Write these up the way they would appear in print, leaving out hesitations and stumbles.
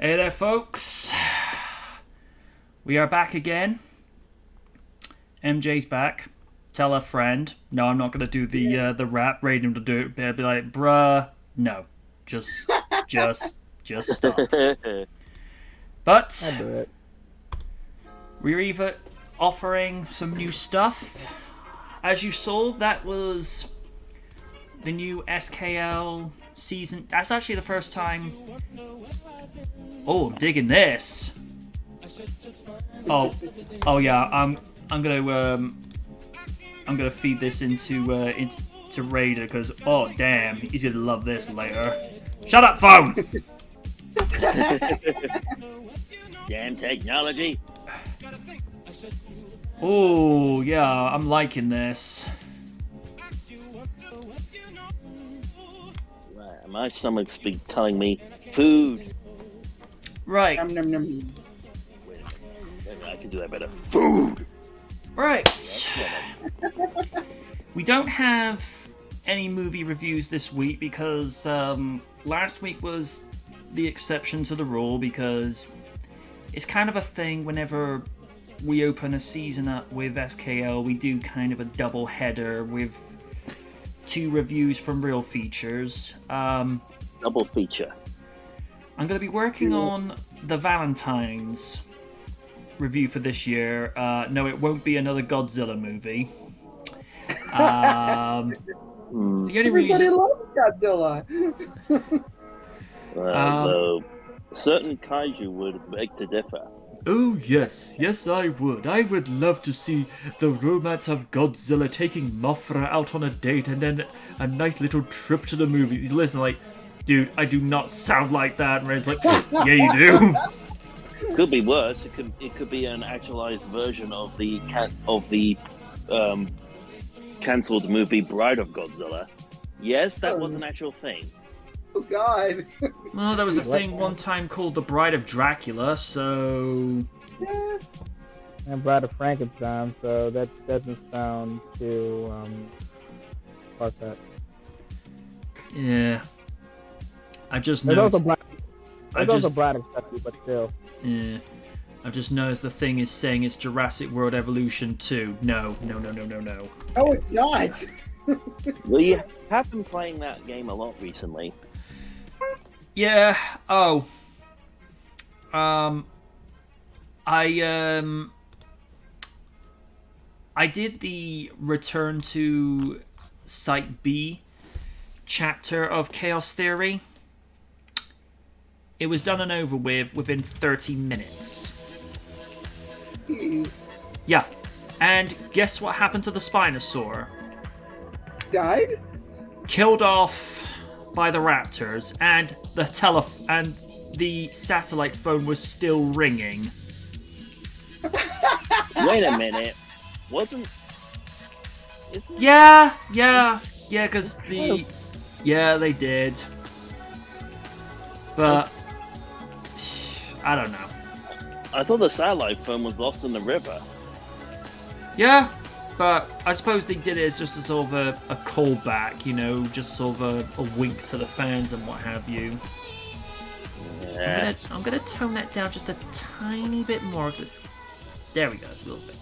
Hey there, folks. We are back again. MJ's back. Tell a friend. No, I'm not gonna do the rap. Rate him to do it. Be like, bruh. No, just stop. But we're either offering some new stuff. As you saw, that was the new SKL season. That's actually the first time. Oh, I'm digging this. Oh yeah. I'm gonna feed this into Raider because damn, he's gonna love this later. Shut up, phone. Damn technology. Oh yeah, I'm liking this. My stomach's been telling me food. Right. Nom, nom, nom. Wait a minute. I can do that better. Food. Right. We don't have any movie reviews this week because last week was the exception to the rule because it's kind of a thing whenever we open a season up with SKL, we do kind of a double header with 2 reviews from Real Features. Double feature. I'm going to be working on the Valentine's review for this year. No, it won't be another Godzilla movie. The only reason... Everybody loves Godzilla. Though certain kaiju would beg to differ. Oh, yes, I would. I would love to see the romance of Godzilla taking Mothra out on a date and then a nice little trip to the movies. Listen, like, dude, I do not sound like that. And Ray's like, yeah, you do. Could be worse. It could be an actualized version of the cancelled movie Bride of Godzilla. Yes, that was an actual thing. Oh God. Well, there was a thing one time called The Bride of Dracula, so... Yeah. And Bride of Frankenstein, so that doesn't sound too far-fetched. Yeah. I just There's noticed... also Bride of Chucky, but still. Yeah. I've just noticed the thing is saying it's Jurassic World Evolution 2. No. No, it's not. Well, you have been playing that game a lot recently. Yeah. Oh. I did the Return to Site B chapter of Chaos Theory. It was done and over with within 30 minutes. Yeah. And guess what happened to the Spinosaur? Died? Killed off by the raptors, and the satellite phone was still ringing. Wait a minute. Yeah, because they did. But I don't know. I thought the satellite phone was lost in the river. Yeah, but I suppose they did it as just a sort of a callback, just sort of a wink to the fans and what have you. Yeah. I'm gonna tone that down just a tiny bit more. There we go, it's a little bit.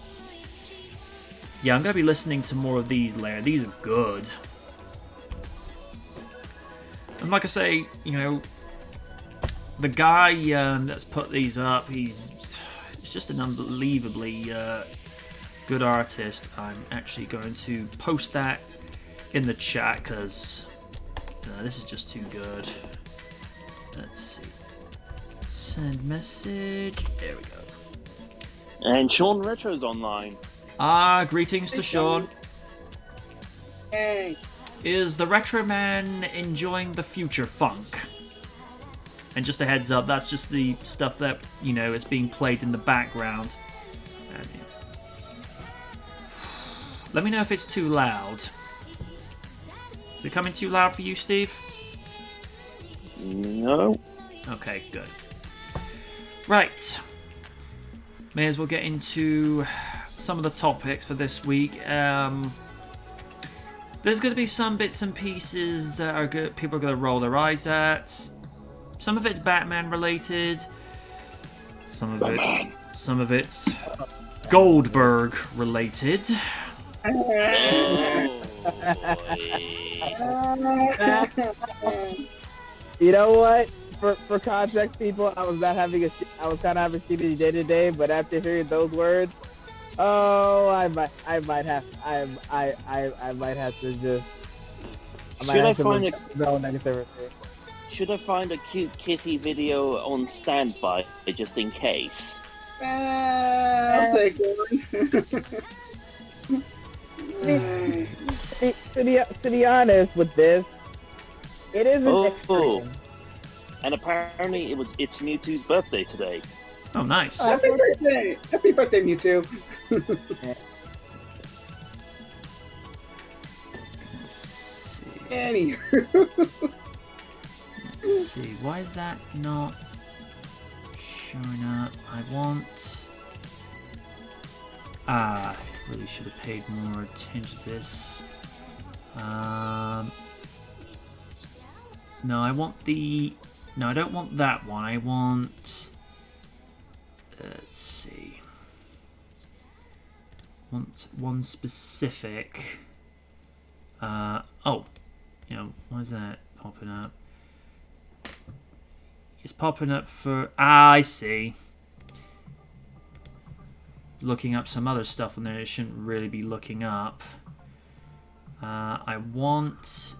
Yeah, I'm gonna be listening to more of these later. These are good. And like I say, the guy that's put these up, he's just an unbelievably good artist. I'm actually going to post that in the chat because this is just too good. Let's see. Send message. There we go. And Sean Retro's online. Greetings to Sean. Hey. Is the Retro Man enjoying the future funk? And just a heads up, that's just the stuff that, is being played in the background. Let me know if it's too loud. Is it coming too loud for you, Steve? No. Okay, good. Right. May as well get into some of the topics for this week. There's going to be some bits and pieces that are good. People are going to roll their eyes at. Some of it's Batman related. Some of it's Goldberg related. Oh, You know what? For context, people, I was kind of having a shitty day today, but after hearing those words, oh, I might have to just. Should I find a cute kitty video on standby just in case? I'll take one. To be honest with this, it isn't extreme. And apparently it's Mewtwo's birthday today. Oh, nice. Happy birthday! Happy birthday, Mewtwo. Let's see. Anywho. Let's see. Why is that not showing up? I want. Really should have paid more attention to this. No, I want the. No, I don't want that one. I want. Let's see. Want one specific. Oh, you know, why is that popping up? It's popping up for. I see. Looking up some other stuff on there it shouldn't really be looking up. I want.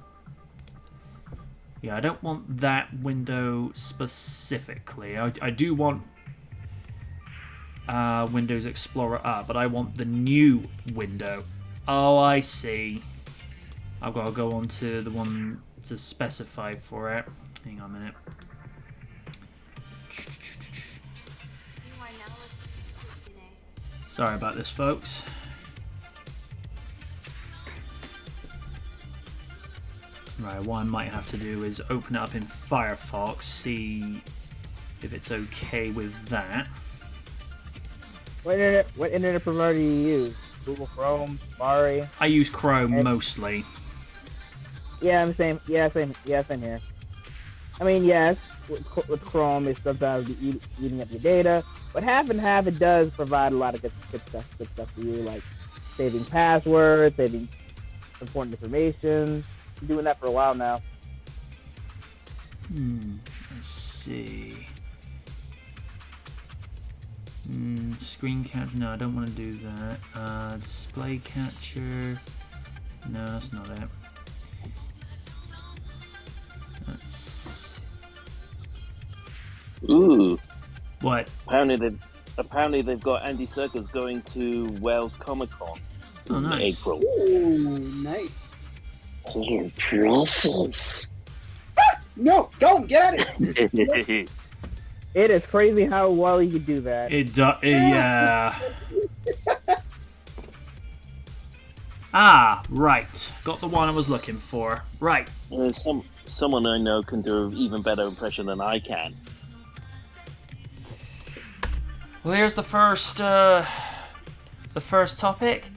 Yeah, I don't want that window specifically. I do want Windows Explorer up, but I want the new window. Oh, I see. I've got to go on to the one to specify for it. Hang on a minute. Sorry about this, folks. Right, what I might have to do is open it up in Firefox, see if it's okay with that. What internet provider do you use? Google Chrome, Safari? I use Chrome mostly. Yeah, I'm same. Yeah, same here. I mean, yes, with Chrome, it's sometimes eating up your data, but half and half, it does provide a lot of good stuff for you, like saving passwords, saving important information. I'm doing that for a while now. Let's see. Screen capture. No, I don't want to do that. Display capture. No, that's not it. That's. Ooh. What? Apparently they've got Andy Serkis going to Wales Comic Con in nice. April. Ooh, nice. Oh, process. No, don't get at it. It is crazy how well you can do that. Yeah. Ah, right. Got the one I was looking for. Right. Someone I know can do an even better impression than I can. Well, here's the first topic.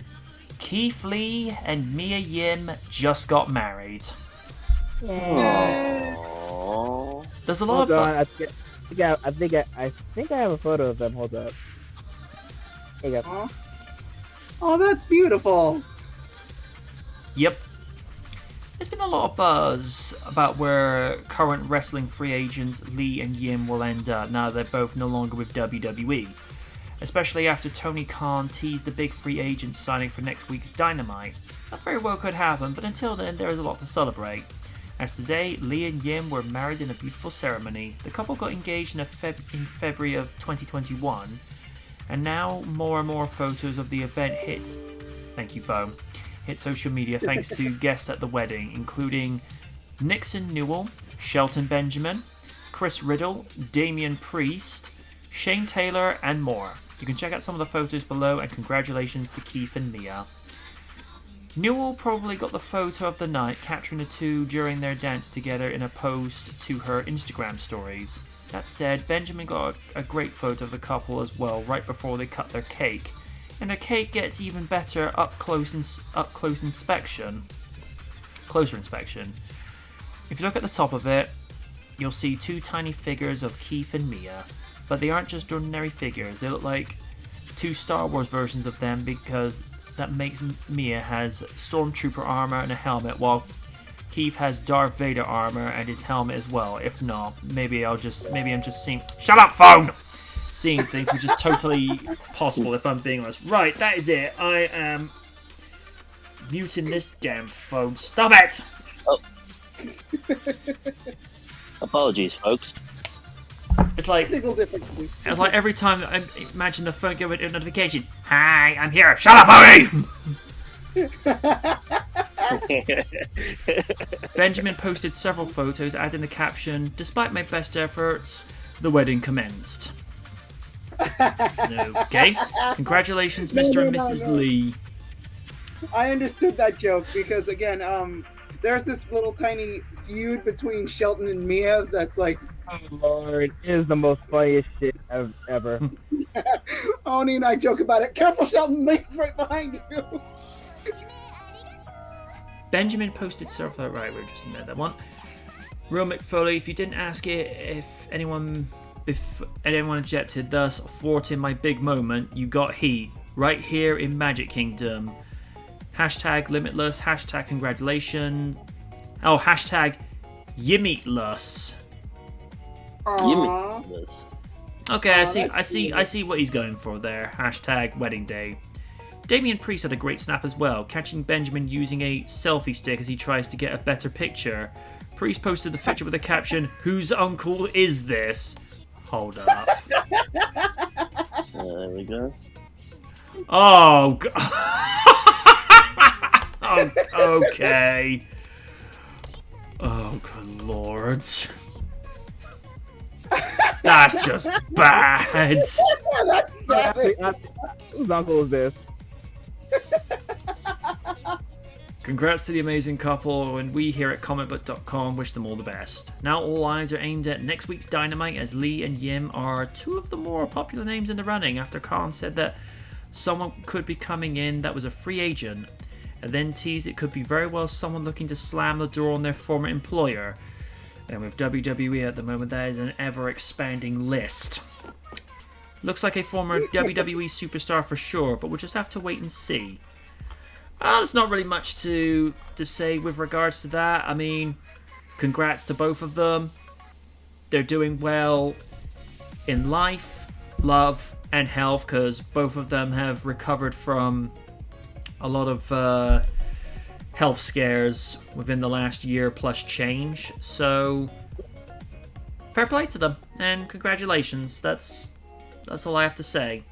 Keith Lee and Mia Yim just got married. Aww. There's a lot Hold of. on, I think I have a photo of them. Hold up. Here you go. Oh, that's beautiful. Yep. There's been a lot of buzz about where current wrestling free agents Lee and Yim will end up now they're both no longer with WWE. Especially after Tony Khan teased the big free agent signing for next week's Dynamite. That very well could happen, but until then there is a lot to celebrate. As today, Lee and Yim were married in a beautiful ceremony. The couple got engaged in February of 2021, and now more and more photos of the event hit social media thanks to guests at the wedding, including Nixon Newell, Shelton Benjamin, Chris Riddle, Damian Priest, Shane Taylor, and more. You can check out some of the photos below, and congratulations to Keith and Mia. Newell probably got the photo of the night, capturing the two during their dance together in a post to her Instagram stories. That said, Benjamin got a great photo of the couple as well right before they cut their cake. And their cake gets even better closer inspection. If you look at the top of it, you'll see two tiny figures of Keith and Mia, but they aren't just ordinary figures. They look like two Star Wars versions of them, because that makes Mia has Stormtrooper armor and a helmet, while Keith has Darth Vader armor and his helmet as well. If not, maybe I'm just seeing. Shut up, phone! Seeing things, which is totally possible if I'm being honest. Right, that is it. I am muting this damn phone. Stop it! Oh. Apologies, folks. It's like every time I imagine the phone get a notification. Hi, I'm here. Shut up, Owie! Benjamin posted several photos, adding the caption, "Despite my best efforts, the wedding commenced." Okay. Congratulations, Mr. and Mrs. Lee. I understood that joke because, again, there's this little tiny feud between Shelton and Mia that's like, oh Lord, it is the most funniest shit I've ever. Oni and I joke about it. Careful, Shelton, Mia's right behind you. Benjamin posted several. Right, we're just in there. That one. Real McFoley, if you didn't ask it, if anyone objected, thus thwarting my big moment, you got heat right here in Magic Kingdom. Hashtag limitless. Hashtag congratulations. Oh, hashtag Yimmeatless. Yimmeatless. Okay, I see what he's going for there. Hashtag wedding day. Damien Priest had a great snap as well, catching Benjamin using a selfie stick as he tries to get a better picture. Priest posted the picture with a caption, "Whose uncle is this?" Hold up. There we go. Oh, oh, okay. Oh, good lord. That's just bad. Whose uncle is this? Congrats to the amazing couple, and we here at comicbook.com wish them all the best. Now all eyes are aimed at next week's Dynamite, as Lee and Yim are two of the more popular names in the running after Khan said that someone could be coming in that was a free agent, and then teased it could be very well someone looking to slam the door on their former employer. And with WWE at the moment, that is an ever-expanding list. Looks like a former WWE superstar for sure, but we'll just have to wait and see. There's not really much to say with regards to that. I mean, congrats to both of them. They're doing well in life, love, and health, because both of them have recovered from a lot of health scares within the last year plus change. So, fair play to them, and congratulations. That's all I have to say.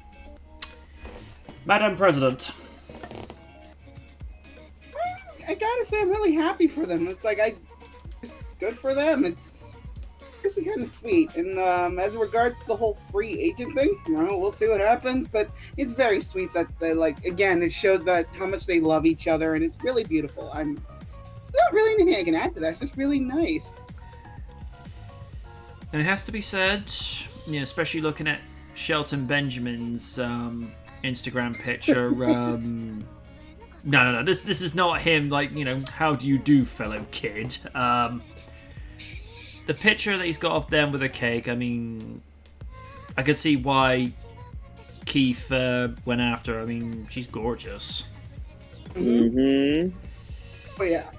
Madam President. I gotta say, I'm really happy for them. It's like, it's good for them. It's really kind of sweet. And as regards to the whole free agent thing, we'll see what happens. But it's very sweet that they, like, again, it showed that how much they love each other, and it's really beautiful. There's not really anything I can add to that. It's just really nice. And it has to be said, especially looking at Shelton Benjamin's Instagram picture. No. This is not him. Like, how do you do, fellow kid? The picture that he's got of them with a cake. I mean, I could see why Keith went after her. I mean, she's gorgeous. Mm-hmm. Oh yeah.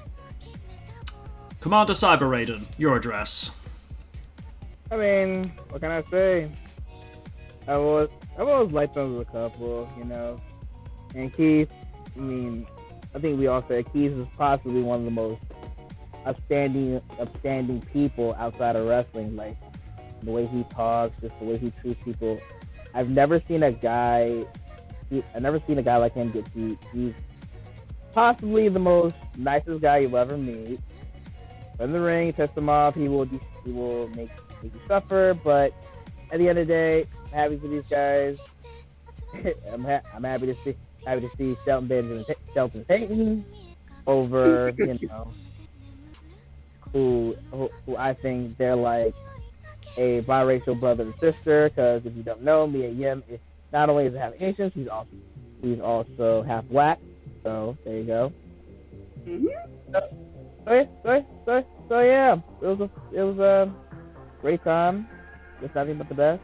Commander Cyber Raiden, your address. I mean, what can I say? I've always liked them as a couple, And Keith, I mean, I think we all said Keith is possibly one of the most upstanding people outside of wrestling. Like, the way he talks, just the way he treats people. I've never seen a guy like him get beat. He's possibly the most nicest guy you'll ever meet. In the ring, test him off. He will make you suffer, but at the end of the day, I'm happy for these guys. I'm happy to see Shelton Payton over, who I think they're like a biracial brother and sister. Because if you don't know, Mia Yim is not only is half Asian, he's also half black. So there you go. Mm-hmm. So yeah, it was great time. It's nothing but the best.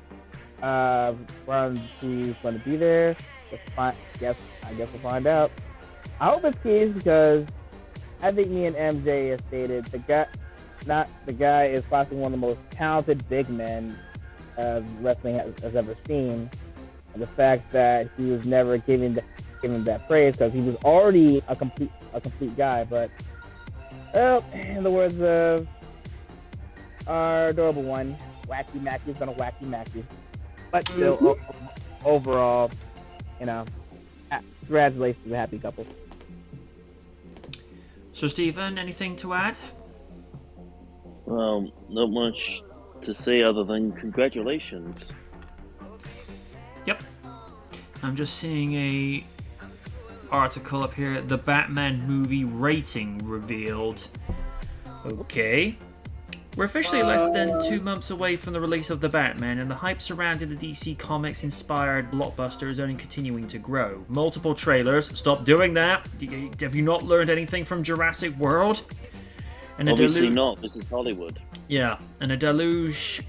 Round two's going to be there. I guess we'll find out. I hope it's Keys because I think me and MJ have stated the guy is possibly one of the most talented big men wrestling has ever seen. And the fact that he was never given that praise because he was already a complete guy. But in the words of our adorable one, Wacky Macky's gonna wacky Macky. But still, overall, congratulations to the happy couple. So, Stephen, anything to add? Well, not much to say other than congratulations. Yep. I'm just seeing a article up here. The Batman movie rating revealed. Okay. We're officially less than 2 months away from the release of The Batman, and the hype surrounding the DC Comics-inspired blockbuster is only continuing to grow. Multiple trailers. Stop doing that. Have you not learned anything from Jurassic World? And obviously not. This is Hollywood. Yeah, and a deluge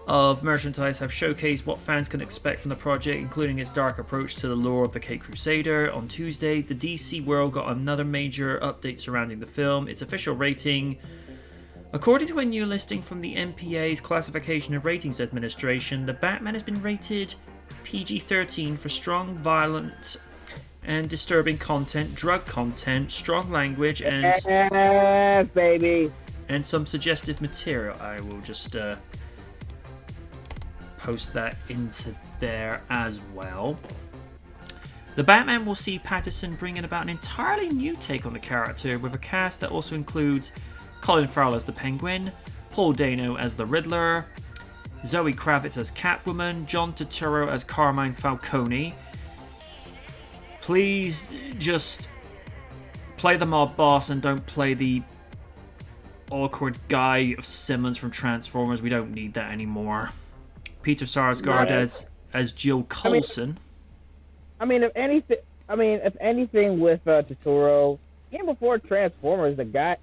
of merchandise have showcased what fans can expect from the project, including its dark approach to the lore of the Caped Crusader. On Tuesday, the DC world got another major update surrounding the film. Its official rating, according to a new listing from the MPA's Classification and Ratings Administration, The Batman has been rated PG-13 for strong, violent, and disturbing content, drug content, strong language, and yes, baby, and some suggestive material. I will just post that into there as well. The Batman will see Pattinson bringing about an entirely new take on the character, with a cast that also includes Colin Farrell as the Penguin, Paul Dano as the Riddler, Zoe Kravitz as Catwoman, John Turturro as Carmine Falcone. Please just play the mob boss and don't play the awkward guy of Simmons from Transformers. We don't need that anymore. Peter Sarsgaard as Jill Coulson. If anything with Turturro, even before Transformers, the guy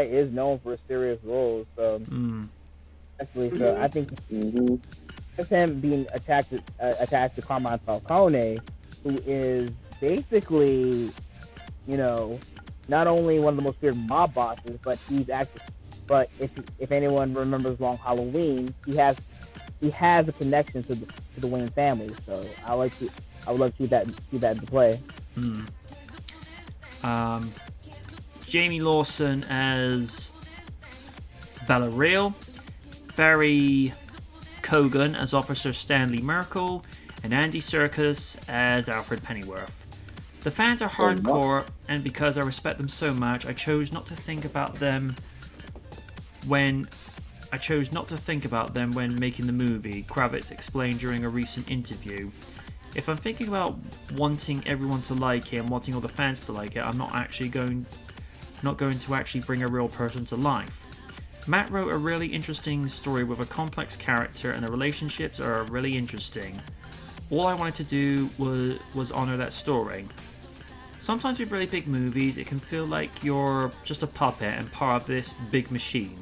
is known for serious roles. So, actually, so I think with him being attached to Carmine Falcone, who is basically, not only one of the most feared mob bosses, but but if anyone remembers Long Halloween, he has a connection to the Wayne family. So I would love to see that into play. Jamie Lawson as Valerial, Barry Kogan as Officer Stanley Merkel, and Andy Serkis as Alfred Pennyworth. The fans are hardcore, and because I respect them so much, I chose not to think about them when making the movie, Kravitz explained during a recent interview. If I'm thinking about wanting everyone to like it and wanting all the fans to like it, I'm not going to actually bring a real person to life. Matt wrote a really interesting story with a complex character, and the relationships are really interesting. All I wanted to do was honor that story. Sometimes with really big movies, it can feel like you're just a puppet and part of this big machine.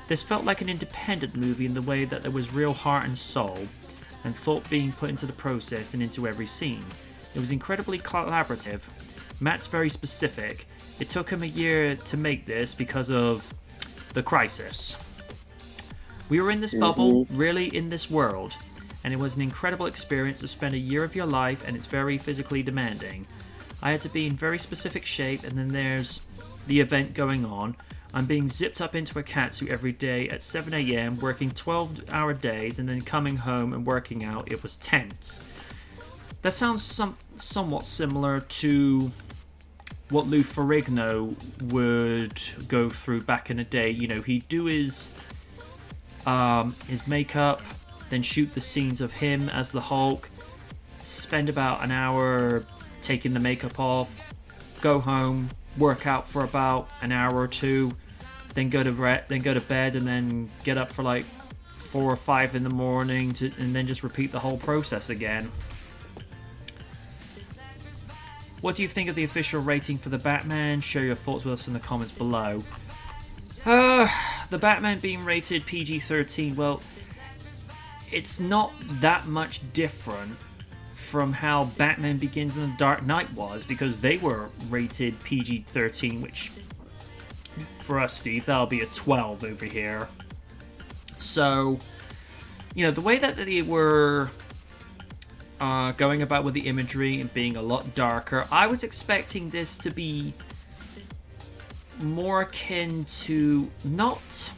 This felt like an independent movie in the way that there was real heart and soul, and thought being put into the process and into every scene. It was incredibly collaborative. Matt's very specific. It took him a year to make this because of the crisis. We were in this bubble, really in this world, and it was an incredible experience to spend a year of your life, and it's very physically demanding. I had to be in very specific shape, and then there's the event going on. I'm being zipped up into a catsuit every day at 7 a.m, working 12-hour days, and then coming home and working out. It was tense. That sounds somewhat similar to what Lou Ferrigno would go through back in the day. He'd do his makeup, then shoot the scenes of him as the Hulk, spend about an hour taking the makeup off, go home, work out for about an hour or two, then go to bed, and then get up for like 4 or 5 in the morning, and then just repeat the whole process again. What do you think of the official rating for The Batman? Share your thoughts with us in the comments below. the Batman being rated PG-13, well, it's not that much different from how Batman Begins and The Dark Knight was, because they were rated PG-13, which for us, Steve, that'll be a 12 over here. So, you know, the way that they were going about with the imagery and being a lot darker, I was expecting this to be more akin to not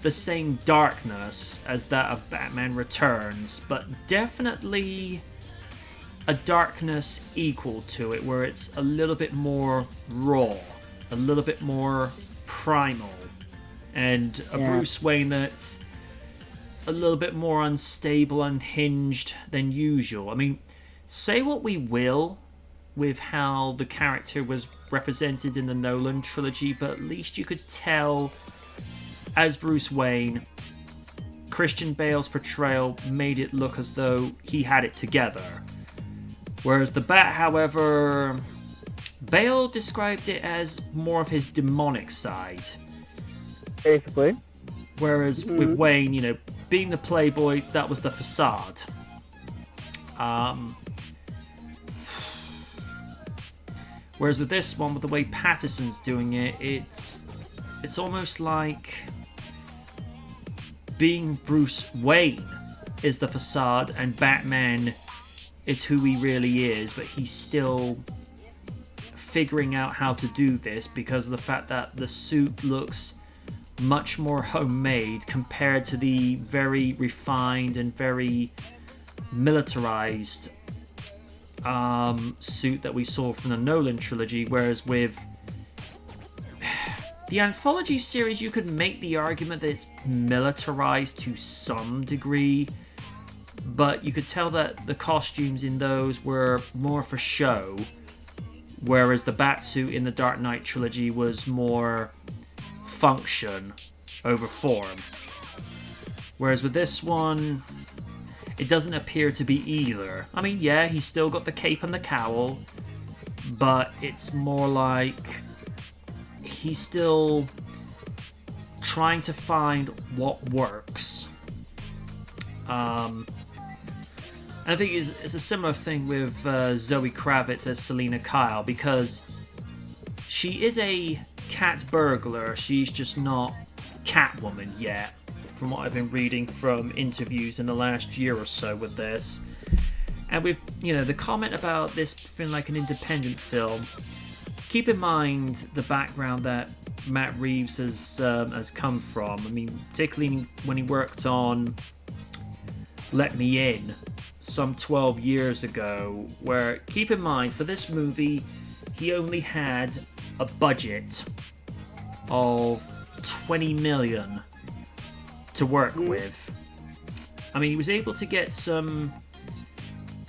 the same darkness as that of Batman Returns, but definitely a darkness equal to it, where it's a little bit more raw, a little bit more primal, and a Bruce Wayne that's a little bit more unstable, unhinged than usual. I mean, say what we will with how the character was represented in the Nolan trilogy, but at least you could tell, as Bruce Wayne, Christian Bale's portrayal made it look as though he had it together. Whereas the Bat, however, Bale described it as more of his demonic side. Basically. Whereas with Wayne, you know, being the playboy, that was the facade. Whereas with this one, with the way Patterson's doing it, it's almost like being Bruce Wayne is the facade and Batman is who he really is, but he's still figuring out how to do this because of the fact that the suit looks much more homemade compared to the very refined and very militarized suit that we saw from the Nolan trilogy. Whereas with the anthology series, you could make the argument that it's militarized to some degree, but you could tell that the costumes in those were more for show, whereas the Batsuit in the Dark Knight trilogy was more function over form. Whereas with this one, it doesn't appear to be either. I mean, yeah, he's still got the cape and the cowl, but it's more like he's still trying to find what works. I think it's a similar thing with Zoe Kravitz as Selena Kyle, because she is a cat burglar. She's just not Catwoman yet, from what I've been reading from interviews in the last year or so with this. And with, you know, the comment about this feeling like an independent film, keep in mind the background that Matt Reeves has come from. I mean, particularly when he worked on Let Me In some 12 years ago, where, keep in mind, for this movie, he only had a budget of $20 million to work with. I mean, he was able to get some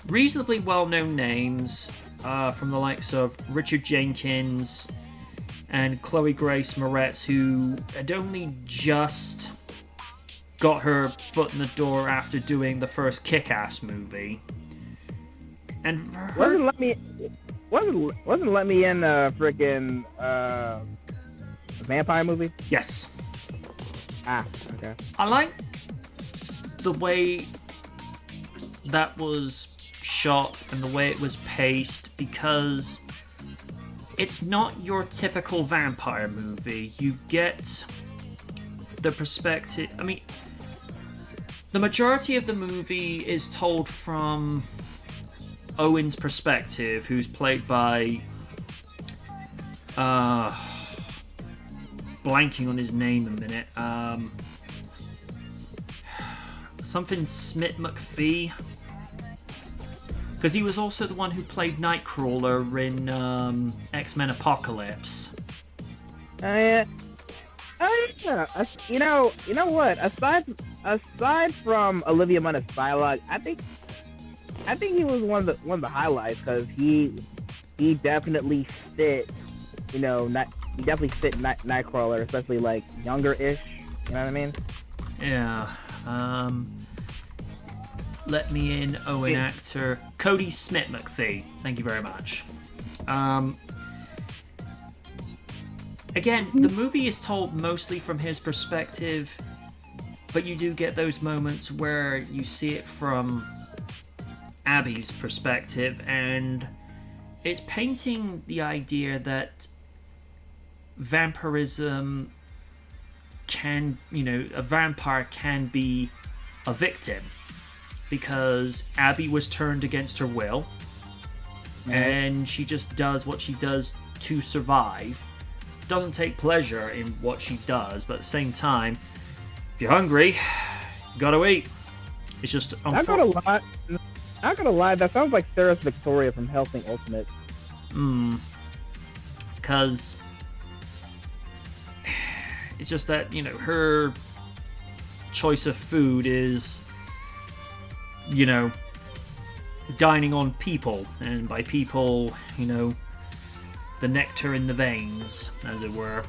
reasonably well-known names from the likes of Richard Jenkins and Chloe Grace Moretz, who had only just got her foot in the door after doing the first Kick-Ass movie. And wasn't Let Me In a freaking vampire movie? Yes. Ah, okay. I like the way that was shot and the way it was paced, because it's not your typical vampire movie. You get the perspective. I mean, the majority of the movie is told from Owen's perspective, who's played by blanking on his name a minute. Something Smith McPhee, because he was also the one who played Nightcrawler in X-Men Apocalypse. Yeah. You know what? Aside from Olivia Munn's dialogue, I think he was one of the highlights, because he definitely fit. He definitely fit Nightcrawler, especially like younger-ish. You know what I mean? Yeah. Let Me In, Owen actor Cody Smith McPhee. Thank you very much. again, the movie is told mostly from his perspective, but you do get those moments where you see it from Abby's perspective, and it's painting the idea that vampirism can, a vampire can be a victim, because Abby was turned against her will, and she just does what she does to survive. Doesn't take pleasure in what she does, but at the same time, if you're hungry, you gotta eat. It's just Not gonna lie, that sounds like Sarah's Victoria from Hellsing Ultimate. Because it's just that, her choice of food is, dining on people, and by people, the nectar in the veins, as it were.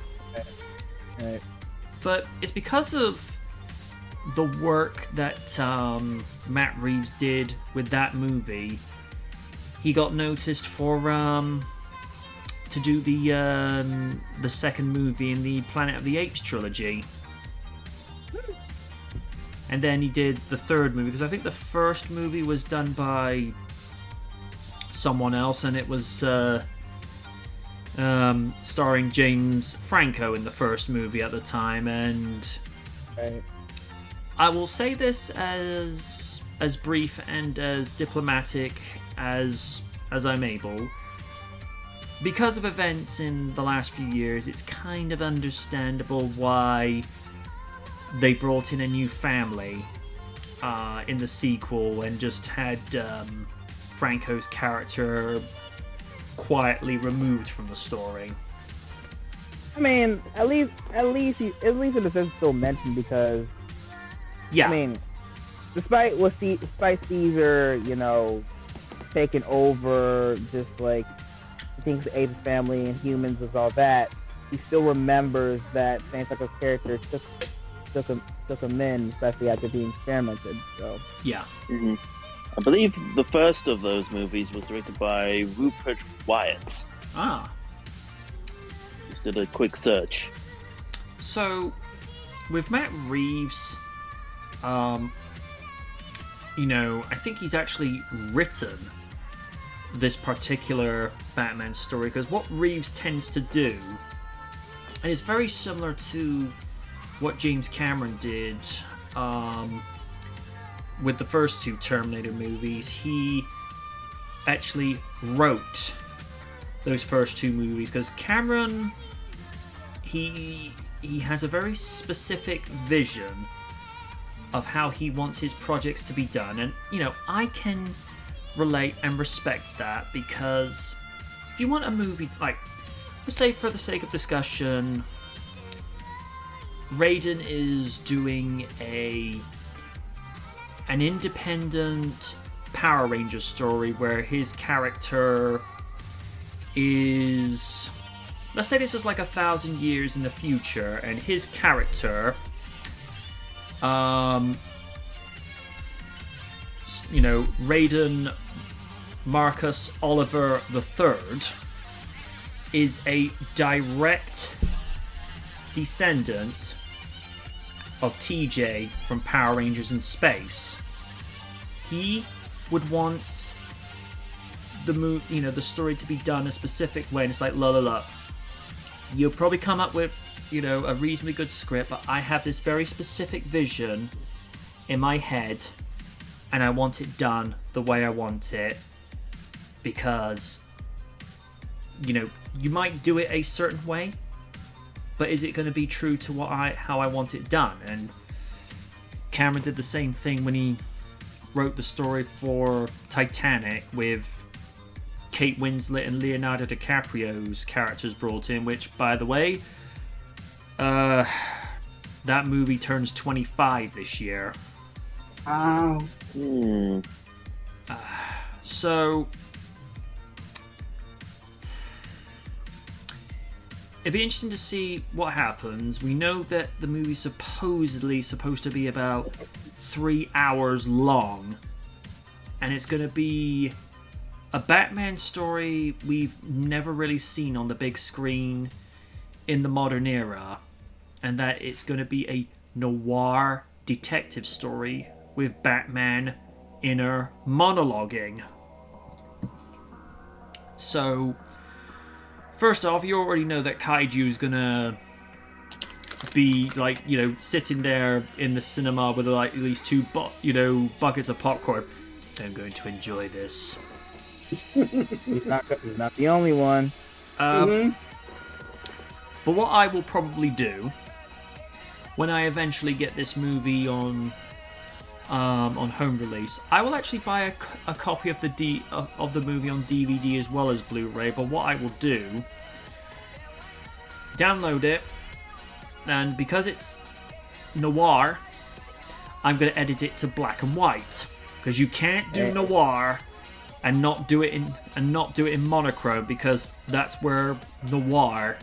Right. But it's because of the work that Matt Reeves did with that movie. He got noticed for to do the second movie in the Planet of the Apes trilogy. And then he did the third movie, because I think the first movie was done by someone else, and it was starring James Franco in the first movie at the time. And Right. I will say this as brief and as diplomatic as I'm able. Because of events in the last few years, it's kind of understandable why they brought in a new family in the sequel and just had Franco's character quietly removed from the story. I mean, at least it is still mentioned, because Yeah. I mean, despite Caesar, taking over, just like he thinks the Apes family and humans is all that, he still remembers that Saint Franco's character took him in, especially after being experimented. So Yeah. Hmm. I believe the first of those movies was directed by Rupert Wyatt. Ah. Just did a quick search. So, with Matt Reeves, I think he's actually written this particular Batman story, because what Reeves tends to do, and it's very similar to what James Cameron did with the first two Terminator movies. He actually wrote those first two movies, because Cameron, he has a very specific vision of how he wants his projects to be done, and I can relate and respect that, because if you want a movie, like, let's say for the sake of discussion, Raiden is doing an independent Power Rangers story where his character is, let's say this is like 1,000 years in the future, and his character, Raiden Marcus Oliver III, is a direct descendant of TJ from Power Rangers in Space. He would want the story to be done a specific way, and it's like, la. You'll probably come up with, a reasonably good script, but I have this very specific vision in my head, and I want it done the way I want it, because, you might do it a certain way, but is it going to be true to how I want it done? And Cameron did the same thing when he wrote the story for Titanic, with Kate Winslet and Leonardo DiCaprio's characters brought in, which, by the way, that movie turns 25 this year. Wow. So it'd be interesting to see what happens. We know that the movie's supposedly supposed to be about 3 hours long, and it's going to be a Batman story we've never really seen on the big screen in the modern era, and that it's going to be a noir detective story with Batman inner monologuing. So, first off, you already know that Kaiju is going to be like, sitting there in the cinema with like at least two buckets of popcorn. I'm going to enjoy this. He's not the only one. But what I will probably do when I eventually get this movie on home release, I will actually buy a copy of the movie on DVD as well as Blu-ray. But what I will do, download it, and because it's noir, I'm going to edit it to black and white, because you can't do noir and not do it in monochrome, because that's where noir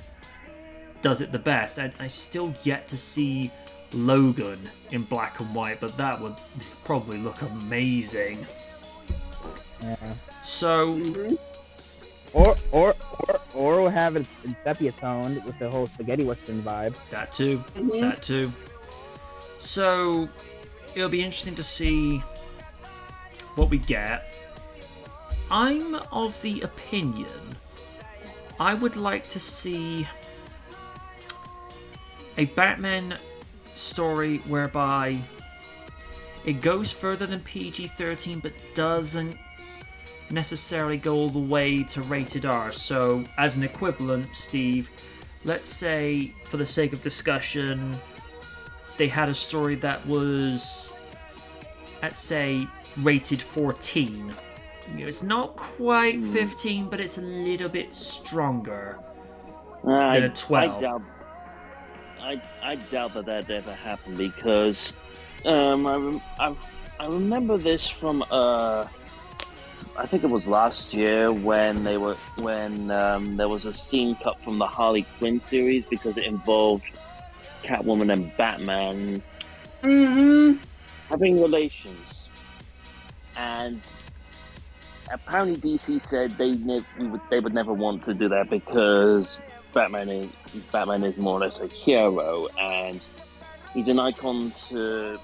does it the best. And I've still yet to see Logan in black and white, but that would probably look amazing. Yeah. So, or we'll have it in sepia toned with the whole spaghetti western vibe. That too. So it'll be interesting to see what we get. I'm of the opinion I would like to see a Batman story whereby it goes further than PG-13 but doesn't necessarily go all the way to rated R. So, as an equivalent, Steve, let's say, for the sake of discussion, they had a story that was, let's say, rated 14. It's not quite 15, but it's a little bit stronger than a 12. I doubt that ever happened, because I remember this from I think it was last year when there was a scene cut from the Harley Quinn series, because it involved Catwoman and Batman having relations, and apparently DC said they would never want to do that, because Batman is more or less a hero, and he's an icon to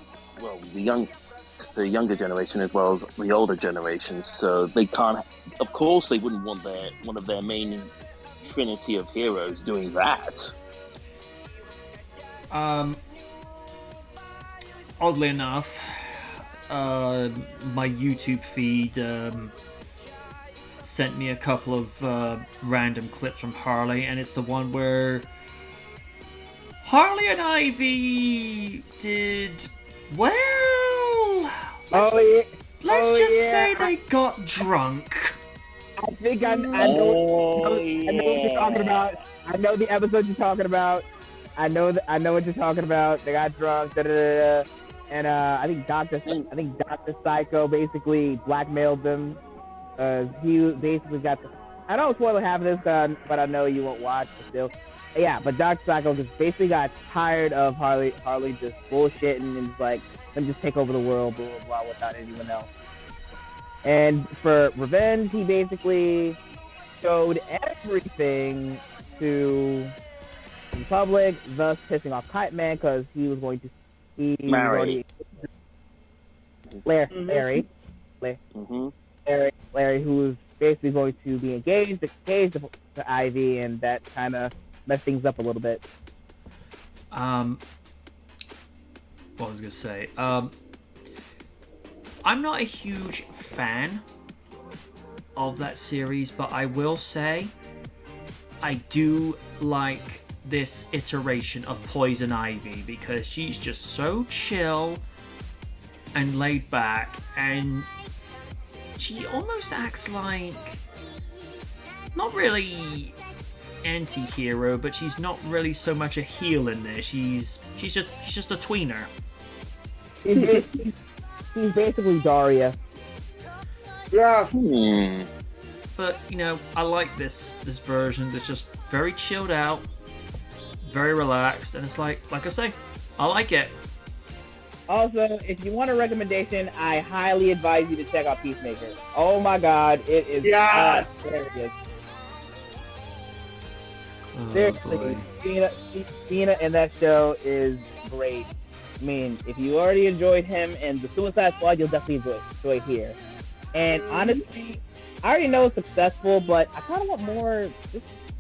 the younger generation as well as the older generation. So they can't. Of course, they wouldn't want one of their main trinity of heroes doing that. Oddly enough, my YouTube feed sent me a couple of random clips from Harley, and it's the one where Harley and Ivy did well. Let's just say they got drunk. I think I know what you're talking about. I know the episode you're talking about. I know what you're talking about. They got drunk, and I think Dr. Psycho basically blackmailed them. He basically got I don't spoil half of this, but I know you won't watch, but still. Yeah, but Dr. Psycho just basically got tired of Harley just bullshitting and just like, let me just take over the world, blah, blah, blah, without anyone else. And for revenge, he basically showed everything to the public, thus pissing off Kite Man, because he was going to... Larry, who was basically going to be engaged to Ivy, and that kind of messed things up a little bit. What was I going to say? I'm not a huge fan of that series, but I will say I do like this iteration of Poison Ivy, because she's just so chill and laid back, and she almost acts like, not really anti-hero, but she's not really so much a heel in there. She's just a tweener. She's basically Daria. Yeah. But I like this version that's just very chilled out, very relaxed, and it's like I say, I like it. Also, if you want a recommendation, I highly advise you to check out Peacemaker. Oh my god, it is yes. hilarious. Seriously, boy. Cena in that show is great. I mean, if you already enjoyed him in the Suicide Squad, you'll definitely enjoy here. And honestly, I already know it's successful, but I kind of want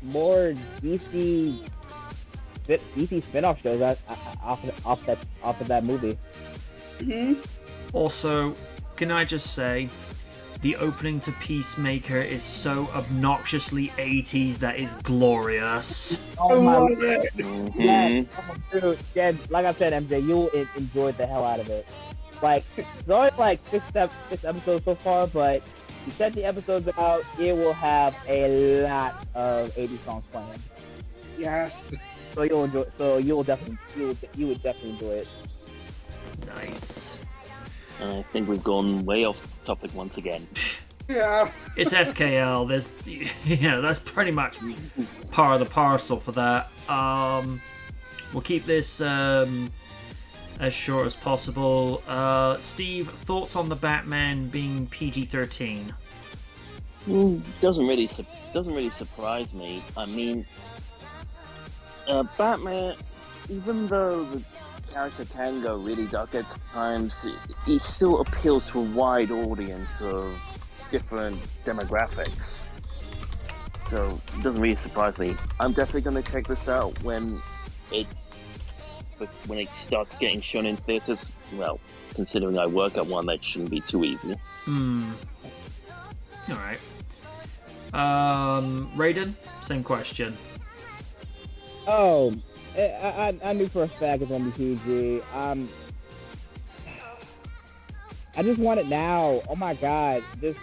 more DC spin-off shows off of that movie. Mhm. Also, can I just say, the opening to Peacemaker is so obnoxiously 80s that is glorious. Oh my love god. it. Mhm. Yes, dude, yeah, like I said, MJ, you'll enjoy the hell out of it. Like, it's only like six episodes so far, but you check the episodes out, it will have a lot of 80 songs playing. Yes. So you'll enjoy. So you would definitely enjoy it. Nice. I think we've gone way off topic once again. Yeah. It's SKL. There's, that's pretty much part of the parcel for that. We'll keep this as short as possible. Steve, thoughts on the Batman being PG-13? Doesn't really surprise me. I mean, Batman, even though the character can go really dark at times, he still appeals to a wide audience of different demographics. So it doesn't really surprise me. I'm definitely going to check this out when it starts getting shown in theaters. Well, considering I work at one, that shouldn't be too easy. All right. Raiden, same question. Oh, I knew for a fact it's gonna be PG. I just want it now. Oh my god, just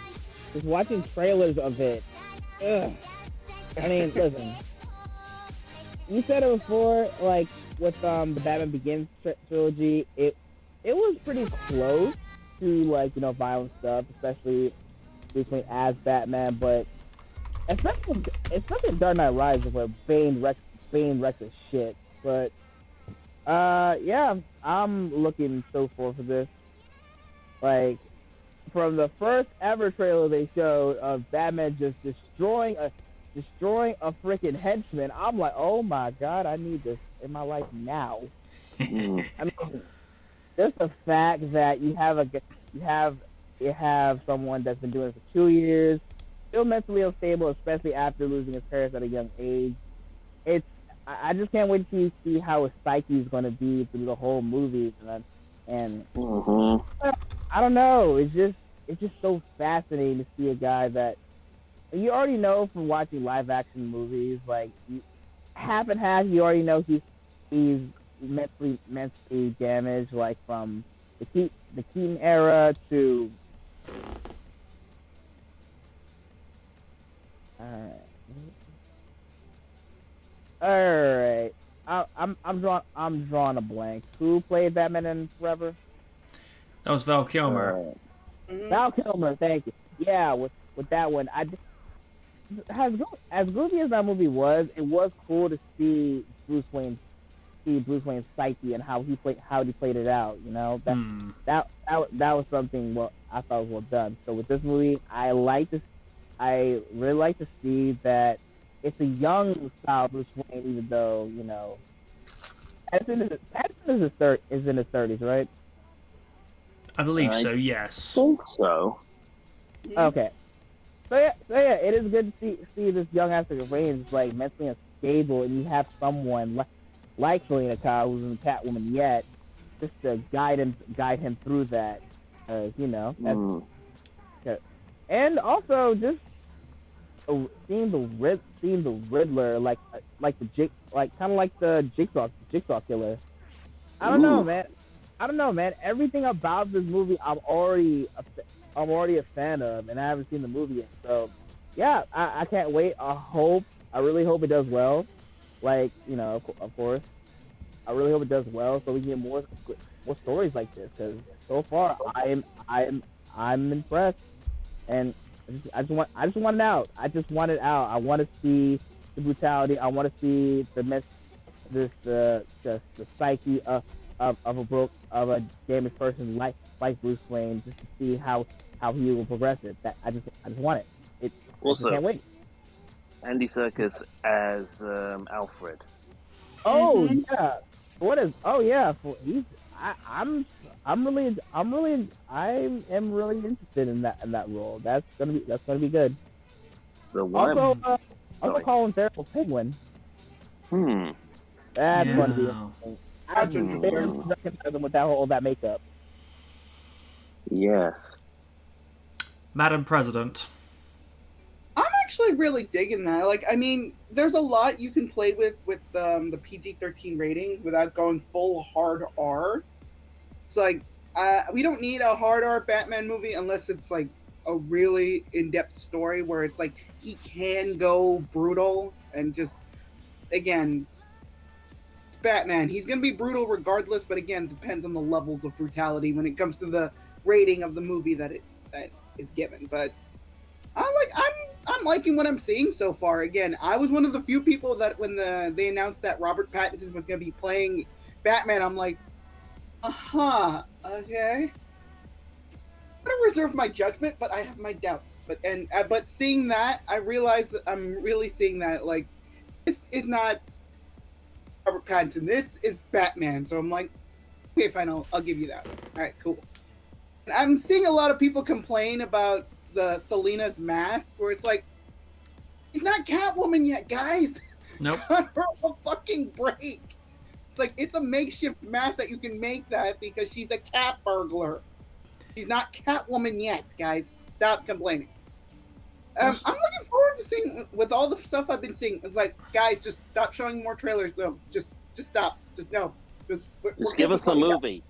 watching trailers of it. Ugh. I mean, listen. You said it before, like with the Batman Begins trilogy. It was pretty close to like violent stuff, especially Bruce as Batman, but especially Dark Knight Rises where Bane wrecks his shit. But yeah, I'm looking so forward for this. Like from the first ever trailer they showed of Batman just destroying a freaking henchman, I'm like, oh my god, I need this in my life now. I mean, just the fact that you have someone that's been doing it for 2 years, still mentally unstable, especially after losing his parents at a young age. I just can't wait to see how his psyche is going to be through the whole movie, and I don't know. It's just so fascinating to see a guy that you already know from watching live action movies. Like half and half, you already know he's mentally damaged, like from the Keaton era to. All right. I'm drawing a blank. Who played Batman in Forever? That was Val Kilmer. Val Kilmer. Thank you. Yeah, with that one, as goofy as that movie was, it was cool to see Bruce Wayne's psyche and how he played it out. That was something I thought was well done. So with this movie, I really like to see that it's a young style Bruce Wayne, even though Pattinson is in his 30s, right? I believe so. Yes. I think so. Okay. So yeah, it is good to see this young actor Wayne is like mentally unstable, and you have someone like Selena Kyle, who's in Catwoman yet, just to guide him through that. And also just seeing the Riddler like the Jigsaw killer. I don't know, man. Everything about this movie I'm already a fan of, and I haven't seen the movie yet. So yeah, I can't wait. I really hope it does well. Like of course, I really hope it does well, so we can get more stories like this. Because so far, I'm impressed, and I just want it out. I just want it out. I want to see the brutality. I want to see the psyche of a damaged person like Bruce Wayne, just to see how he will progress it. That I just want it. I can't wait. Andy Serkis as Alfred. Oh yeah. What is? Oh yeah. He's. I'm really interested in that role. That's gonna be good. The one. Also Colin Farrell's Penguin. That's Yeah. going to be interesting. I barely recognize him with that makeup. Yes. Madam President. I'm actually really digging that. Like, I mean, there's a lot you can play with the PG-13 rating without going full hard R. It's like, we don't need a hard R Batman movie unless it's like a really in-depth story where it's like he can go brutal and just, again, Batman, he's going to be brutal regardless, but again, it depends on the levels of brutality when it comes to the rating of the movie that is given. But I'm liking what I'm seeing so far. Again, I was one of the few people that when they announced that Robert Pattinson was going to be playing Batman, I'm like, okay. I'm going to reserve my judgment, but I have my doubts. But seeing that, I realize that I'm really seeing that, like, this is not Robert Pattinson. This is Batman. So I'm like, okay, fine, I'll give you that. All right, cool. And I'm seeing a lot of people complain about the Selina's mask, where it's like, she's not Catwoman yet, guys. Nope. Cut her a fucking break. It's like, it's a makeshift mask that you can make that because she's a cat burglar. She's not Catwoman yet, guys. Stop complaining. I'm looking forward to seeing, with all the stuff I've been seeing, it's like, guys, just stop showing more trailers, though. Just stop. Just no. Just give us a movie.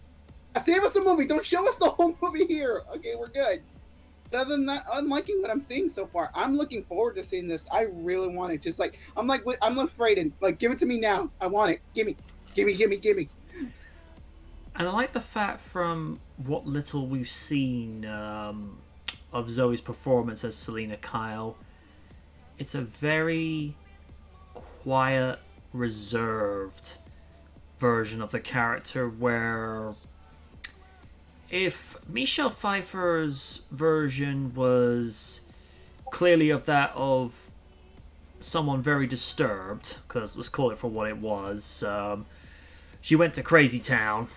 Save us a movie. Don't show us the whole movie here. Okay, we're good. But other than that, I'm liking what I'm seeing so far. I'm looking forward to seeing this. I really want it. Just like, I'm afraid, and like, give it to me now. I want it. Gimme. And I like the fact from what little we've seen of Zoe's performance as Selina Kyle, it's a very quiet, reserved version of the character, where if Michelle Pfeiffer's version was clearly of that of someone very disturbed, because let's call it for what it was, she went to Crazy Town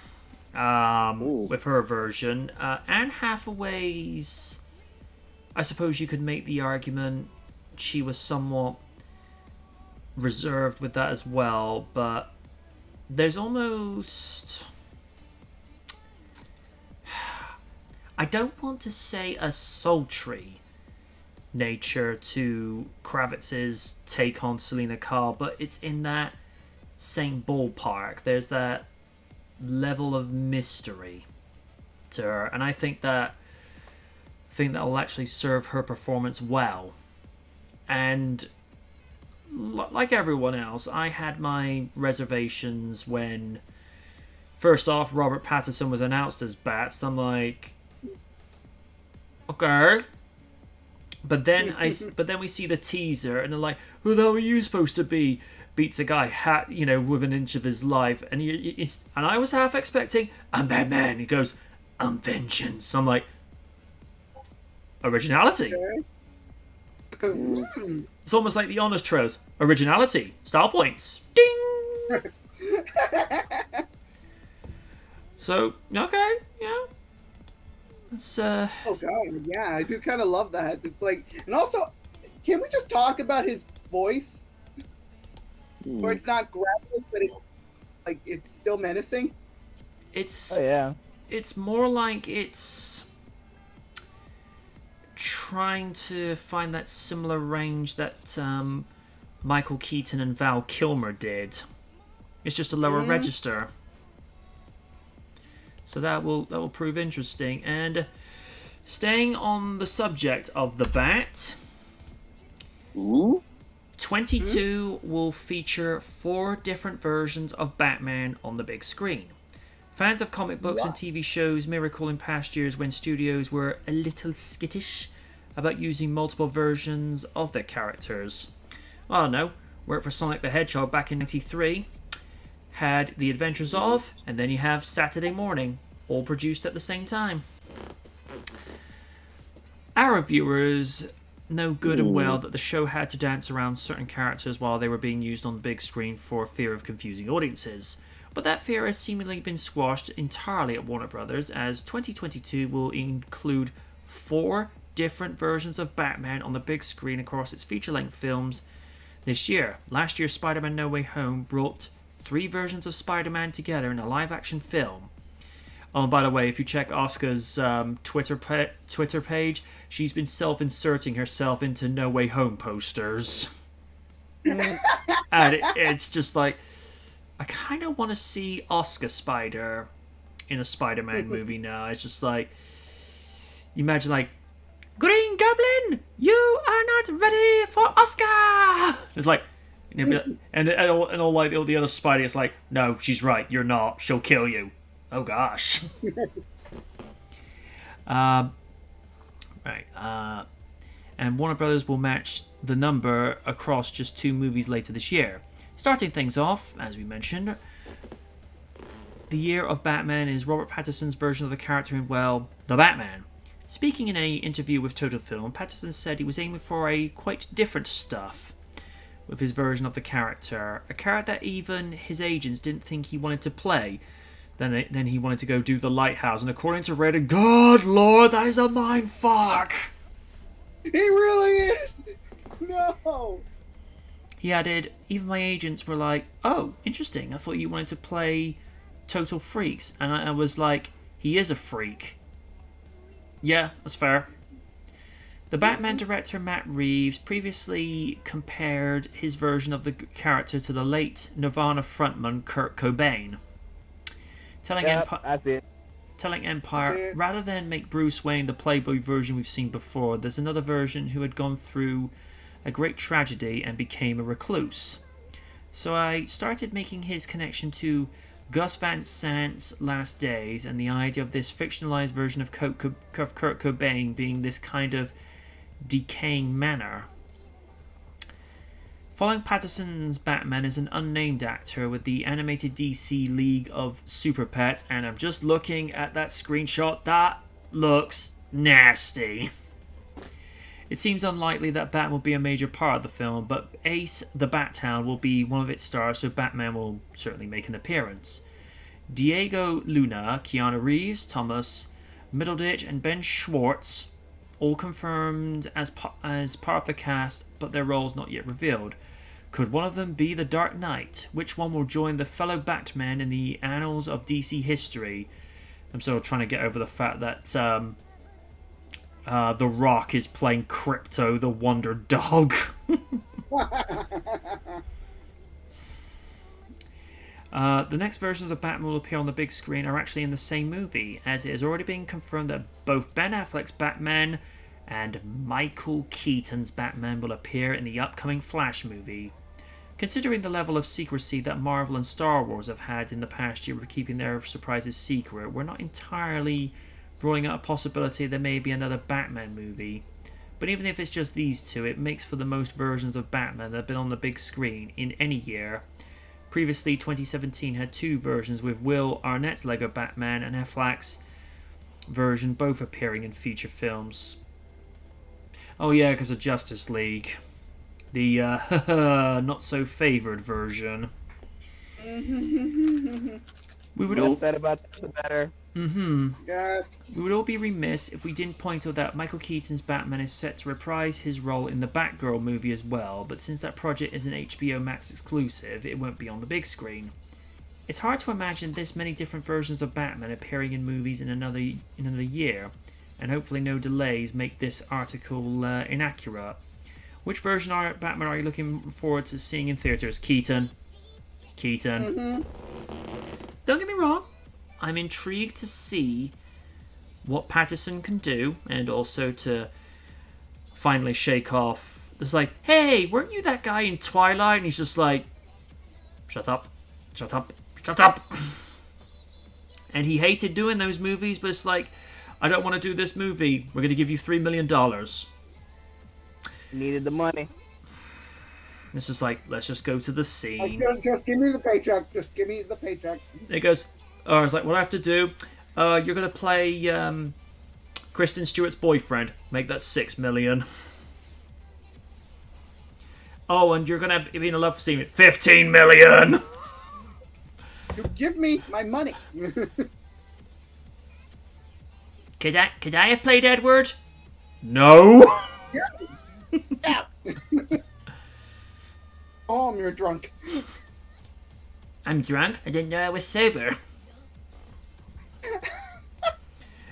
with her version. Anne Hathaway's, I suppose you could make the argument she was somewhat reserved with that as well, but there's almost, I don't want to say a sultry nature to Kravitz's take on Selina Kyle, but it's in that same ballpark. There's that level of mystery to her, and I think that will actually serve her performance well. And like everyone else, I had my reservations when, first off, Robert Pattinson was announced as Bats. I'm like, okay. But then we see the teaser, and they're like, "Who the hell are you supposed to be?" Beats a guy with an inch of his life, and I was half expecting, "I'm Batman." He goes, "I'm vengeance." I'm like, originality. It's almost like the honors trails. Originality, style points, ding. So okay, yeah. It's Oh god, yeah, I do kind of love that. It's like, and also, can we just talk about his voice? Where it's not graphic, but it's still menacing. It's It's more like it's trying to find that similar range that Michael Keaton and Val Kilmer did. It's just a lower register. So that will prove interesting. And staying on the subject of the Bat, 22 will feature 4 different versions of Batman on the big screen. Fans of comic books and TV shows may recall in past years when studios were a little skittish about using multiple versions of their characters. I don't know, worked for Sonic the Hedgehog back in 93, had The Adventures of, and then you have Saturday Morning, all produced at the same time. Our viewers know good and well that the show had to dance around certain characters while they were being used on the big screen for fear of confusing audiences. But that fear has seemingly been squashed entirely at Warner Brothers, as 2022 will include 4 different versions of Batman on the big screen across its feature-length films this year. Last year's Spider-Man No Way Home brought 3 versions of Spider-Man together in a live-action film. Oh, and by the way, if you check Asuka's Twitter page, she's been self-inserting herself into No Way Home posters. And it's just like, I kind of want to see Asuka Spider in a Spider-Man movie now. It's just like, you imagine like, Green Goblin, you are not ready for Asuka! It's like, and all like all the other Spidey, it's like, no, she's right, you're not. She'll kill you. Oh gosh. Right. And Warner Brothers will match the number across just 2 movies later this year. Starting things off, as we mentioned, the year of Batman is Robert Pattinson's version of the character in, well, The Batman. Speaking in an interview with Total Film, Pattinson said he was aiming for a quite different stuff with his version of the character. A character that even his agents didn't think he wanted to play. Then he wanted to go do The Lighthouse, and according to Reddit, God Lord, that is a mindfuck! He really is! No! He added, even my agents were like, oh, interesting, I thought you wanted to play Total Freaks. And I was like, he is a freak. Yeah, that's fair. The Batman director Matt Reeves previously compared his version of the character to the late Nirvana frontman Kurt Cobain. Telling Empire, rather than make Bruce Wayne the Playboy version we've seen before, there's another version who had gone through a great tragedy and became a recluse. So I started making his connection to Gus Van Sant's Last Days and the idea of this fictionalized version of Kurt Cobain being this kind of decaying manner. Following Pattinson's Batman is an unnamed actor with the animated DC League of Super Pets, and I'm just looking at that screenshot. That looks nasty. It seems unlikely that Batman will be a major part of the film, but Ace the Bat-Hound will be one of its stars, so Batman will certainly make an appearance. Diego Luna, Keanu Reeves, Thomas Middleditch, and Ben Schwartz all confirmed as part of the cast, but their roles not yet revealed. Could one of them be the Dark Knight? Which one will join the fellow Batman in the annals of DC history? I'm sort of trying to get over the fact that The Rock is playing Crypto, the Wonder Dog. The next versions of Batman will appear on the big screen are actually in the same movie, as it has already been confirmed that both Ben Affleck's Batman and Michael Keaton's Batman will appear in the upcoming Flash movie. Considering the level of secrecy that Marvel and Star Wars have had in the past year with keeping their surprises secret, we're not entirely ruling out a possibility there may be another Batman movie. But even if it's just these 2, it makes for the most versions of Batman that have been on the big screen in any year. Previously, 2017 had 2 versions, with Will Arnett's Lego Batman and Affleck's version both appearing in feature films. Oh yeah, because of Justice League. The not-so-favoured version. We would all... the better. Yes. We would all be remiss if we didn't point out that Michael Keaton's Batman is set to reprise his role in the Batgirl movie as well, but since that project is an HBO Max exclusive, it won't be on the big screen. It's hard to imagine this many different versions of Batman appearing in movies in another year, and hopefully no delays make this article inaccurate. Which version of Batman are you looking forward to seeing in theaters? Keaton. Don't get me wrong, I'm intrigued to see what Pattinson can do, and also to finally shake off. It's like, hey, weren't you that guy in Twilight? And he's just like, shut up. And he hated doing those movies, but it's like, I don't want to do this movie. We're going to give you $3 million. Needed the money. This is like, let's just go to the scene. Just give me the paycheck. Just give me the paycheck. It goes, I was like, what do I have to do? You're going to play Kristen Stewart's boyfriend. Make that $6 million. Oh, and you're gonna be in a love scene. 15 million. You give me my money. Could I have played Edward? No. Yeah. Oh, you're drunk. I'm drunk. I didn't know I was sober.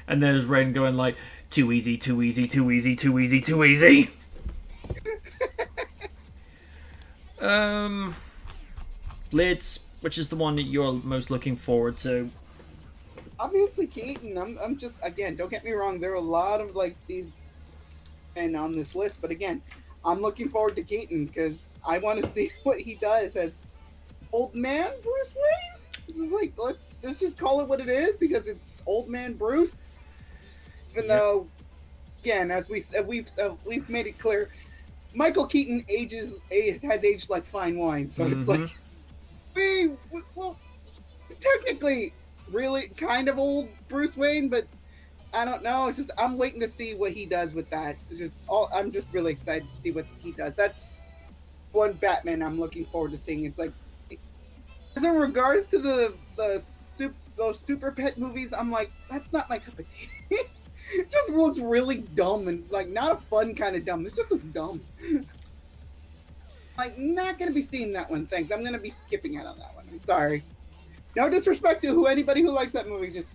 And there's Ren going like, too easy, too easy, too easy, too easy, too easy. Lids, which is the one that you're most looking forward to? Obviously, Keaton. I'm just, again, don't get me wrong. There are a lot of like these men on this list, but again, I'm looking forward to Keaton because I want to see what he does as old man Bruce Wayne. It's just like let's just call it what it is because it's old man Bruce. Even though, again, as we've made it clear, Michael Keaton has aged like fine wine. So it's like well, technically, really kind of old Bruce Wayne, but I don't know. It's just I'm waiting to see what he does with that. I'm just really excited to see what he does. That's one Batman I'm looking forward to seeing. It's like, as in regards to those super pet movies, I'm like, that's not my cup of tea. It just looks really dumb and like not a fun kind of dumb. This just looks dumb. Like, not gonna be seeing that one. Thanks. I'm gonna be skipping out on that one. I'm sorry. No disrespect to anybody who likes that movie. Just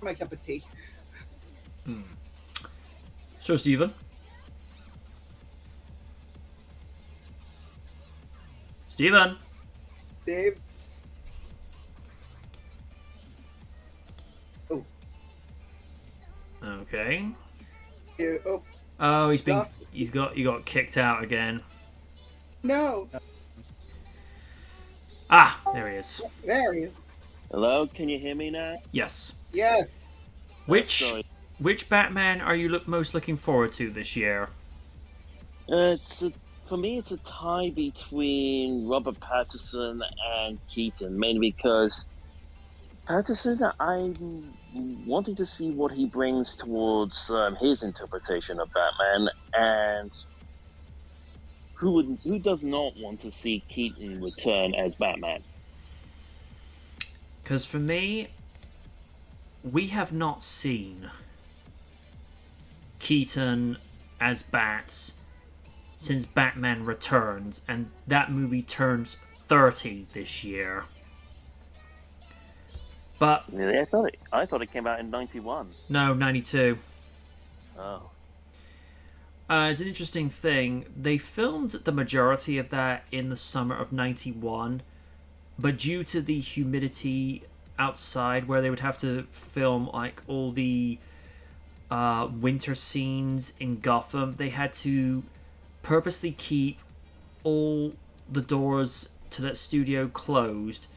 my cup of tea. So, Steven? Steven? Dave? Oh. Okay. Yeah, oh. Oh, he got kicked out again. No. Ah, there he is. There he is. Hello, can you hear me now? Yes. Yeah. Which Batman are you most looking forward to this year? For me, it's a tie between Robert Pattinson and Keaton, mainly because Pattinson, I'm wanting to see what he brings towards his interpretation of Batman, and who does not want to see Keaton return as Batman? Because for me, we have not seen Keaton as Bats since Batman Returns, and that movie turns 30 this year. But Really, I thought it came out in 91. no, 92. Oh. It's an interesting thing. They filmed the majority of that in the summer of 91, but due to the humidity outside, where they would have to film like all the winter scenes in Gotham, they had to purposely keep all the doors to that studio closed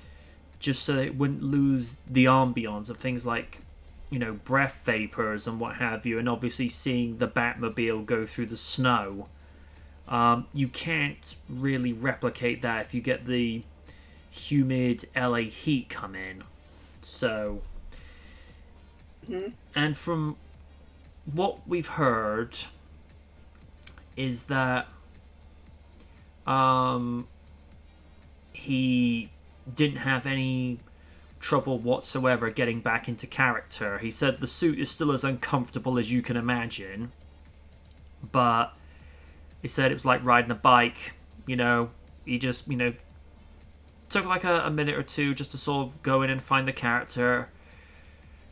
just so they wouldn't lose the ambience of things like, you know, breath vapors and what have you, and obviously seeing the Batmobile go through the snow. You can't really replicate that if you get the humid LA heat come in. So, and from what we've heard is that he didn't have any trouble whatsoever getting back into character. He said the suit is still as uncomfortable as you can imagine, but he said it was like riding a bike. You know, he just, you know, took like a minute or two just to sort of go in and find the character.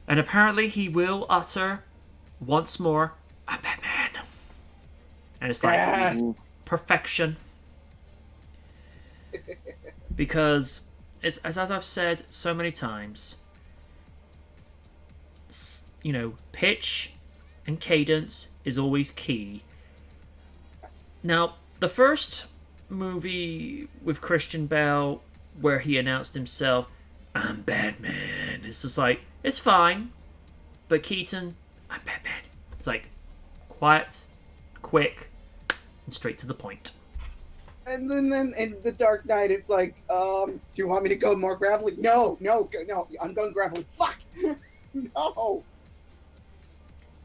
And apparently he will utter once more, "I'm Batman." And it's like perfection. Because, as I've said so many times, you know, pitch and cadence is always key. Now, the first movie with Christian Bale where he announced himself, "I'm Batman," it's just like, it's fine. But Keaton, "I'm Batman." It's like, quiet, quick, and straight to the point. And then in The Dark Knight, it's like, do you want me to go more gravelly? No, I'm going gravelly. Fuck! No!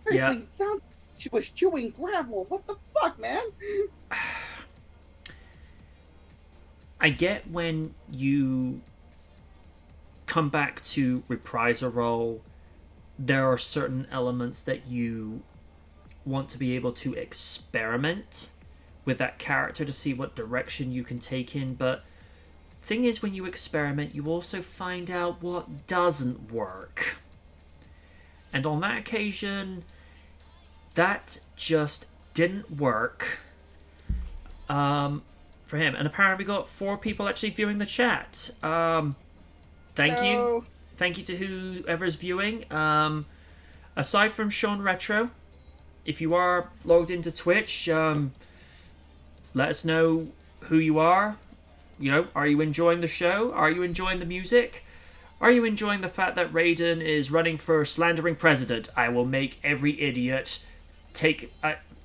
Seriously, it sounds like she was chewing gravel. What the fuck, man? I get when you come back to reprise a role, there are certain elements that you want to be able to experiment with that character to see what direction you can take in, but thing is, when you experiment, you also find out what doesn't work. And on that occasion, that just didn't work for him. And apparently we got 4 people actually viewing the chat. Thank you. Thank you to whoever's viewing. Aside from Sean Retro, if you are logged into Twitch, let us know who you are. You know, are you enjoying the show? Are you enjoying the music? Are you enjoying the fact that Raiden is running for slandering president? I will make every idiot take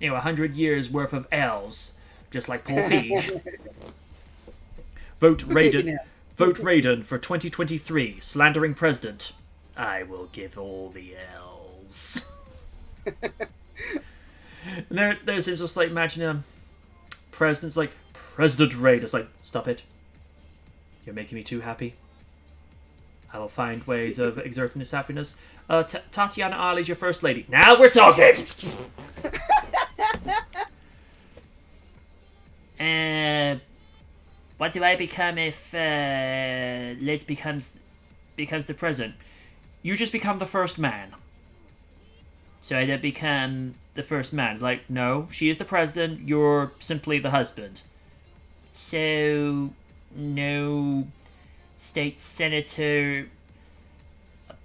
100 years worth of L's, just like Paul Feig. Vote Raiden. Vote Raiden for 2023 slandering president. I will give all the L's. And there's just like, imagine a president's like, President Raiden. It's like, stop it. You're making me too happy. I will find ways of exerting this happiness. Tatiana Ali's your first lady. Now we're talking! What do I become if Liz becomes the president? You just become the first man. So I don't become the first man. Like, no, she is the president, you're simply the husband. So, no state senator...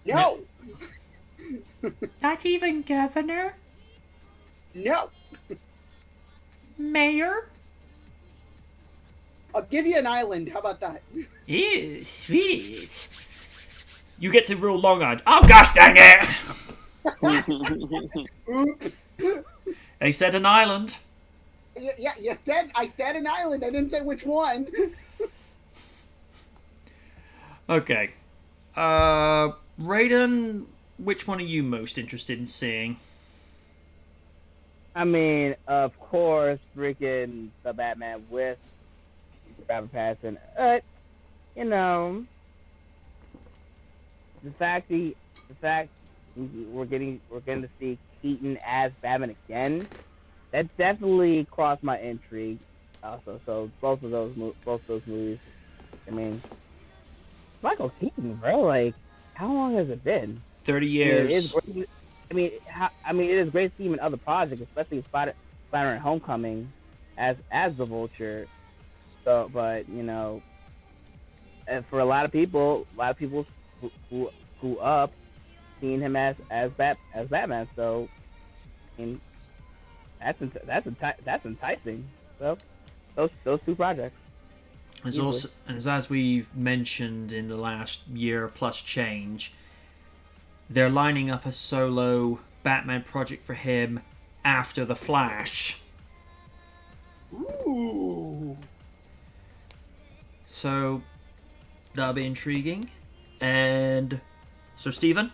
No! Not even governor? No! Mayor? I'll give you an island. How about that? Ew, sweet. You get to rule Long Island. Oh, gosh dang it! Oops. They said an island. Yeah, I said an island. I didn't say which one. Okay. Raiden, which one are you most interested in seeing? I mean, of course, freaking the Batman with Robert Pattinson. You know, the fact we're getting to see Keaton as Batman again, that definitely crossed my intrigue. Also, so both those movies. I mean, Michael Keaton, bro. Like, how long has it been? 30 years. It is great to see him in other projects, especially Spider-Man Homecoming as the Vulture. So, but you know, for a lot of people who grew up seeing him as Batman. So, I mean, that's enticing. So, those 2 projects. There's also, as we've mentioned in the last year plus change, they're lining up a solo Batman project for him after The Flash. Ooh. So that'll be intriguing. And so, Stephen,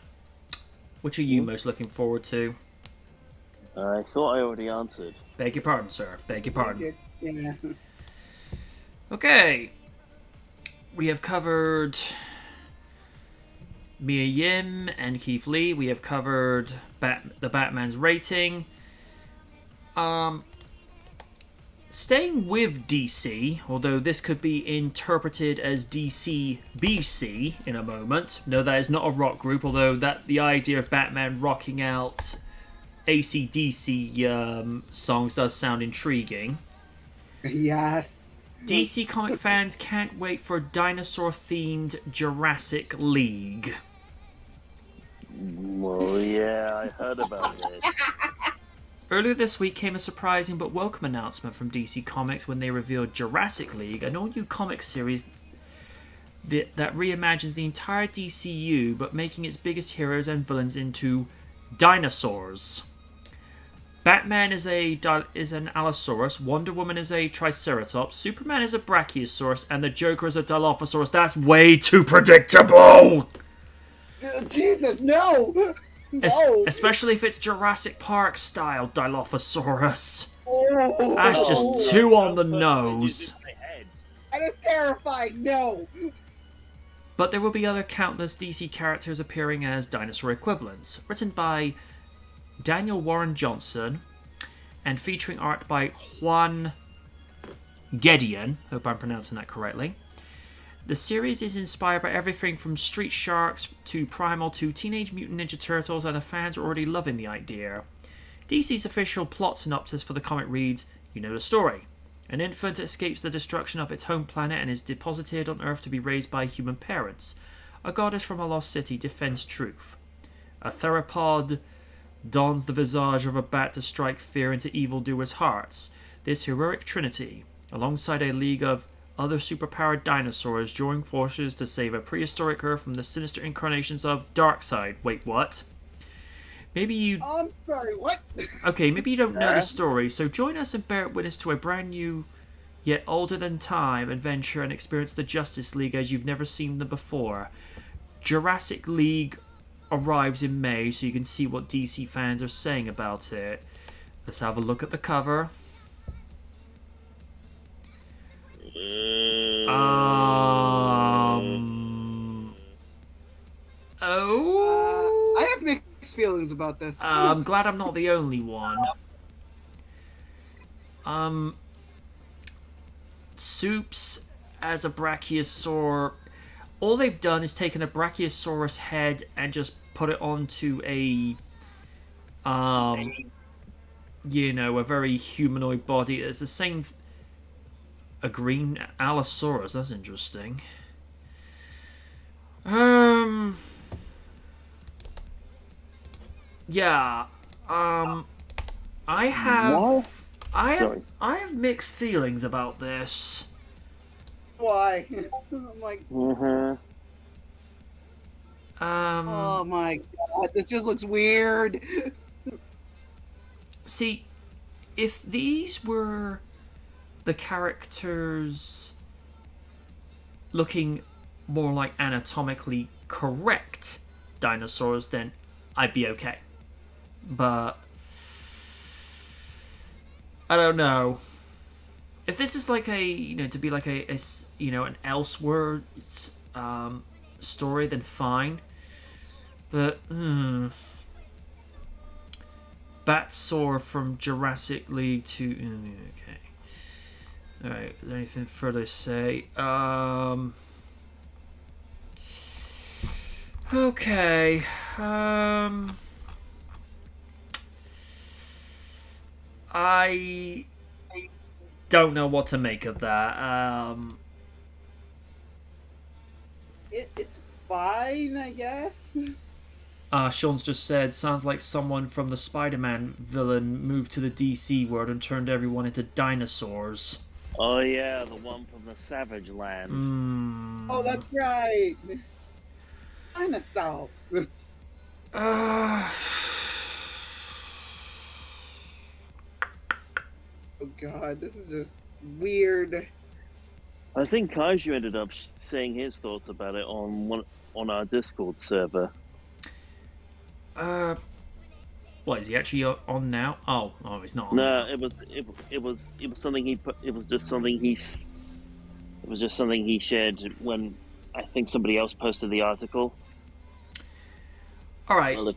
which are you most looking forward to? I thought I already answered. Beg your pardon, sir. Beg your pardon. Yeah. Okay. We have covered Mia Yim and Keith Lee. We have covered the Batman's rating. Staying with DC, although this could be interpreted as DC BC in a moment. No, that is not a rock group, although the idea of Batman rocking out AC/DC songs does sound intriguing. Yes. DC comic fans can't wait for dinosaur-themed Jurassic League. Well, yeah, I heard about this. Earlier this week came a surprising but welcome announcement from DC Comics when they revealed Jurassic League, an all-new comic series that reimagines the entire DCU but making its biggest heroes and villains into dinosaurs. Batman is an Allosaurus, Wonder Woman is a Triceratops, Superman is a Brachiosaurus, and the Joker is a Dilophosaurus. That's way too predictable! Jesus, no! No. Especially if it's Jurassic Park style Dilophosaurus. Oh. That's just too on the nose. That is terrifying. No. But there will be other countless DC characters appearing as dinosaur equivalents, written by Daniel Warren Johnson and featuring art by Juan Gedeon. Hope I'm pronouncing that correctly. The series is inspired by everything from Street Sharks to Primal to Teenage Mutant Ninja Turtles, and the fans are already loving the idea. DC's official plot synopsis for the comic reads, you know the story. An infant escapes the destruction of its home planet and is deposited on Earth to be raised by human parents. A goddess from a lost city defends truth. A theropod dons the visage of a bat to strike fear into evildoers' hearts. This heroic trinity, alongside a league of other superpowered dinosaurs, join forces to save a prehistoric Earth from the sinister incarnations of Darkseid. Wait, what? Maybe you... I'm sorry, what? Okay, maybe you don't know the story, so join us and bear witness to a brand new, yet older than time, adventure and experience the Justice League as you've never seen them before. Jurassic League arrives in May, so you can see what DC fans are saying about it. Let's have a look at the cover. I have mixed feelings about this. I'm glad I'm not the only one. Soups as a brachiosaur. All they've done is taken a brachiosaurus head and just put it onto a a very humanoid body. It's the same. A green Allosaurus. That's interesting. Yeah. I have mixed feelings about this. Why? I'm like, Mm-hmm. oh my god, this just looks weird. See, if these were the characters looking more like anatomically correct dinosaurs, then I'd be okay. But I don't know. If this is like to be like an elsewhere story, then fine. But Batsaur from Jurassic League to okay. All right. Is there anything further to say? Okay. I don't know what to make of that. It's fine, I guess. Sean's just said, sounds like someone from the Spider-Man villain moved to the DC world and turned everyone into dinosaurs. Oh yeah, the one from the Savage Land. Oh, that's right. Dinosaur. Oh god, this is just weird. I think Kaiju ended up saying his thoughts about it on our Discord server. What is he actually on now? Oh, he's not. On No, now. it was something he put. It was just something he shared when I think somebody else posted the article. All right. Well,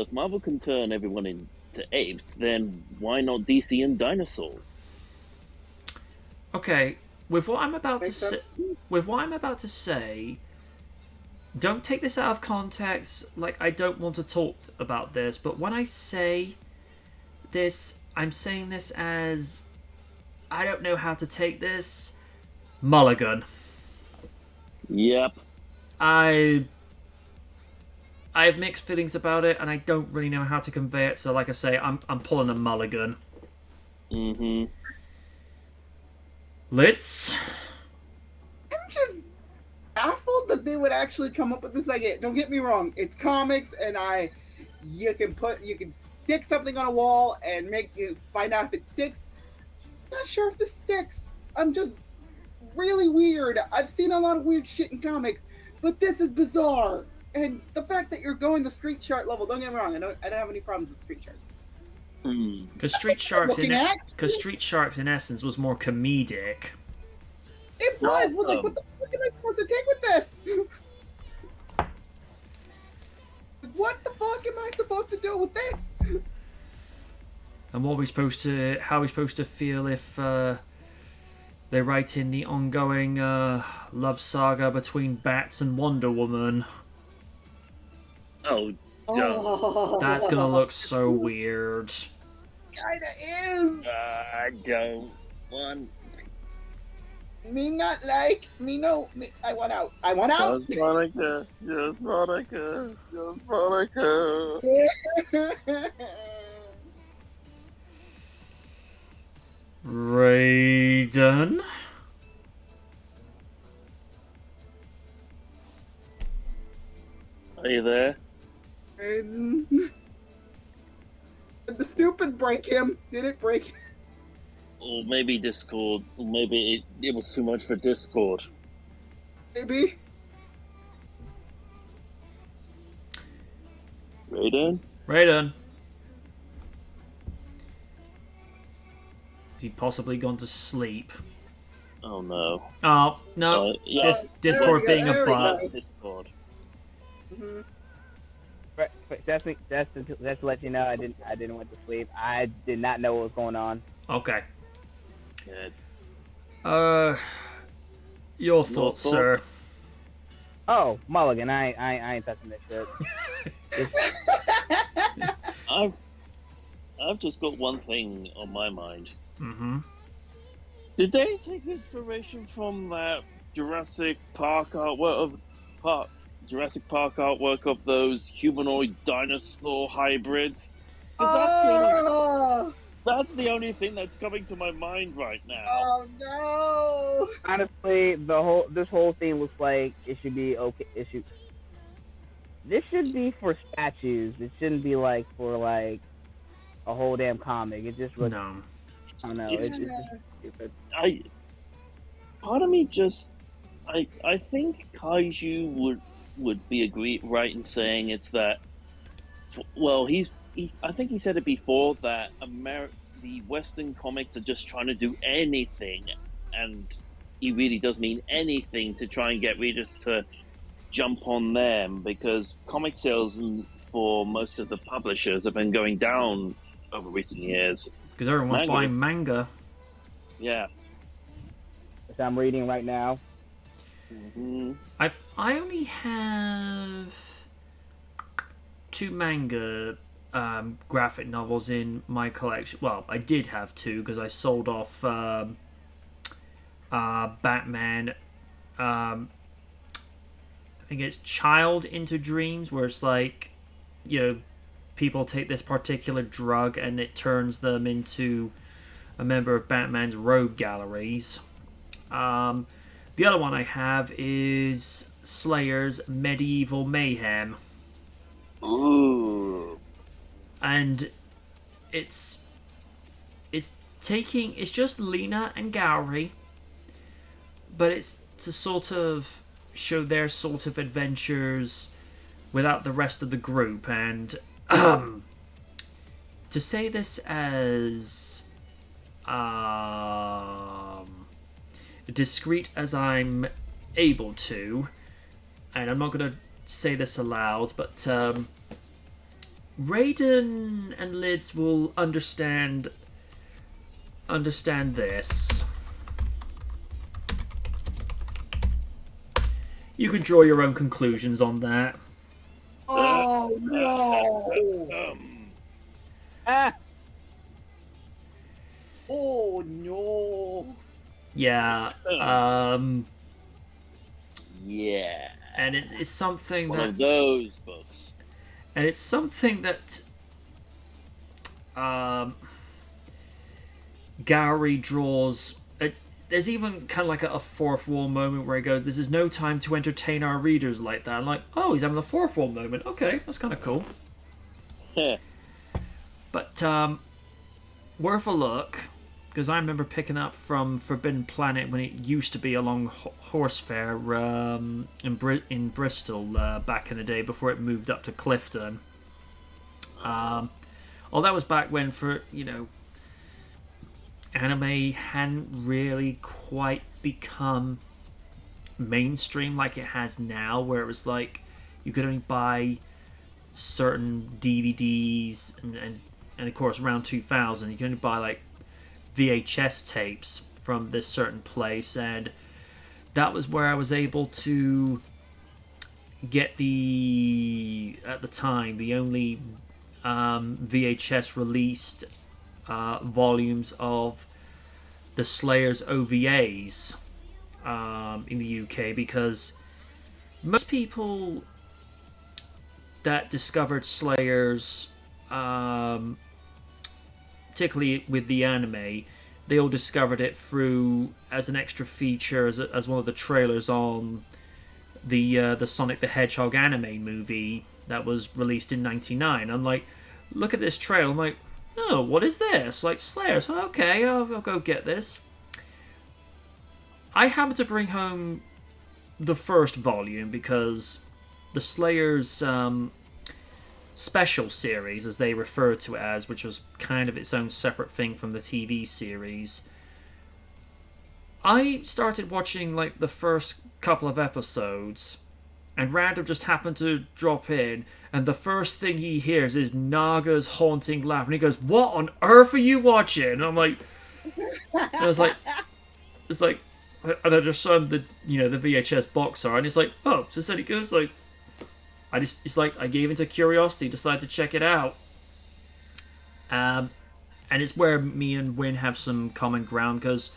if Marvel can turn everyone into apes, then why not DC and dinosaurs? Okay, with what I'm about to say, don't take this out of context. Like, I don't want to talk about this, but when I say this, I'm saying this as I don't know how to take this. Mulligan. Yep. I have mixed feelings about it, and I don't really know how to convey it. So, like I say, I'm pulling a mulligan. Mm-hmm. Litz? I'm just baffled that they would actually come up with this idea. Don't get me wrong, it's comics, and you can stick something on a wall and find out if it sticks. I'm not sure if this sticks. I'm just really weird. I've seen a lot of weird shit in comics, but this is bizarre. And the fact that you're going the Street Shark level, don't get me wrong, I don't have any problems with Street Sharks. Because Street Sharks in essence was more comedic. It was. Well, like, Awesome. what the fuck am I supposed to take with this? What the fuck am I supposed to do with this? And what are we supposed to? How are we supposed to feel if they write in the ongoing love saga between Bats and Wonder Woman? Oh, don't. That's gonna look so weird. Kinda is. I don't want. Me not like. Me no. Me, I want out. I want out. Just Monica. Just Monica. Just Monica. Raiden? Are you there? And did the stupid break him? Did it break him? Or maybe Discord. Or maybe it was too much for Discord. Maybe. Raiden? Raiden. Has he possibly gone to sleep? Oh no. Oh, no. Yeah. Discord There we being go, a there we butt. go. Discord. Mhm. That's to let you know I didn't went to sleep. I did not know what was going on. Okay. Good. Your thoughts, sir? Oh, Mulligan, I ain't touching this shit. I've just got one thing on my mind. Mm-hmm. Did they take inspiration from that Jurassic Park artwork of those humanoid dinosaur hybrids? 'Cause that's the only thing that's coming to my mind right now. Oh no! Honestly, this whole thing looks like it should be okay. This should be for statues. It shouldn't be like for like a whole damn comic. It just looks. No. I don't know. It's just stupid. Part of me just, I think Kaiju would be right in saying it's that. Well, I think he said it before that the Western comics are just trying to do anything, and he really does mean anything to try and get readers to jump on them, because comic sales for most of the publishers have been going down over recent years. Because everyone's buying manga. Yeah. Which I'm reading right now. Mm-hmm. I only have 2 manga graphic novels in my collection. Well, I did have 2 because I sold off Batman. I think it's Child into Dreams, where it's like, people take this particular drug and it turns them into a member of Batman's rogue galleries. The other one I have is Slayer's Medieval Mayhem. Ooh. And it's just Lena and Gowry, but it's to sort of show their sort of adventures without the rest of the group, and to say this as discreet as I'm able to, and I'm not going to say this aloud, but Raiden and Lids will understand this. You can draw your own conclusions on that. Oh no! Ah! Oh no! Yeah. Yeah. And it's something One that... of those books. And it's something that Gowry draws. There's even kind of like a fourth wall moment where he goes, "This is no time to entertain our readers like that." I'm like, oh, he's having a fourth wall moment. Okay, that's kind of cool. But worth a look, because I remember picking up from Forbidden Planet when it used to be along Horse Fair in Bristol back in the day before it moved up to Clifton. That was back when, for anime hadn't really quite become mainstream like it has now, where it was like you could only buy certain DVDs and of course around 2000 you could only buy like VHS tapes from this certain place, and that was where I was able to get at the time the only VHS released volumes of the Slayers OVAs in the UK, because most people that discovered Slayers, particularly with the anime, they all discovered it through as an extra feature as one of the trailers on the Sonic the Hedgehog anime movie that was released in '99. I'm like, look at this trailer. I'm like, oh, what is this? Like, Slayers. Okay, I'll go get this. I happened to bring home the first volume because the Slayers special series, as they refer to it as, which was kind of its own separate thing from the TV series, I started watching like the first couple of episodes, and Random just happened to drop in, and the first thing he hears is Naga's haunting laugh, and he goes, "What on earth are you watching?" And I'm like, and I was like, it's like, and I just showed him the VHS box art, and it's like, oh, so it's any good? It's like, it's like I gave into curiosity, decided to check it out. And it's where me and Win have some common ground, because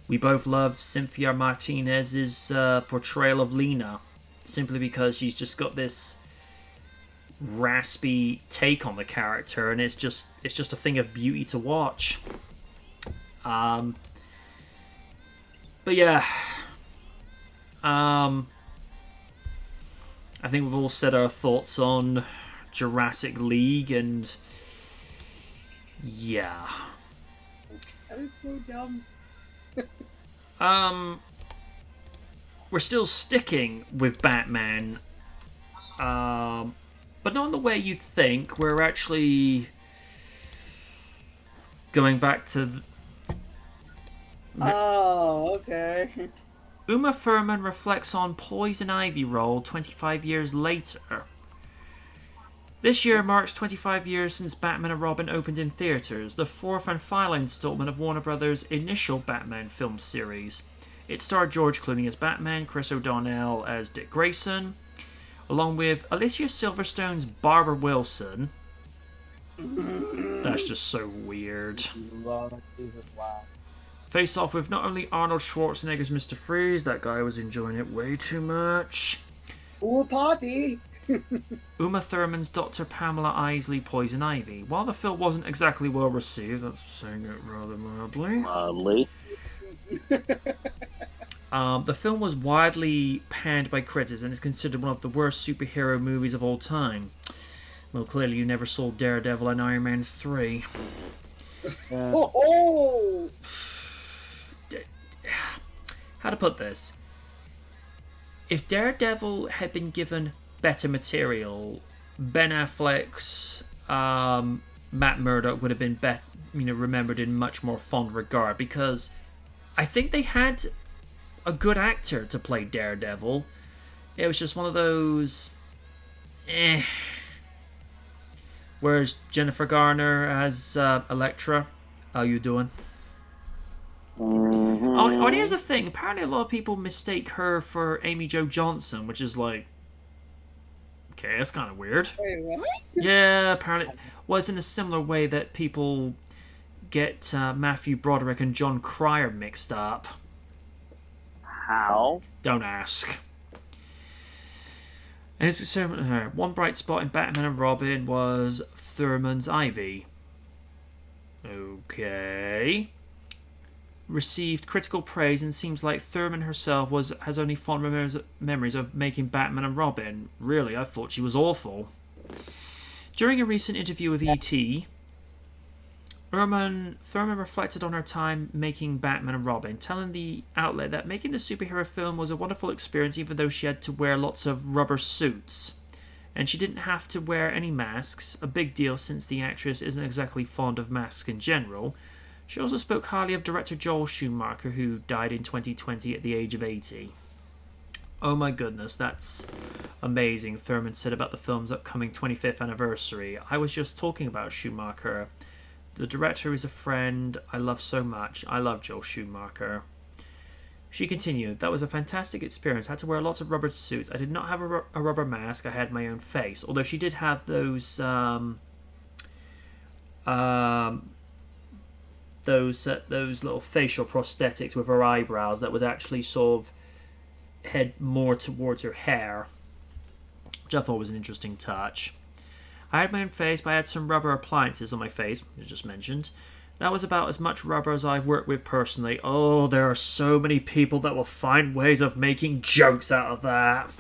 we both love Cynthia Martinez's portrayal of Lena, simply because she's just got this raspy take on the character, and it's just a thing of beauty to watch. But yeah, I think we've all said our thoughts on Jurassic League, and yeah. That is so dumb. We're still sticking with Batman, but not in the way you'd think. We're actually going back to... Oh, okay. Uma Thurman reflects on Poison Ivy role 25 years later. This year marks 25 years since Batman and Robin opened in theaters, the fourth and final installment of Warner Brothers' initial Batman film series. It starred George Clooney as Batman, Chris O'Donnell as Dick Grayson, along with Alicia Silverstone's Barbara Wilson. That's just so weird. Lord Jesus, wow. Face off with not only Arnold Schwarzenegger's Mr. Freeze, that guy was enjoying it way too much. Ooh, party! Uma Thurman's Dr. Pamela Isley, Poison Ivy. While the film wasn't exactly well received, that's saying it rather mildly. Mildly. The film was widely panned by critics and is considered one of the worst superhero movies of all time. Well, clearly you never saw Daredevil and Iron Man 3. Oh! How to put this? If Daredevil had been given better material, Ben Affleck's Matt Murdock would have been remembered in much more fond regard, because I think they had a good actor to play Daredevil. It was just one of those Whereas Jennifer Garner as Elektra, how you doing? Oh, and here's the thing. Apparently a lot of people mistake her for Amy Jo Johnson, which is like... Okay, that's kind of weird. Wait, what? Yeah, apparently... Well, it's in a similar way that people get Matthew Broderick and John Cryer mixed up. How? Don't ask. And one bright spot in Batman and Robin was Thurman's Ivy. Okay. Received critical praise, and seems like Thurman herself has only fond memories of making Batman and Robin. Really, I thought she was awful. During a recent interview with E.T., Thurman reflected on her time making Batman and Robin, telling the outlet that making the superhero film was a wonderful experience, even though she had to wear lots of rubber suits. And she didn't have to wear any masks, a big deal since the actress isn't exactly fond of masks in general. She also spoke highly of director Joel Schumacher, who died in 2020 at the age of 80. Oh my goodness, that's amazing, Thurman said about the film's upcoming 25th anniversary. I was just talking about Schumacher. The director is a friend I love so much. I love Joel Schumacher. She continued, that was a fantastic experience. I had to wear lots of rubber suits. I did not have a rubber mask. I had my own face. Although she did have those little facial prosthetics with her eyebrows that would actually sort of head more towards her hair, which I thought was an interesting touch. I had my own face, but I had some rubber appliances on my face, as just mentioned. That was about as much rubber as I've worked with personally. Oh, there are so many people that will find ways of making jokes out of that.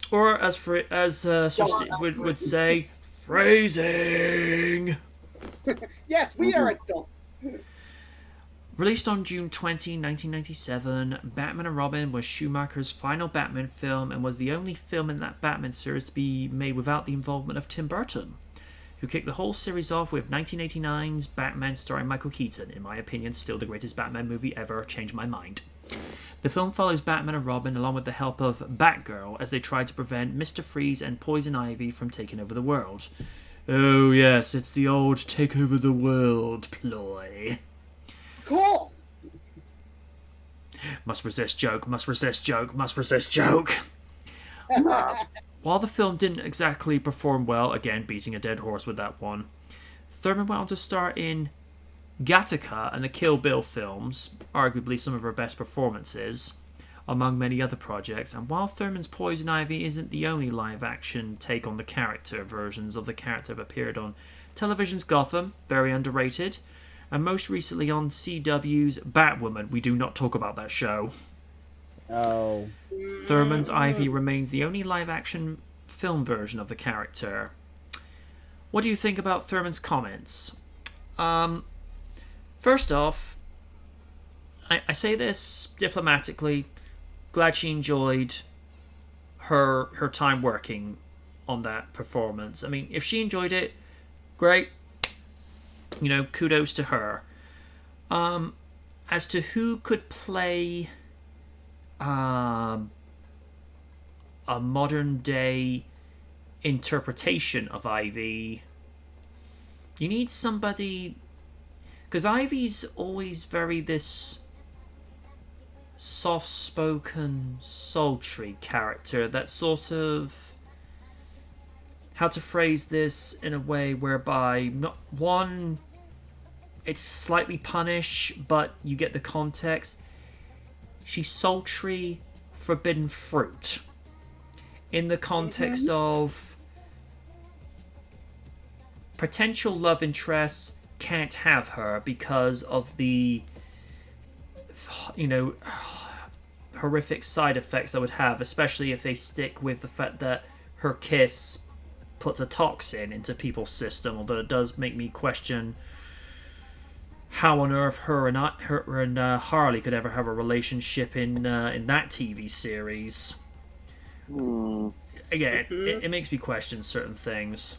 Or as Sir Steve would say, phrasing. Yes, we are adults. Released on June 20, 1997, Batman and Robin was Schumacher's final Batman film and was the only film in that Batman series to be made without the involvement of Tim Burton, who kicked the whole series off with 1989's Batman starring Michael Keaton. In my opinion, still the greatest Batman movie ever. Changed my mind. The film follows Batman and Robin along with the help of Batgirl as they try to prevent Mr. Freeze and Poison Ivy from taking over the world. Oh yes, it's the old take over the world ploy. Cool. Must resist joke, must resist joke, must resist joke. While the film didn't exactly perform well, again beating a dead horse with that one, Thurman went on to star in Gattaca and the Kill Bill films, arguably some of her best performances, among many other projects. And while Thurman's Poison Ivy isn't the only live-action take on the character, versions of the character have appeared on television's Gotham, very underrated, and most recently on CW's Batwoman. We do not talk about that show. Oh. Thurman's Ivy remains the only live-action film version of the character. What do you think about Thurman's comments? First off, I say this diplomatically. Glad she enjoyed her time working on that performance. I mean, if she enjoyed it, great. You know, kudos to her. As to who could play a modern day interpretation of Ivy, you need somebody, because Ivy's always very this soft-spoken, sultry character that sort of, how to phrase this in a way whereby, not one, it's slightly punish, but you get the context. She's sultry, forbidden fruit. In the context of potential love interests can't have her because of the, you know, horrific side effects that would have, especially if they stick with the fact that her kiss puts a toxin into people's system, although it does make me question how on earth her and Harley could ever have a relationship in that TV series. Again, it makes me question certain things.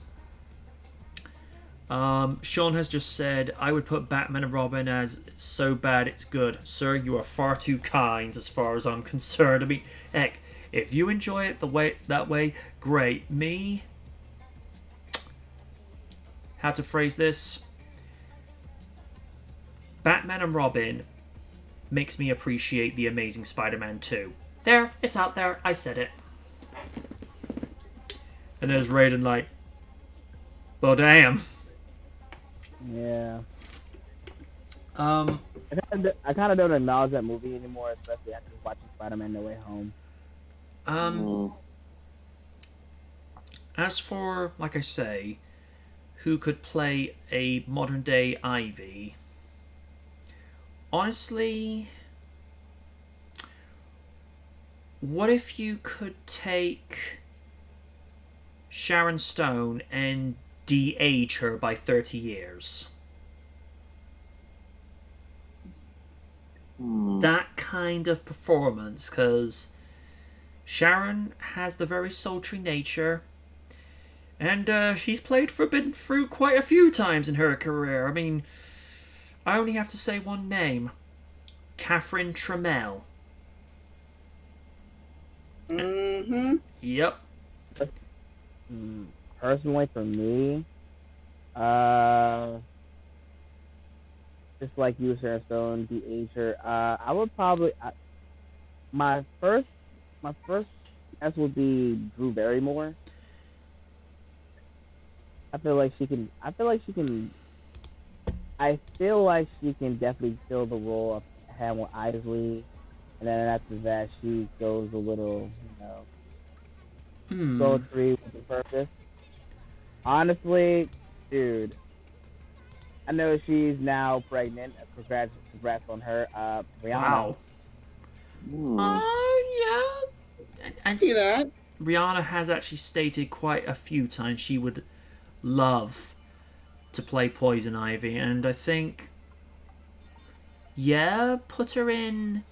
Sean has just said, I would put Batman and Robin as so bad it's good. Sir, you are far too kind as far as I'm concerned. I mean, heck, if you enjoy it that way, great. Me, how to phrase this? Batman and Robin makes me appreciate The Amazing Spider-Man 2. There, it's out there, I said it. And there's Raiden like, well, damn. Yeah. I kind of don't acknowledge that movie anymore, especially after watching Spider-Man: No Way Home. As for, like I say, who could play a modern-day Ivy, honestly, what if you could take Sharon Stone and de-age her by 30 years? That kind of performance, because Sharon has the very sultry nature. And she's played Forbidden Fruit quite a few times in her career. I mean, I only have to say one name. Catherine Trammell. Mm-hmm. Yep. Personally, for me, just like you, Sarah Stone, the ager, I would probably my first guess would be Drew Barrymore. I feel like she can definitely fill the role of Hannah Isley, and then after that she goes a little, go three with the purpose. Honestly, dude, I know she's now pregnant. Congrats on her. Rihanna. Wow. Yeah. I see that. Rihanna has actually stated quite a few times she would love to play Poison Ivy, and I think, put her in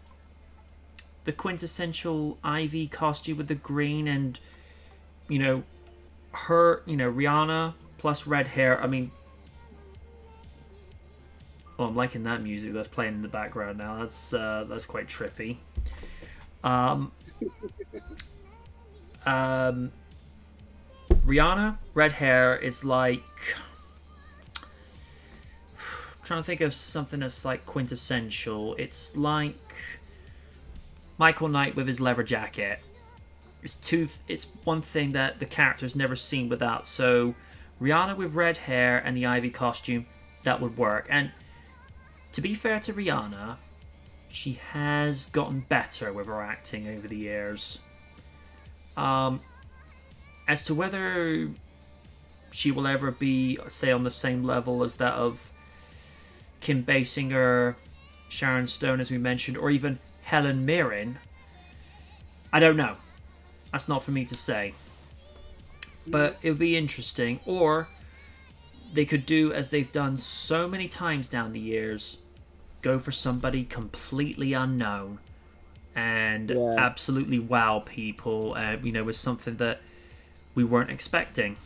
the quintessential Ivy costume with the green, and Rihanna plus red hair. I mean, I'm liking that music that's playing in the background now. That's quite trippy. Rihanna, red hair is like, I'm trying to think of something that's like quintessential. It's like Michael Knight with his leather jacket. It's one thing that the character's never seen without. So Rihanna with red hair and the Ivy costume, that would work. And to be fair to Rihanna, she has gotten better with her acting over the years. As to whether she will ever be, say, on the same level as that of Kim Basinger, Sharon Stone, as we mentioned, or even Helen Mirren, I don't know. That's not for me to say. But it would be interesting. Or they could do, as they've done so many times down the years, go for somebody completely unknown and absolutely wow people, with something that we weren't expecting.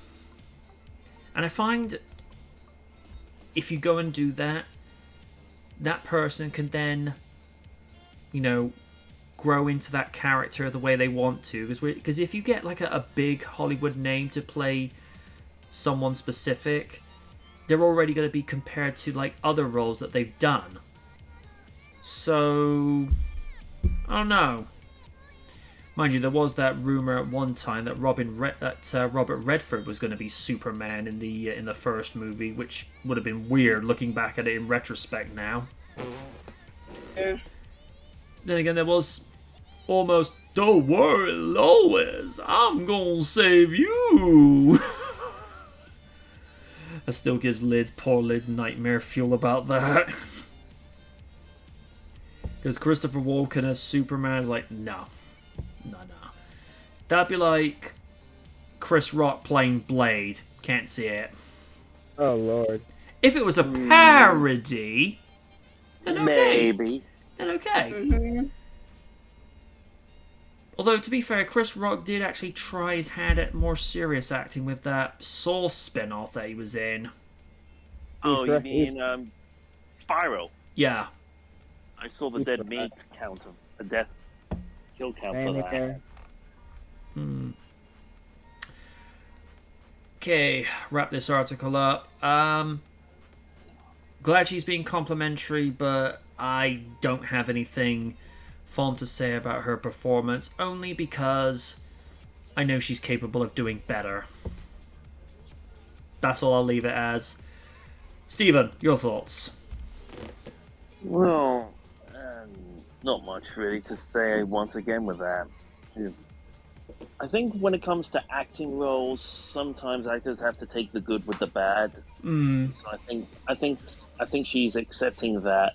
And I find if you go and do that, that person can then, grow into that character the way they want to. Because if you get like a big Hollywood name to play someone specific, they're already going to be compared to like other roles that they've done. So I don't know. Mind you, there was that rumor at one time that Robert Redford was going to be Superman in the first movie, which would have been weird looking back at it in retrospect now. Yeah. Then again, there was almost, don't worry, Lois, I'm gonna save you. That still gives poor Liz nightmare fuel about that. Because Christopher Walken as Superman is like, no. That'd be like Chris Rock playing Blade. Can't see it. Oh, Lord. If it was a parody, then okay. Maybe. Then okay. Mm-hmm. Although, to be fair, Chris Rock did actually try his hand at more serious acting with that Saw spin-off that he was in. Oh, you mean Spiral? Yeah. I saw the dead meat count, the death kill count for that. Okay, wrap this article up. Glad she's being complimentary, but I don't have anything fond to say about her performance, only because I know she's capable of doing better. That's all I'll leave it as. Stephen, your thoughts? Well, not much really to say once again with that. I think when it comes to acting roles, sometimes actors have to take the good with the bad. So I think she's accepting that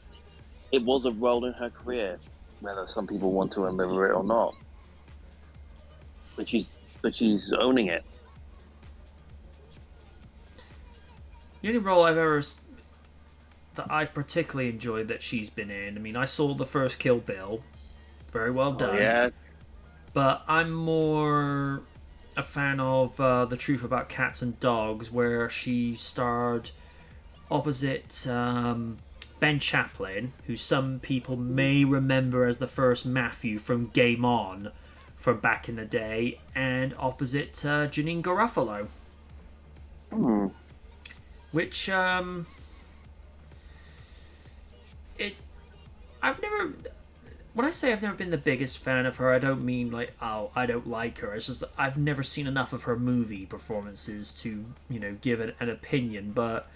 it was a role in her career, whether some people want to remember it or not. But she's owning it. The only role that I particularly enjoyed that she's been in, I mean, I saw the first Kill Bill. Very well done. Oh, yeah. But I'm more a fan of The Truth About Cats and Dogs, where she starred opposite Ben Chaplin, who some people may remember as the first Matthew from Game On from back in the day, and opposite Janine Garofalo. Which, I've never... When I say I've never been the biggest fan of her, I don't mean like, oh, I don't like her. It's just I've never seen enough of her movie performances to, give an opinion. But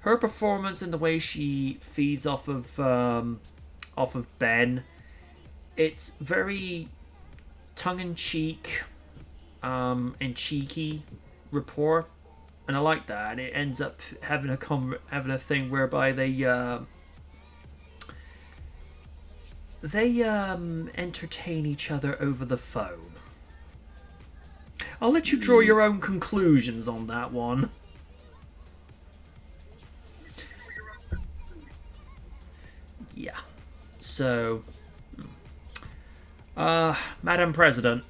her performance and the way she feeds off of Ben, it's very tongue-in-cheek and cheeky rapport, and I like that. And it ends up having a thing whereby they entertain each other over the phone. I'll let you draw your own conclusions on that one. Yeah. So, Madam President.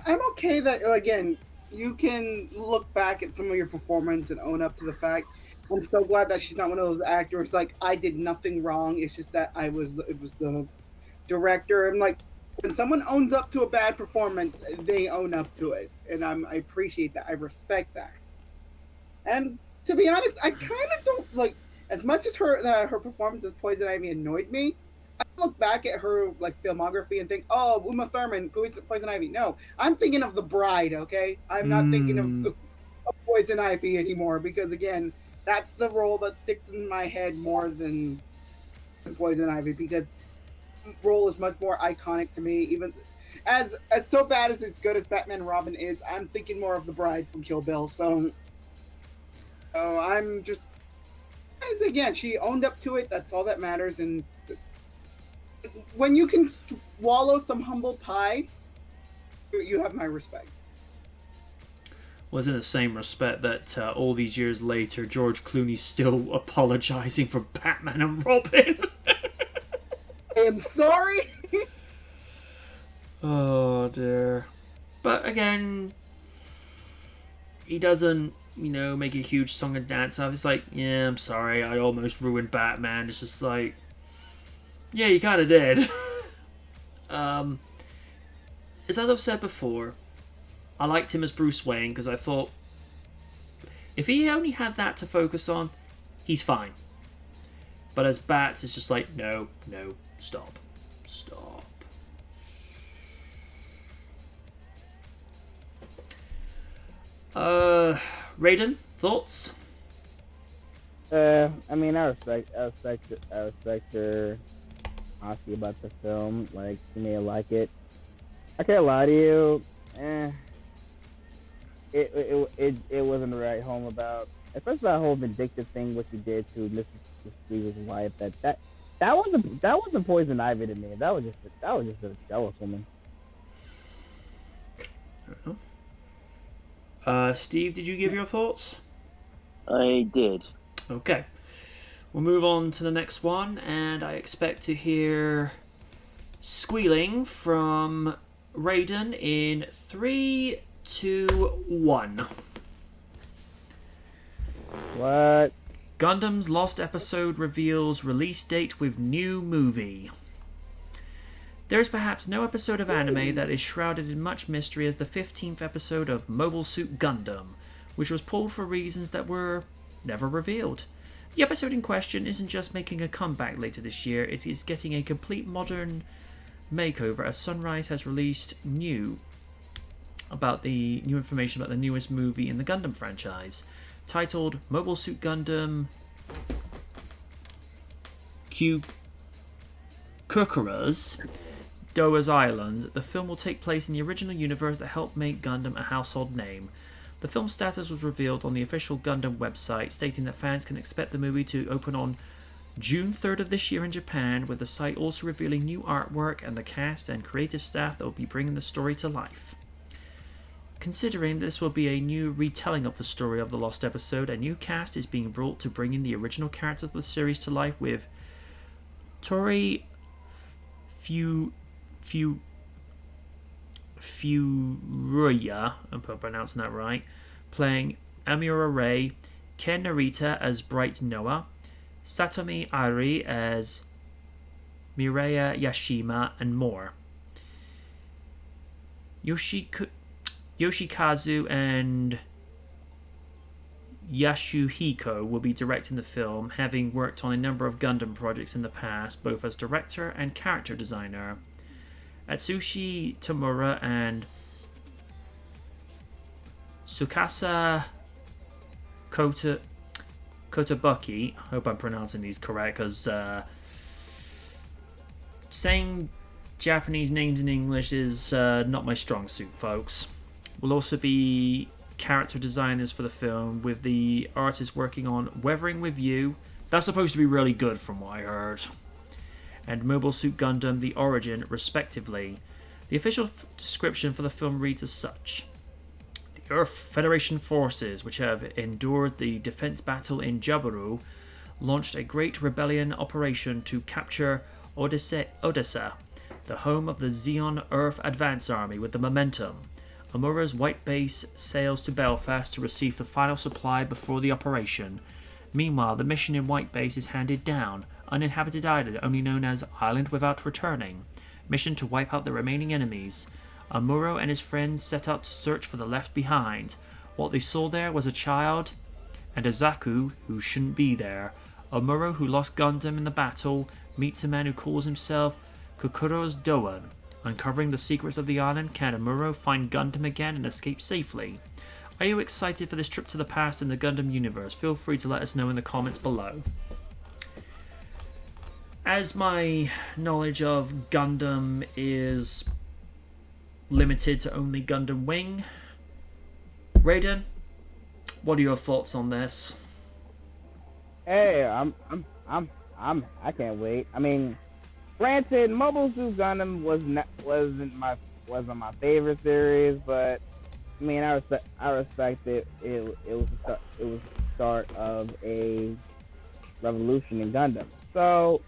I'm okay that, again, you can look back at some of your performance and own up to the fact. I'm so glad that she's not one of those actors like, I did nothing wrong. It's just that it was the director. I'm like, when someone owns up to a bad performance, they own up to it. And I appreciate that. I respect that. And to be honest, I kind of don't like, as much as her performance as Poison Ivy annoyed me, I look back at her like filmography and think, oh, Uma Thurman, Poison Ivy. No, I'm thinking of The Bride, okay? I'm not thinking of Poison Ivy anymore, because again, that's the role that sticks in my head more than Poison Ivy, because the role is much more iconic to me. Even as so bad as good as Batman and Robin is, I'm thinking more of The Bride from Kill Bill. So I'm just, again, she owned up to it. That's all that matters. And when you can swallow some humble pie, you have my respect. Was in the same respect that all these years later, George Clooney's still apologizing for Batman and Robin. I'm sorry. Oh dear. But again, he doesn't, make a huge song and dance out. It's like, yeah, I'm sorry, I almost ruined Batman. It's just like, yeah, you kind of did. As I've said before, I liked him as Bruce Wayne because I thought if he only had that to focus on, he's fine. But as Bats, it's just like, no, stop. Raiden, thoughts? I respect her honesty about the film. Like, she may like it. I can't lie to you. It wasn't the right home about, especially that whole vindictive thing what she did to Mrs. Cleaver's wife. That wasn't Poison Ivy to me. That was just a jealous woman. Fair enough. Steve, did you give your thoughts? I did. Okay. We'll move on to the next one, and I expect to hear squealing from Raiden in 3, 2, 1. What? Gundam's Lost Episode reveals release date with new movie. There is perhaps no episode of anime that is shrouded in much mystery as the 15th episode of Mobile Suit Gundam, which was pulled for reasons that were never revealed. The episode in question isn't just making a comeback later this year, it is getting a complete modern makeover as Sunrise has released new information about the newest movie in the Gundam franchise, titled Mobile Suit Gundam Kukura's Doa's Island. The film will take place in the original universe that helped make Gundam a household name. The film's status was revealed on the official Gundam website, stating that fans can expect the movie to open on June 3rd of this year in Japan, with the site also revealing new artwork and the cast and creative staff that will be bringing the story to life. Considering this will be a new retelling of the story of the lost episode, a new cast is being brought to bring in the original characters of the series to life, with Tori Furuya, I'm pronouncing that right, playing Amira Ray, Ken Narita as Bright Noah, Satomi Ari as Mireya Yashima, and more. Yoshikazu and Yasuhiko will be directing the film, having worked on a number of Gundam projects in the past, both as director and character designer. Atsushi Tamura and Tsukasa Kotobuki, I hope I'm pronouncing these correct, because saying Japanese names in English is not my strong suit, folks. Will also be character designers for the film, with the artists working on Weathering with You. That's supposed to be really good from what I heard. And Mobile Suit Gundam The Origin, respectively. The official description for the film reads as such. The Earth Federation forces, which have endured the defense battle in Jabiru, launched a great rebellion operation to capture Odessa, the home of the Zeon Earth Advance Army with the Momentum. Amura's White Base sails to Belfast to receive the final supply before the operation. Meanwhile, the mission in White Base is handed down. Uninhabited island only known as Island Without Returning. Mission to wipe out the remaining enemies. Amuro and his friends set out to search for the left behind. What they saw there was a child and a Zaku who shouldn't be there. Amuro, who lost Gundam in the battle, meets a man who calls himself Kokuro's Doan. Uncovering the secrets of the island, can Amuro find Gundam again and escape safely? Are you excited for this trip to the past in the Gundam universe? Feel free to let us know in the comments below. As my knowledge of Gundam is limited to only Gundam Wing, Raiden, what are your thoughts on this? Hey, I can't wait. I mean, granted, Mobile Suit Gundam wasn't my favorite series, but I mean, I respect it. It was the start of a revolution in Gundam. So,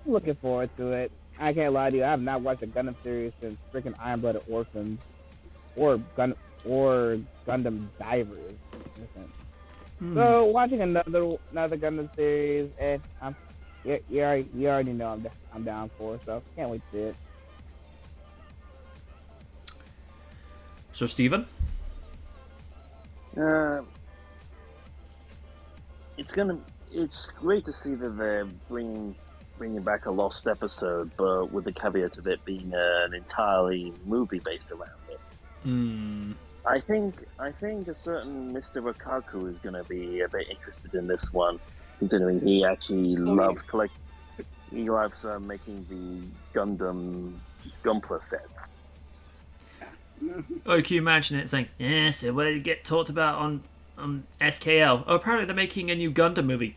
I'm looking forward to it. I can't lie to you, I have not watched a Gundam series since freaking Iron Blooded Orphans or Gundam Divers. So watching another Gundam series, you already know I'm down for, so can't wait to see it. So Steven? It's great to see that they're bringing back a lost episode, but with the caveat of it being an entirely movie based around it. I think a certain Mr. Rakaku is going to be a bit interested in this one, considering he actually loves he loves making the Gundam Gunpla sets. Oh, can you imagine it saying, yeah, so what did it get talked about on SKL? Oh, apparently they're making a new Gundam movie.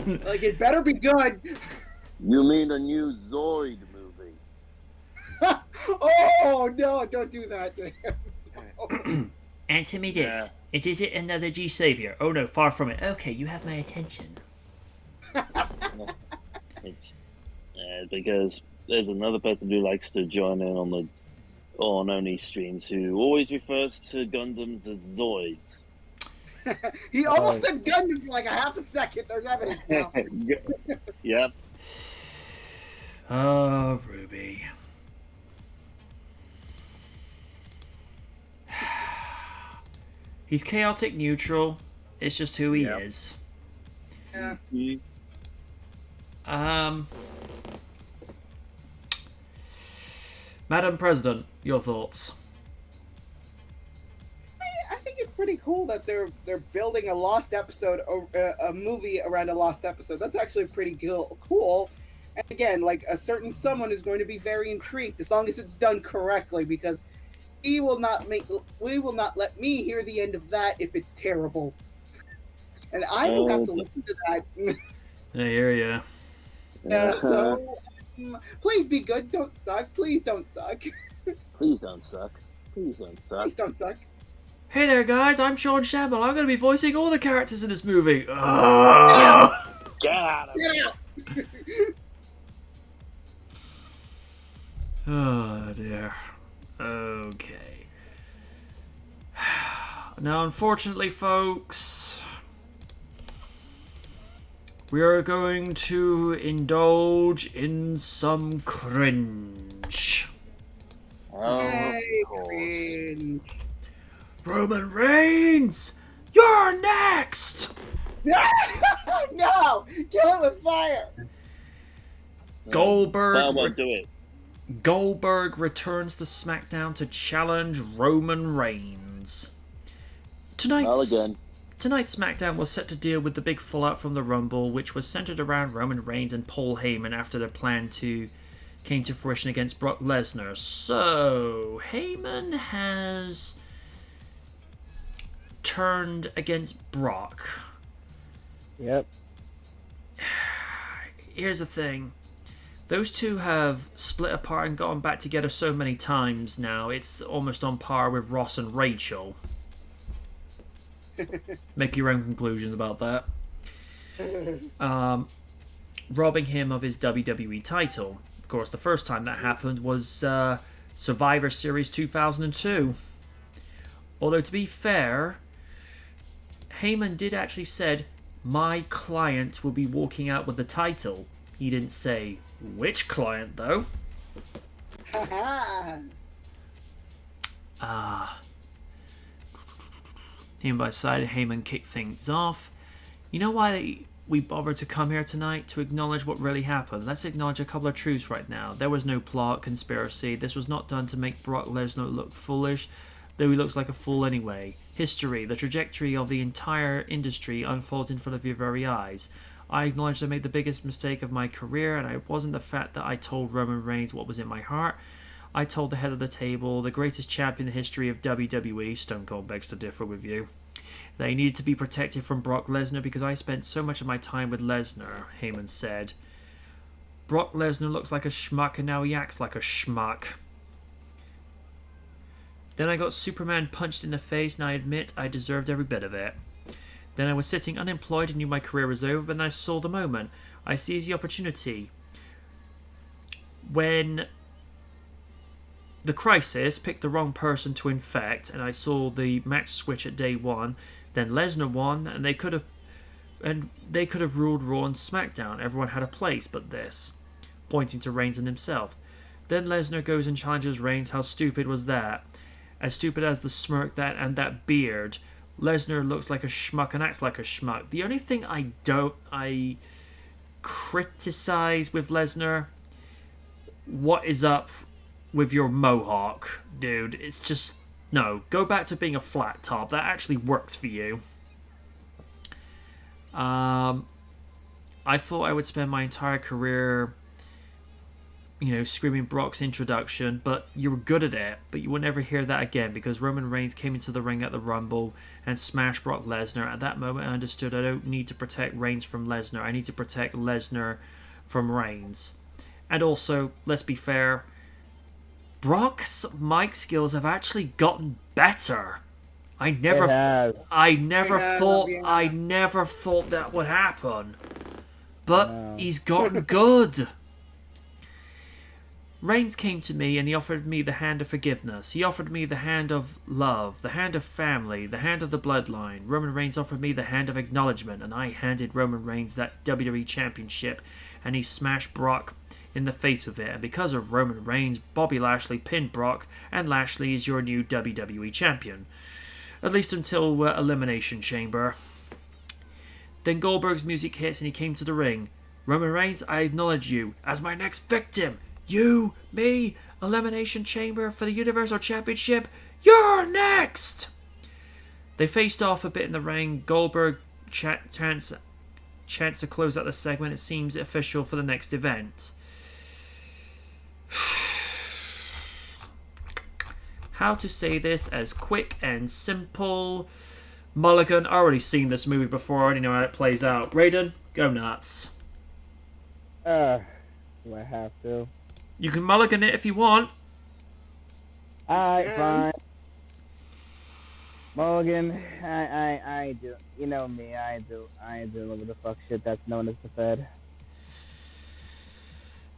Like, it better be good. You mean a new Zoid movie? Oh, no, don't do that. Answer me this. Yeah. Is it another G Savior? Oh no, far from it. Okay, you have my attention. Because there's another person who likes to join in on Oni streams who always refers to Gundams as Zoids. He almost said Gundam for like a half a second. There's evidence now. Yep. Oh, Ruby. He's chaotic neutral. It's just who he is. Yeah. Madam President, your thoughts? I think it's pretty cool that they're building a lost episode, a movie around a lost episode. That's actually pretty cool. And again, like, a certain someone is going to be very intrigued as long as it's done correctly, because we will not let me hear the end of that if it's terrible. And I will have to listen to that. I hear ya. So please be good. Don't suck. Please don't suck. Please don't suck. Please don't suck. Please don't suck. Hey there, guys. I'm Sean Shamble. I'm going to be voicing all the characters in this movie. Get out of here. Get out. Oh dear. Okay. Now, unfortunately, folks, we are going to indulge in some cringe. Oh, Hey, of course. cringe. Roman Reigns, you're next! No! Kill it with fire! Goldberg But I won't do it. Goldberg returns to SmackDown to challenge Roman Reigns. Not again. Tonight's SmackDown was set to deal with the big fallout from the Rumble, which was centered around Roman Reigns and Paul Heyman after their plan came to fruition against Brock Lesnar. So, Heyman has turned against Brock. Yep. Here's the thing. Those two have split apart and gotten back together so many times now, it's almost on par with Ross and Rachel. Make your own conclusions about that. Robbing him of his WWE title. Of course, the first time that happened was Survivor Series 2002. Although, to be fair, Heyman did actually said, my client will be walking out with the title. He didn't say which client, though. Him by side, Heyman kicked things off. You know why we bothered to come here tonight? To acknowledge what really happened. Let's acknowledge a couple of truths right now. There was no plot, conspiracy. This was not done to make Brock Lesnar look foolish, though he looks like a fool anyway. History, the trajectory of the entire industry unfolds in front of your very eyes. I acknowledge I made the biggest mistake of my career, and it wasn't the fact that I told Roman Reigns what was in my heart. I told the head of the table, the greatest champion in the history of WWE, Stone Cold begs to differ with you, that he needed to be protected from Brock Lesnar because I spent so much of my time with Lesnar, Heyman said. Brock Lesnar looks like a schmuck and now he acts like a schmuck. Then I got Superman punched in the face and I admit I deserved every bit of it. Then I was sitting unemployed and knew my career was over, but then I saw the moment. I seized the opportunity. When the Crisis picked the wrong person to infect, and I saw the match switch at day one, then Lesnar won, and they could have ruled Raw and SmackDown. Everyone had a place but this, pointing to Reigns and himself. Then Lesnar goes and challenges Reigns. How stupid was that? As stupid as the smirk and that beard. Lesnar looks like a schmuck and acts like a schmuck. The only thing I criticize with Lesnar, what is up with your mohawk, dude? It's just, no, go back to being a flat top. That actually works for you. I thought I would spend my entire career, screaming Brock's introduction, but you were good at it, but you will never hear that again because Roman Reigns came into the ring at the Rumble and smashed Brock Lesnar. At that moment, I understood I don't need to protect Reigns from Lesnar. I need to protect Lesnar from Reigns. And also, let's be fair, Brock's mic skills have actually gotten better. I never thought that would happen. But he's gotten good. Reigns came to me and he offered me the hand of forgiveness. He offered me the hand of love, the hand of family, the hand of the bloodline. Roman Reigns offered me the hand of acknowledgement, and I handed Roman Reigns that WWE Championship, and he smashed Brock in the face with it. And because of Roman Reigns, Bobby Lashley pinned Brock, and Lashley is your new WWE Champion. At least until Elimination Chamber. Then Goldberg's music hits and he came to the ring. Roman Reigns, I acknowledge you as my next victim. You, me, Elimination Chamber for the Universal Championship. You're next! They faced off a bit in the ring. Goldberg chants to close out the segment. It seems official for the next event. How to say this as quick and simple. Mulligan, I already seen this movie before. I already know how it plays out. Raiden, go nuts. Do I have to? You can mulligan it if you want. Alright, fine. Mulligan, I do. You know me, I do a little bit of fuck shit that's known as the Fed.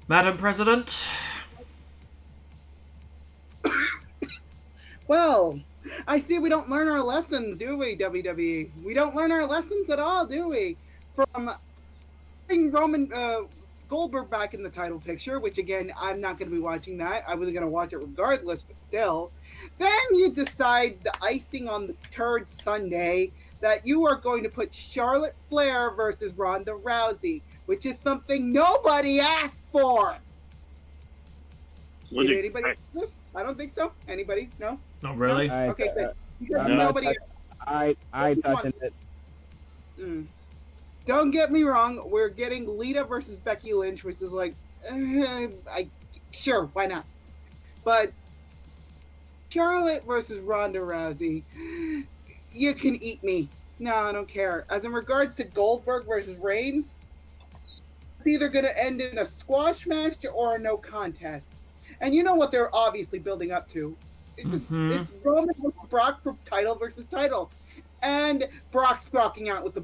Madam President. Well, I see we don't learn our lesson, do we, WWE? We don't learn our lessons at all, do we? From putting Roman Goldberg back in the title picture, which again, I'm not going to be watching that. I wasn't going to watch it regardless, but still. Then you decide the icing on the third Sunday that you are going to put Charlotte Flair versus Ronda Rousey, which is something nobody asked for. Did anybody ask this? I don't think so. Anybody? No? Not really. No? Okay, good. Because No, nobody. I touched it. Don't get me wrong. We're getting Lita versus Becky Lynch, which is like, sure, why not? But Charlotte versus Ronda Rousey, you can eat me. No, I don't care. As in regards to Goldberg versus Reigns, it's either going to end in a squash match or a no contest. And you know what they're obviously building up to. It's Roman versus Brock for title versus title. And Brock's rocking out with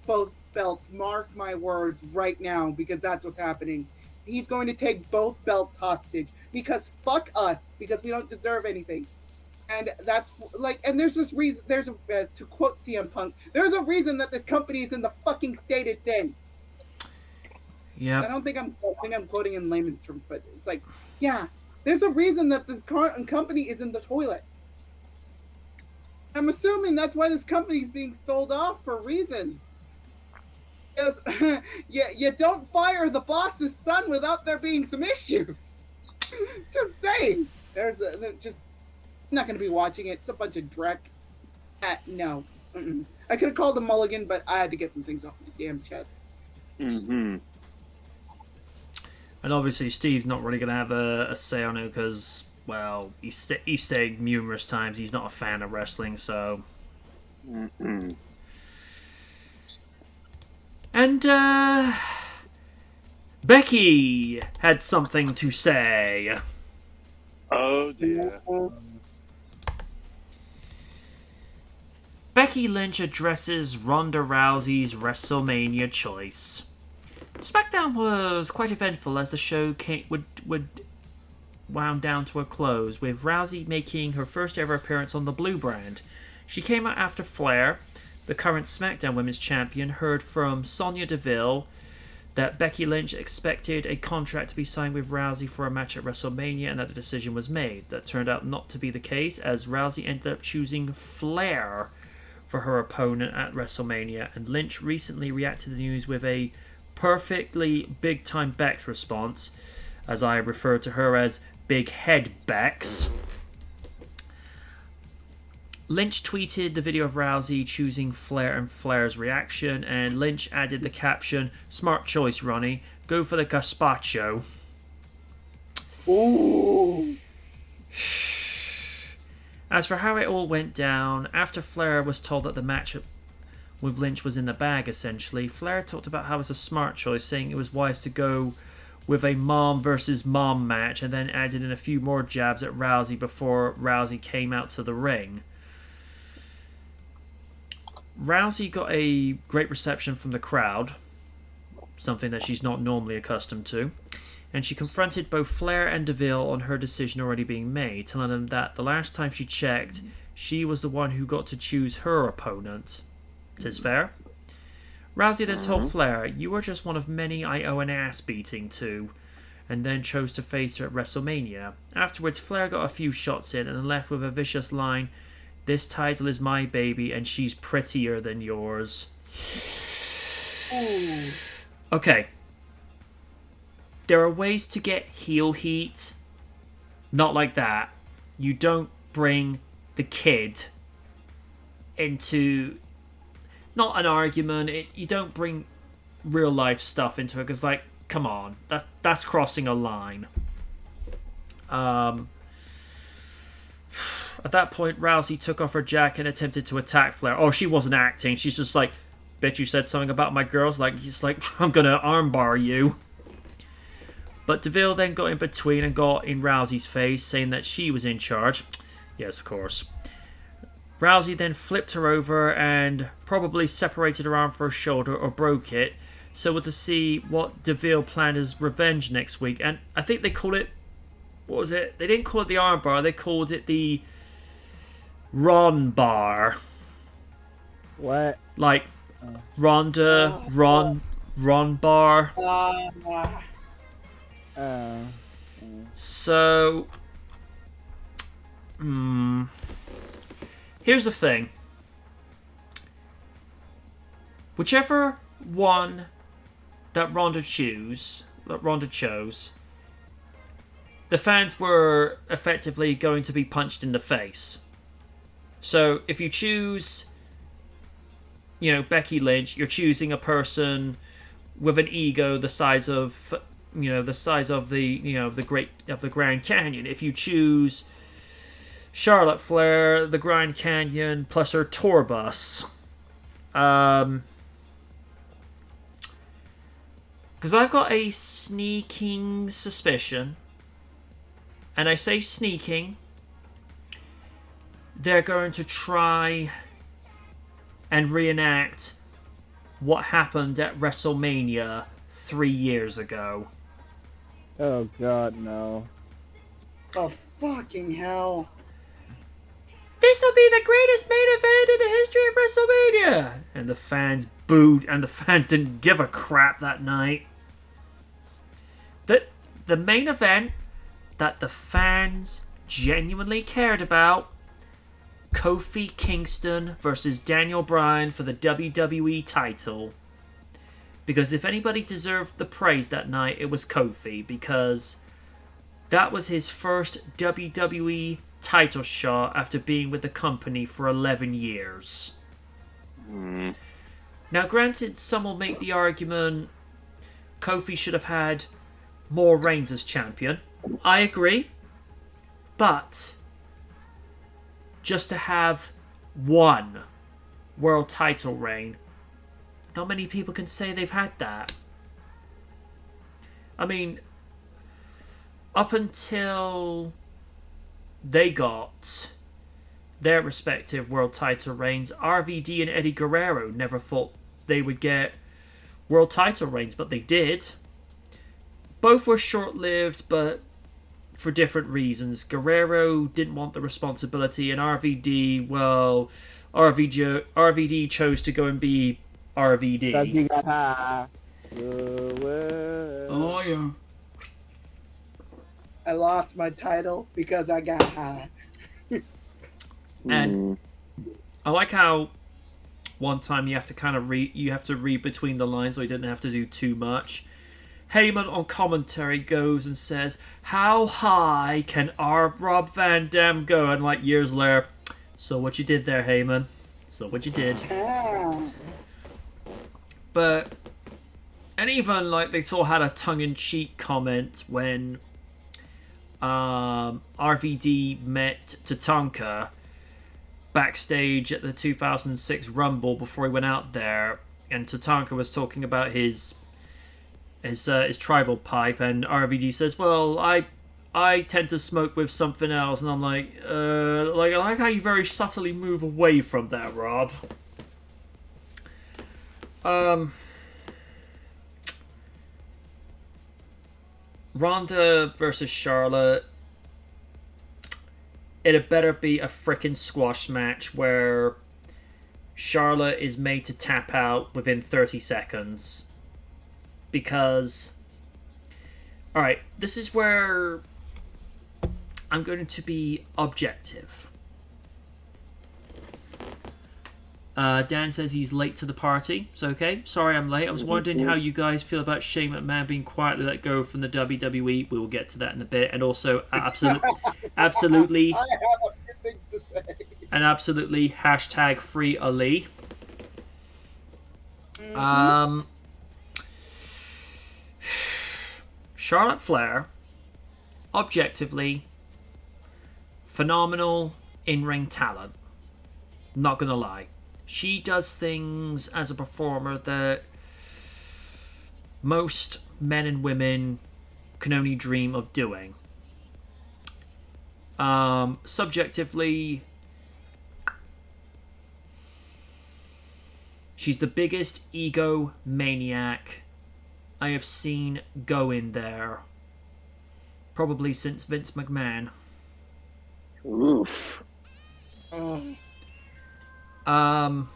both belts. Mark my words right now, because that's what's happening. He's going to take both belts hostage. Because fuck us. Because we don't deserve anything. And that's like, and there's this reason, to quote CM Punk, there's a reason that this company is in the fucking state it's in. Yeah. I think I'm quoting in layman's terms, but it's like, yeah, there's a reason that this company is in the toilet. I'm assuming that's why this company is being sold off for reasons. Because you don't fire the boss's son without there being some issues. Just saying. I'm not going to be watching it. It's a bunch of dreck. No. I could have called him Mulligan, but I had to get some things off my damn chest. Mm-hmm. And obviously Steve's not really going to have a say on it because, well, he's stated numerous times he's not a fan of wrestling, so... Mm-hmm. And, Becky had something to say. Oh, dear. Becky Lynch addresses Ronda Rousey's WrestleMania choice. SmackDown was quite eventful as the show would wound down to a close, with Rousey making her first ever appearance on the Blue brand. She came out after Flair, the current SmackDown Women's Champion, heard from Sonya Deville that Becky Lynch expected a contract to be signed with Rousey for a match at WrestleMania and that a decision was made. That turned out not to be the case, as Rousey ended up choosing Flair for her opponent at WrestleMania, and Lynch recently reacted to the news with a perfectly big-time Bex response, as I refer to her as Big Head Bex. Lynch tweeted the video of Rousey choosing Flair and Flair's reaction, and Lynch added the caption, "Smart choice, Ronnie. Go for the gazpacho." Ooh. As for how it all went down, after Flair was told that the match with Lynch was in the bag, essentially, Flair talked about how it was a smart choice, saying it was wise to go with a mom versus mom match, and then added in a few more jabs at Rousey before Rousey came out to the ring. Rousey got a great reception from the crowd, something that she's not normally accustomed to, and she confronted both Flair and Deville on her decision already being made, telling them that the last time she checked, she was the one who got to choose her opponent. 'Tis fair. Rousey then told Flair, "You are just one of many I owe an ass beating to," and then chose to face her at WrestleMania. Afterwards, Flair got a few shots in and left with a vicious line, "This title is my baby and she's prettier than yours." Ooh. Okay. There are ways to get heel heat. Not like that. You don't bring the kid into... not an argument. You don't bring real life stuff into it, because, like, come on, that's crossing a line. At that point, Rousey took off her jacket and attempted to attack Flair. Oh, she wasn't acting. She's just like, "Bet you said something about my girls." Like, he's like, "I'm gonna armbar you." But Deville then got in between and got in Rousey's face, saying that she was in charge. Yes, of course. Rousey then flipped her over and probably separated her arm for her shoulder or broke it. So we're to see what Deville planned as revenge next week. And I think they called it... what was it? They didn't call it the armbar. They called it the Ron Bar. What? Like Ronda, Ron Bar. Uh, So, here's the thing. Whichever one that Ronda chose, the fans were effectively going to be punched in the face. So if you choose, Becky Lynch, you're choosing a person with an ego the size of, the Grand Canyon. If you choose Charlotte Flair, the Grand Canyon plus her tour bus. Because I've got a sneaking suspicion, and I say sneaking, they're going to try and reenact what happened at WrestleMania 3 years ago. oh God, no. Oh, fucking hell. This will be the greatest main event in the history of WrestleMania! And the fans booed, and the fans didn't give a crap that night. The main event that the fans genuinely cared about, Kofi Kingston versus Daniel Bryan for the WWE title. Because if anybody deserved the praise that night, it was Kofi, because that was his first WWE title shot after being with the company for 11 years. Now, granted, some will make the argument Kofi should have had more reigns as champion. I agree. But just to have one world title reign, not many people can say they've had that. I mean, up until they got their respective world title reigns, RVD and Eddie Guerrero never thought they would get world title reigns, but they did. Both were short-lived, but for different reasons. Guerrero didn't want the responsibility, and RVD, well, RVD chose to go and be RVD. Because you got high. Oh, yeah. I lost my title because I got high. And I like how one time you have to kind of read between the lines, so you didn't have to do too much. Heyman on commentary goes and says, "How high can our Rob Van Dam go?" And like years later, so what you did there, Heyman? So what you did? But, and even like they sort of had a tongue-in-cheek comment when RVD met Tatanka backstage at the 2006 Rumble before he went out there, and Tatanka was talking about his tribal pipe, and RVD says, "Well, I tend to smoke with something else," and I'm like, I like how you very subtly move away from that, Rob. Ronda versus Charlotte. It had better be a frickin' squash match where Charlotte is made to tap out within 30 seconds. Because, alright, this is where I'm going to be objective. Dan says he's late to the party. It's okay. Sorry I'm late. I was wondering how you guys feel about Shane McMahon being quietly let go from the WWE. We will get to that in a bit. And also, absolutely, I have a few things to say. and absolutely, hashtag free Ali. Charlotte Flair, objectively, phenomenal in-ring talent. Not gonna lie. She does things as a performer that most men and women can only dream of doing. Subjectively, she's the biggest ego maniac I have seen go in there, probably since Vince McMahon. Oof. Oh. Um,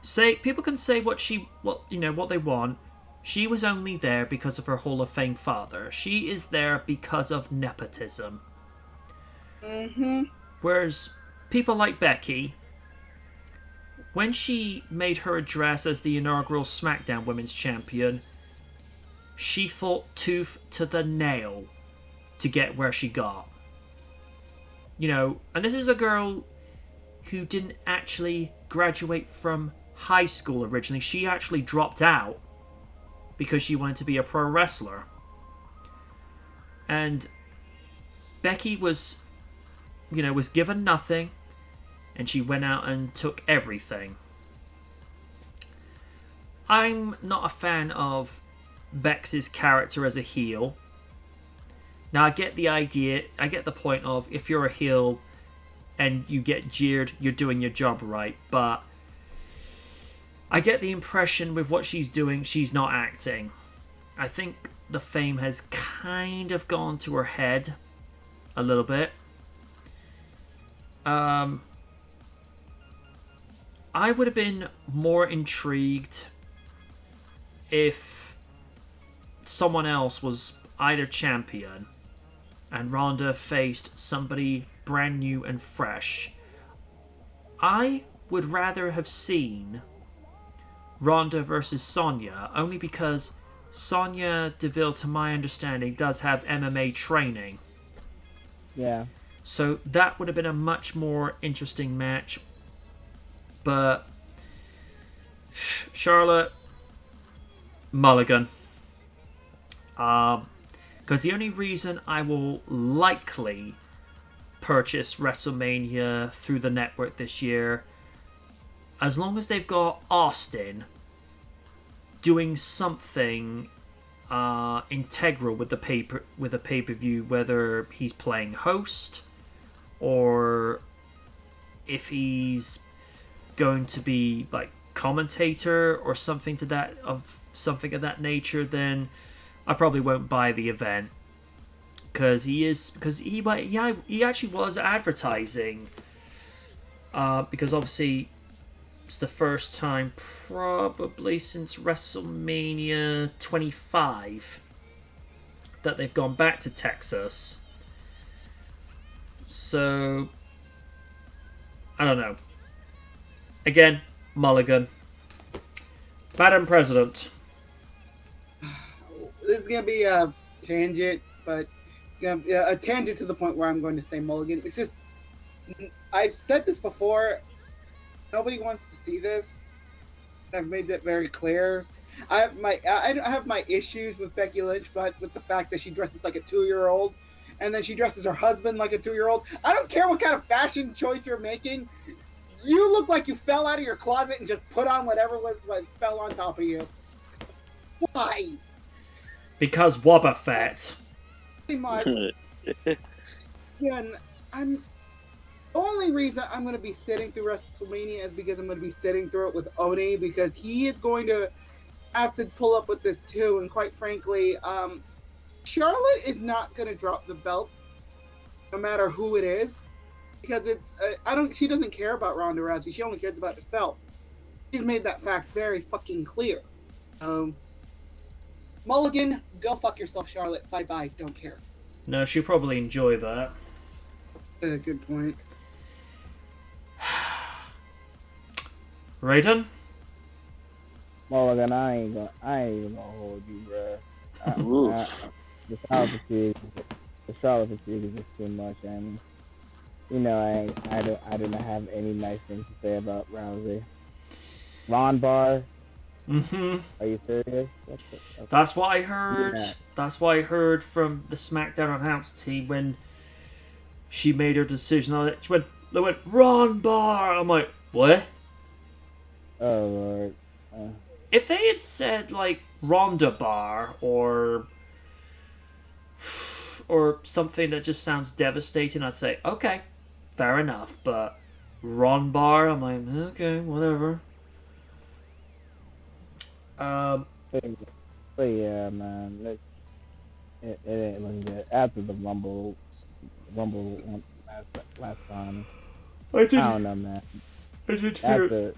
say people can say what they want. She was only there because of her Hall of Fame father. She is there because of nepotism. Mm-hmm. Whereas people like Becky, when she made her address as the inaugural SmackDown Women's Champion, she fought tooth to the nail to get where she got. And this is a girl who didn't actually graduate from high school originally. She actually dropped out because she wanted to be a pro wrestler. And Becky was given nothing, and she went out and took everything. I'm not a fan of Bex's character as a heel. Now, I get the idea, I get the point of if you're a heel and you get jeered, you're doing your job right, but I get the impression with what she's doing, she's not acting. I think the fame has kind of gone to her head a little bit. I would have been more intrigued if someone else was either champion and Ronda faced somebody brand new and fresh. I would rather have seen Ronda versus Sonya, only because Sonya Deville, to my understanding, does have MMA training. Yeah. So that would have been a much more interesting match. But Charlotte, mulligan. Because the only reason I will likely purchase Wrestlemania through the network this year, as long as they've got Austin doing something integral with the pay-per-view, whether he's playing host or if he's going to be like commentator or something of that nature, then I probably won't buy the event, because he actually was advertising, because obviously it's the first time probably since WrestleMania 25 that they've gone back to Texas. So I don't know. Again, mulligan. Madam President. This is gonna be a tangent, but it's gonna be a tangent to the point where I'm going to say mulligan. It's just, I've said this before. Nobody wants to see this. I've made that very clear. I have my issues with Becky Lynch, but with the fact that she dresses like a 2-year-old, and then she dresses her husband like a 2-year-old. I don't care what kind of fashion choice you're making. You look like you fell out of your closet and just put on whatever fell on top of you. Why? Because Wobba Fett. Pretty much. Again, the only reason I'm going to be sitting through WrestleMania is because I'm going to be sitting through it with Oni, because he is going to have to pull up with this too. And quite frankly, Charlotte is not going to drop the belt, no matter who it is, because she doesn't care about Ronda Rousey. She only cares about herself. She's made that fact very fucking clear. Mulligan, go fuck yourself, Charlotte. Bye bye. Don't care. No, she'll probably enjoy that. Good point. Raiden? Mulligan, I ain't even gonna hold you, bruh. The Charlotte fatigue is just too much, and I do not have any nice things to say about Rousey. Ron Bar. Mm-hmm. Are you serious? Okay. That's what I heard. Yeah. That's what I heard from the SmackDown announce team when she made her decision on it. They went Ron Bar. I'm like, what? Oh Lord. If they had said like Ronda Bar or something that just sounds devastating, I'd say okay, fair enough. But Ron Bar, I'm like, okay, whatever. But yeah, man, it ain't looking good. After the Rumble match last time. I I don't know, man.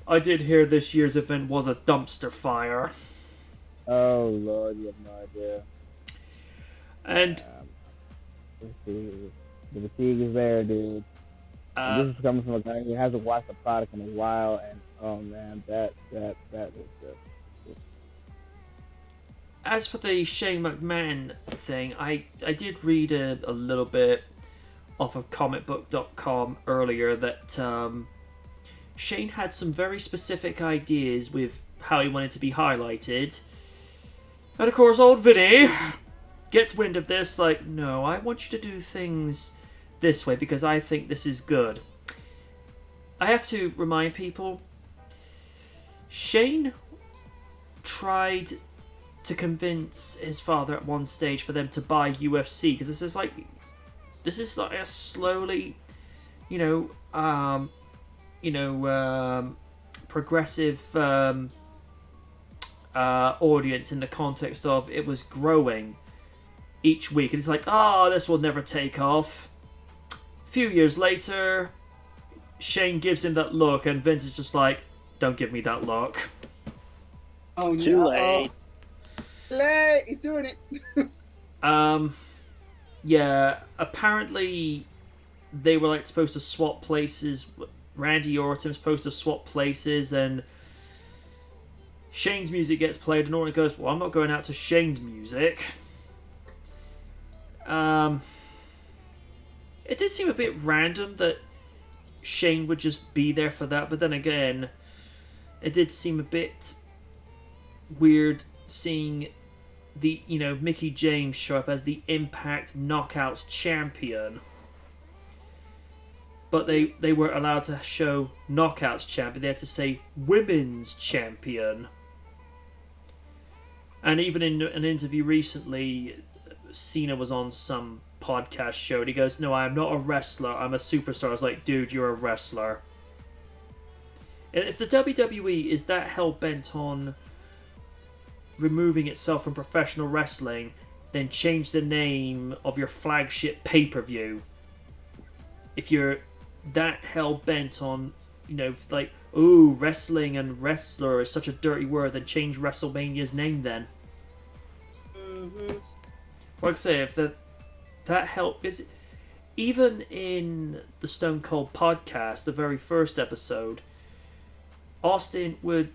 I did hear this year's event was a dumpster fire. Oh Lord, you have no idea. And Let's see. The fatigue is there, dude. And this is coming from a guy who hasn't watched the product in a while, and oh man, that is just. As for the Shane McMahon thing, I did read a little bit off of comicbook.com earlier that Shane had some very specific ideas with how he wanted to be highlighted. And of course, old Vinny gets wind of this, like, no, I want you to do things this way because I think this is good. I have to remind people, Shane tried to convince his father at one stage for them to buy UFC because this is like a slowly, progressive audience in the context of it was growing each week, and it's like, oh, this will never take off. A few years later, Shane gives him that look, and Vince is just like, don't give me that look. Oh, Too late. Late. He's doing it. Yeah, apparently they were like supposed to swap places. Randy Orton's supposed to swap places, and Shane's music gets played, and Orton goes, well, I'm not going out to Shane's music. It did seem a bit random that Shane would just be there for that, but then again, it did seem a bit weird seeing the, Mickey James show up as the Impact Knockouts champion. But they were allowed to show Knockouts champion. They had to say Women's champion. And even in an interview recently, Cena was on some podcast show and he goes, no, I'm not a wrestler, I'm a superstar. I was like, dude, you're a wrestler. And if the WWE is that hell-bent on removing itself from professional wrestling, then change the name of your flagship pay-per-view. If you're that hell-bent on, wrestling and wrestler is such a dirty word, then change WrestleMania's name then. Mm-hmm. Like I say, if that help is, even in the Stone Cold podcast, the very first episode, Austin would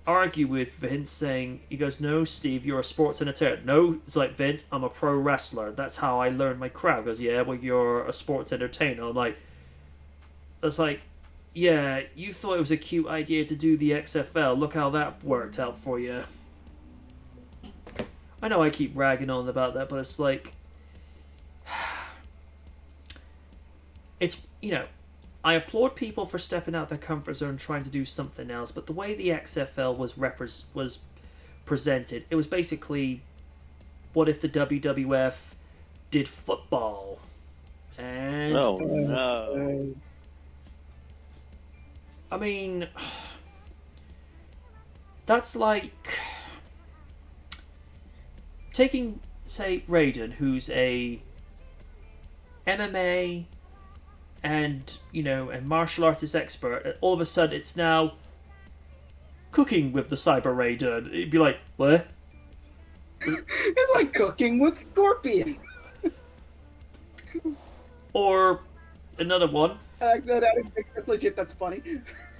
argue with Vince, saying, he goes, no, Steve, you're a sports entertainer. No, it's like, Vince, I'm a pro wrestler. That's how I learned my craft. He goes, yeah, well, you're a sports entertainer. I'm like, it's like, yeah, you thought it was a cute idea to do the XFL. Look how that worked out for you. I know I keep ragging on about that, but it's like, it's, I applaud people for stepping out their comfort zone and trying to do something else, but the way the XFL was presented, it was basically, what if the WWF did football? And Oh, no. I mean, that's like taking, say, Raiden, who's a MMA and martial artist expert, and all of a sudden it's now cooking with the Cyber Raiden. It'd be like, what? It's like cooking with Scorpion. Or another one. That's legit. That's funny.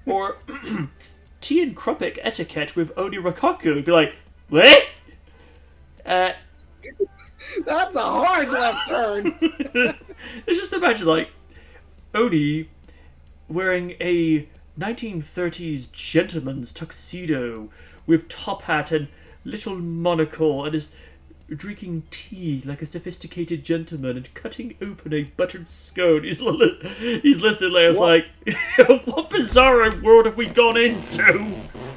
Or tea and Kruppik etiquette with Oni Rakaku. It'd be like, what? That's a hard left turn. Let's just imagine, like, Oni wearing a 1930s gentleman's tuxedo with top hat and little monocle and is drinking tea like a sophisticated gentleman and cutting open a buttered scone. He's listed there as like, what bizarre world have we gone into?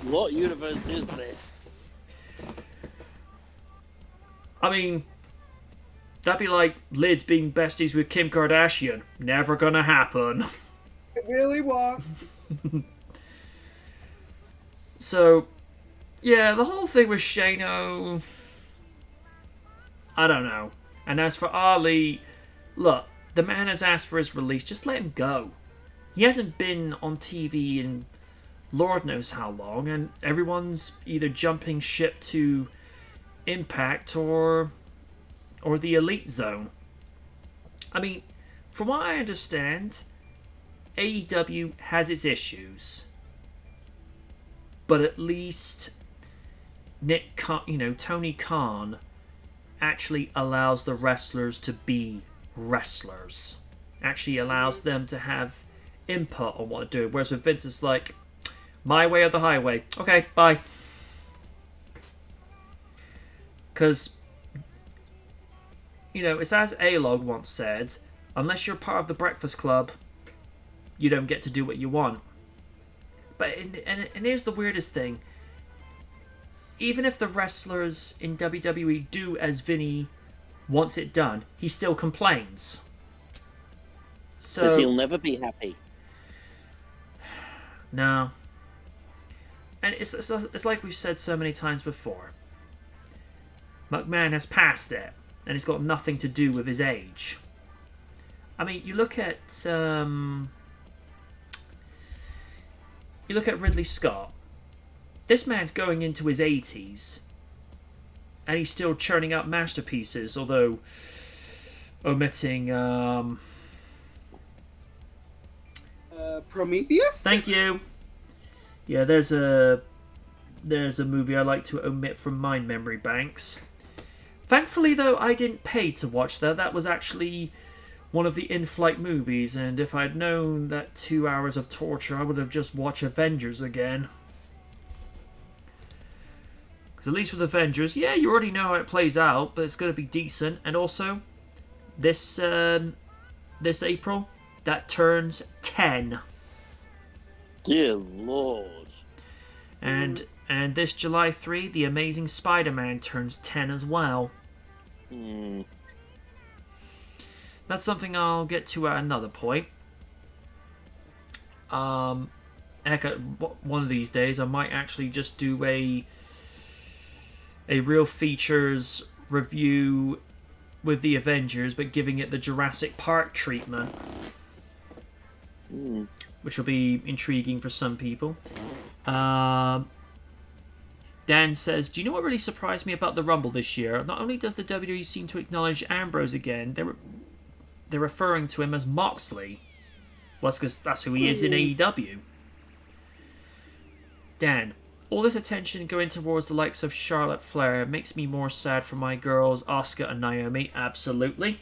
What universe is this? I mean, that'd be like Lids being besties with Kim Kardashian. Never gonna happen. It really won't. So, yeah, the whole thing with Shano, I don't know. And as for Ali, look, The man has asked for his release. Just let him go. He hasn't been on TV in Lord knows how long, and everyone's either jumping ship to Impact or the Elite Zone. I mean, from what I understand, AEW has its issues, but at least Tony Khan actually allows the wrestlers to be wrestlers. Actually allows them to have input on what they're doing. Whereas with Vince, it's like, my way or the highway. Okay, bye. Because, it's as A-Log once said, unless you're part of the Breakfast Club, you don't get to do what you want. But and here's the weirdest thing. Even if the wrestlers in WWE do as Vinny wants it done, he still complains. So Because he'll never be happy. No. And it's like we've said so many times before. McMahon has passed it, and it's got nothing to do with his age. I mean, you look at Ridley Scott. This man's going into his 80s, and he's still churning out masterpieces, although omitting Prometheus? Thank you. Yeah, there's a movie I like to omit from my memory banks. Thankfully, though, I didn't pay to watch that. That was actually one of the in-flight movies, and if I'd known that 2 hours of torture, I would have just watched Avengers again. Because at least with Avengers, yeah, you already know how it plays out, but it's going to be decent. And also, this April, that turns 10. Dear Lord. And this July 3, The Amazing Spider-Man turns 10 as well. That's something I'll get to at another point. Heck, one of these days I might actually just do a real features review with the Avengers, but giving it the Jurassic Park treatment. Which will be intriguing for some people. Dan says, do you know what really surprised me about the Rumble this year? Not only does the WWE seem to acknowledge Ambrose again, they're referring to him as Moxley. Well, that's because that's who he is in AEW. Dan, all this attention going towards the likes of Charlotte Flair makes me more sad for my girls, Asuka and Naomi. Absolutely.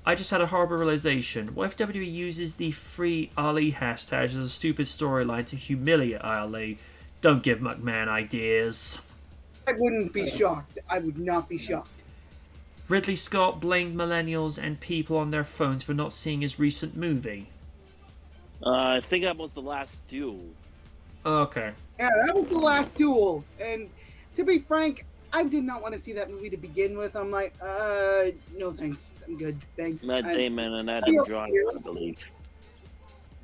I just had a horrible realization. What if WWE uses the free Ali hashtag as a stupid storyline to humiliate Ali? Don't give McMahon ideas. I wouldn't be shocked. I would not be shocked. Ridley Scott blamed millennials and people on their phones for not seeing his recent movie. I think that was the last duel. Okay. Yeah, that was the last duel. And to be frank, I did not want to see that movie to begin with. I'm like, no thanks. I'm good. Thanks. Matt Damon and Adam Driver, I believe.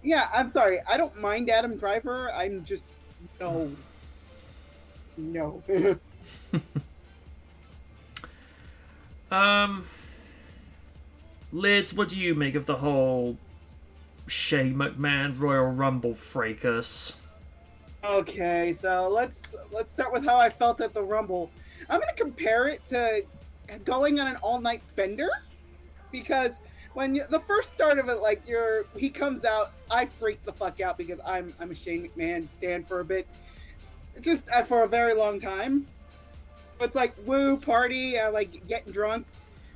Yeah, I'm sorry. I don't mind Adam Driver. I'm just, no. Lids, what do you make of the whole Shane McMahon Royal Rumble fracas? Okay, so let's start with how I felt at the Rumble. I'm gonna compare it to going on an all-night bender, because when the first start of it, like he comes out, I freak the fuck out because I'm a Shane McMahon stan for a bit, just for a very long time. It's like woo party, like getting drunk.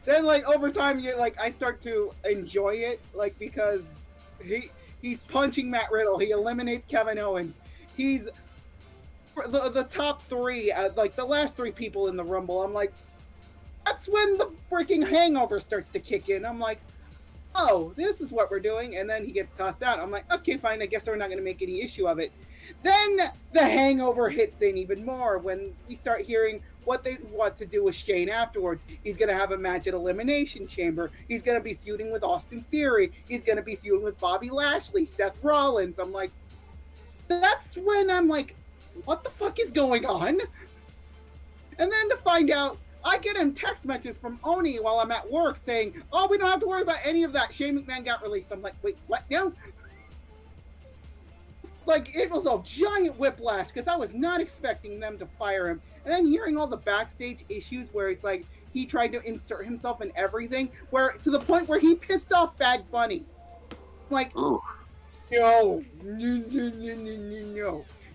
Then like over time, I start to enjoy it, like because he's punching Matt Riddle, he eliminates Kevin Owens. He's the top three, like the last three people in the Rumble. I'm like, that's when the freaking hangover starts to kick in. I'm like, oh, this is what we're doing. And then he gets tossed out. I'm like, okay, fine. I guess we're not going to make any issue of it. Then the hangover hits in even more when we start hearing what they want to do with Shane afterwards. He's going to have a match at Elimination Chamber. He's going to be feuding with Austin Theory. He's going to be feuding with Bobby Lashley, Seth Rollins. I'm like, that's when I'm like, what the fuck is going on? And then to find out I get in text messages from Oni while I'm at work saying, "Oh, we don't have to worry about any of that. Shane McMahon got released." I'm like, "Wait, what? No." Like, it was a giant whiplash because I was not expecting them to fire him. And then hearing all the backstage issues where it's like he tried to insert himself in everything, where to the point where he pissed off Bad Bunny. Like, Ooh. no. You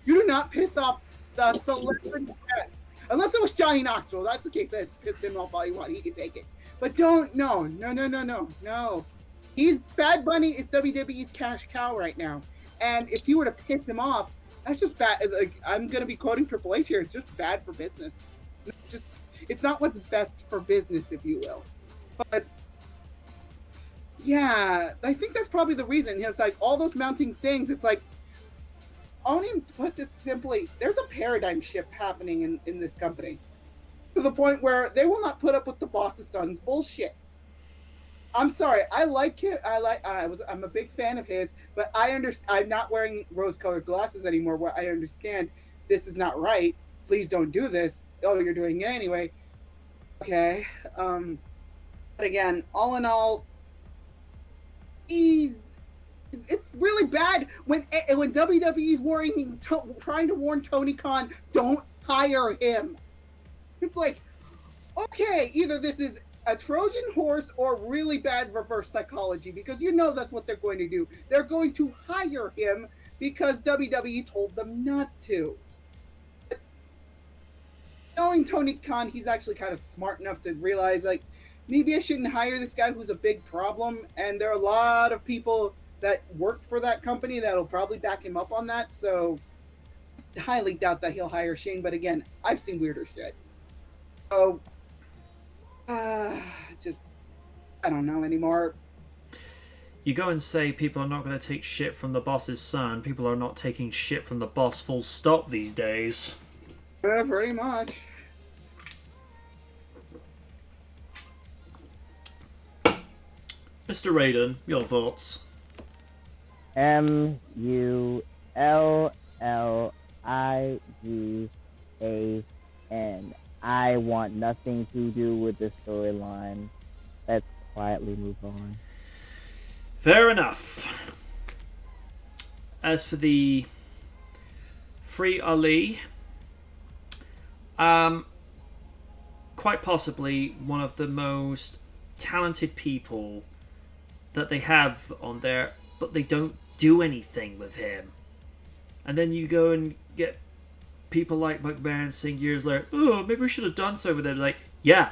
do not piss off the celebrity guest. Unless it was Johnny Knoxville. That's the case. That pissed him off all you want. He can take it. But don't, no. He's Bad Bunny is WWE's cash cow right now. And if you were to piss him off, that's just bad. Like, I'm going to be quoting Triple H here. It's just bad for business. It's not what's best for business, if you will. But yeah, I think that's probably the reason. It's like all those mounting things. It's like, I'll even put this simply. There's a paradigm shift happening in this company to the point where they will not put up with the boss's son's bullshit. I'm sorry. I like him. I'm a big fan of his, but I understand. I'm not wearing rose-colored glasses anymore. Where I understand this is not right. Please don't do this. Oh, you're doing it anyway. Okay. But again, all in all, it's really bad when WWE's trying to warn Tony Khan, don't hire him. It's like, okay, either this is a Trojan horse or really bad reverse psychology, because you know that's what they're going to do. They're going to hire him because WWE told them not to. But knowing Tony Khan, he's actually kind of smart enough to realize, like, maybe I shouldn't hire this guy who's a big problem, and there are a lot of people that worked for that company that'll probably back him up on that, so I highly doubt that he'll hire Shane, but again, I've seen weirder shit. So, just, I don't know anymore. You go and say people are not going to take shit from the boss's son. People are not taking shit from the boss, full stop, these days. Yeah, pretty much. Mr. Raiden, your thoughts? MULLIGAN. I want nothing to do with this storyline. Let's quietly move on. Fair enough. As for the Free Ali, quite possibly one of the most talented people that they have on there, but they don't do anything with him. And then you go and get people like McMahon saying years later, oh, maybe we should have done something with him. Like, yeah,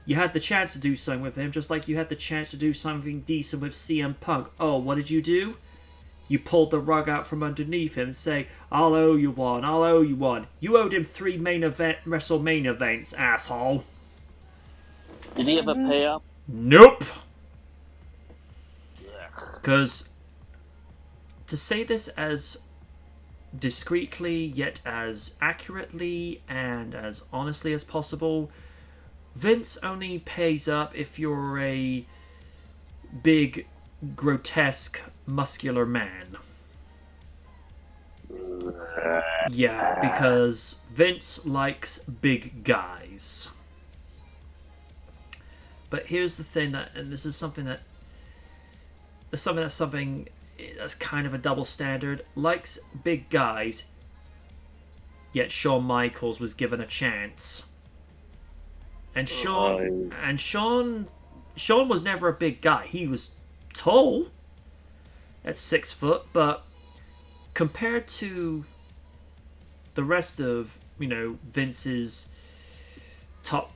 you had the chance to do something with him, just like you had the chance to do something decent with CM Punk. Oh, what did you do? You pulled the rug out from underneath him and say, I'll owe you one, I'll owe you one. You owed him 3 main event WrestleMania events, asshole. Did he ever pay up? Nope. Because to say this as discreetly yet as accurately and as honestly as possible, Vince only pays up if you're a big, grotesque, muscular man. Yeah, because Vince likes big guys. But here's the thing and this is something that's kind of a double standard. Likes big guys, yet Shawn Michaels was given a chance. And Shawn was never a big guy. He was tall at 6 foot, but compared to the rest of, Vince's top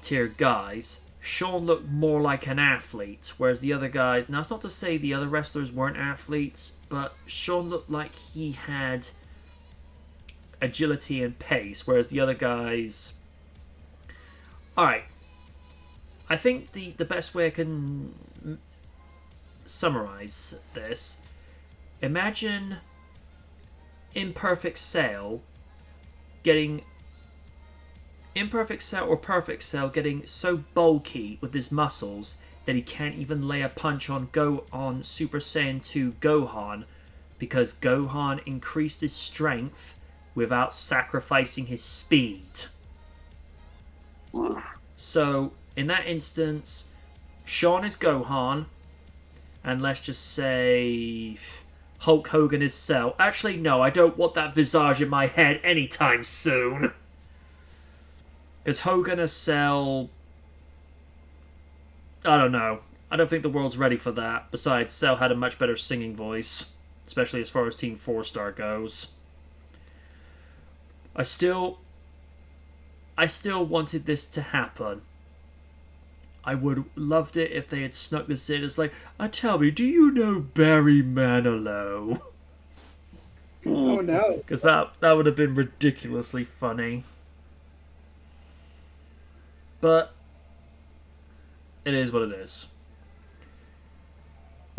tier guys, Shawn looked more like an athlete, whereas the other guys... Now, it's not to say the other wrestlers weren't athletes, but Shawn looked like he had agility and pace, whereas the other guys... Alright. I think the best way I can summarize this... Imagine Imperfect Cell getting so bulky with his muscles that he can't even lay a punch on Super Saiyan 2 Gohan, because Gohan increased his strength without sacrificing his speed. So, in that instance, Sean is Gohan, and let's just say Hulk Hogan is Cell. Actually, no, I don't want that visage in my head anytime soon. Because Hogan as Cell... I don't know. I don't think the world's ready for that. Besides, Cell had a much better singing voice, especially as far as Team 4-Star goes. I still wanted this to happen. I would loved it if they had snuck this in. It's like, tell me, do you know Barry Manilow? Oh no. Because that would have been ridiculously funny. But it is what it is.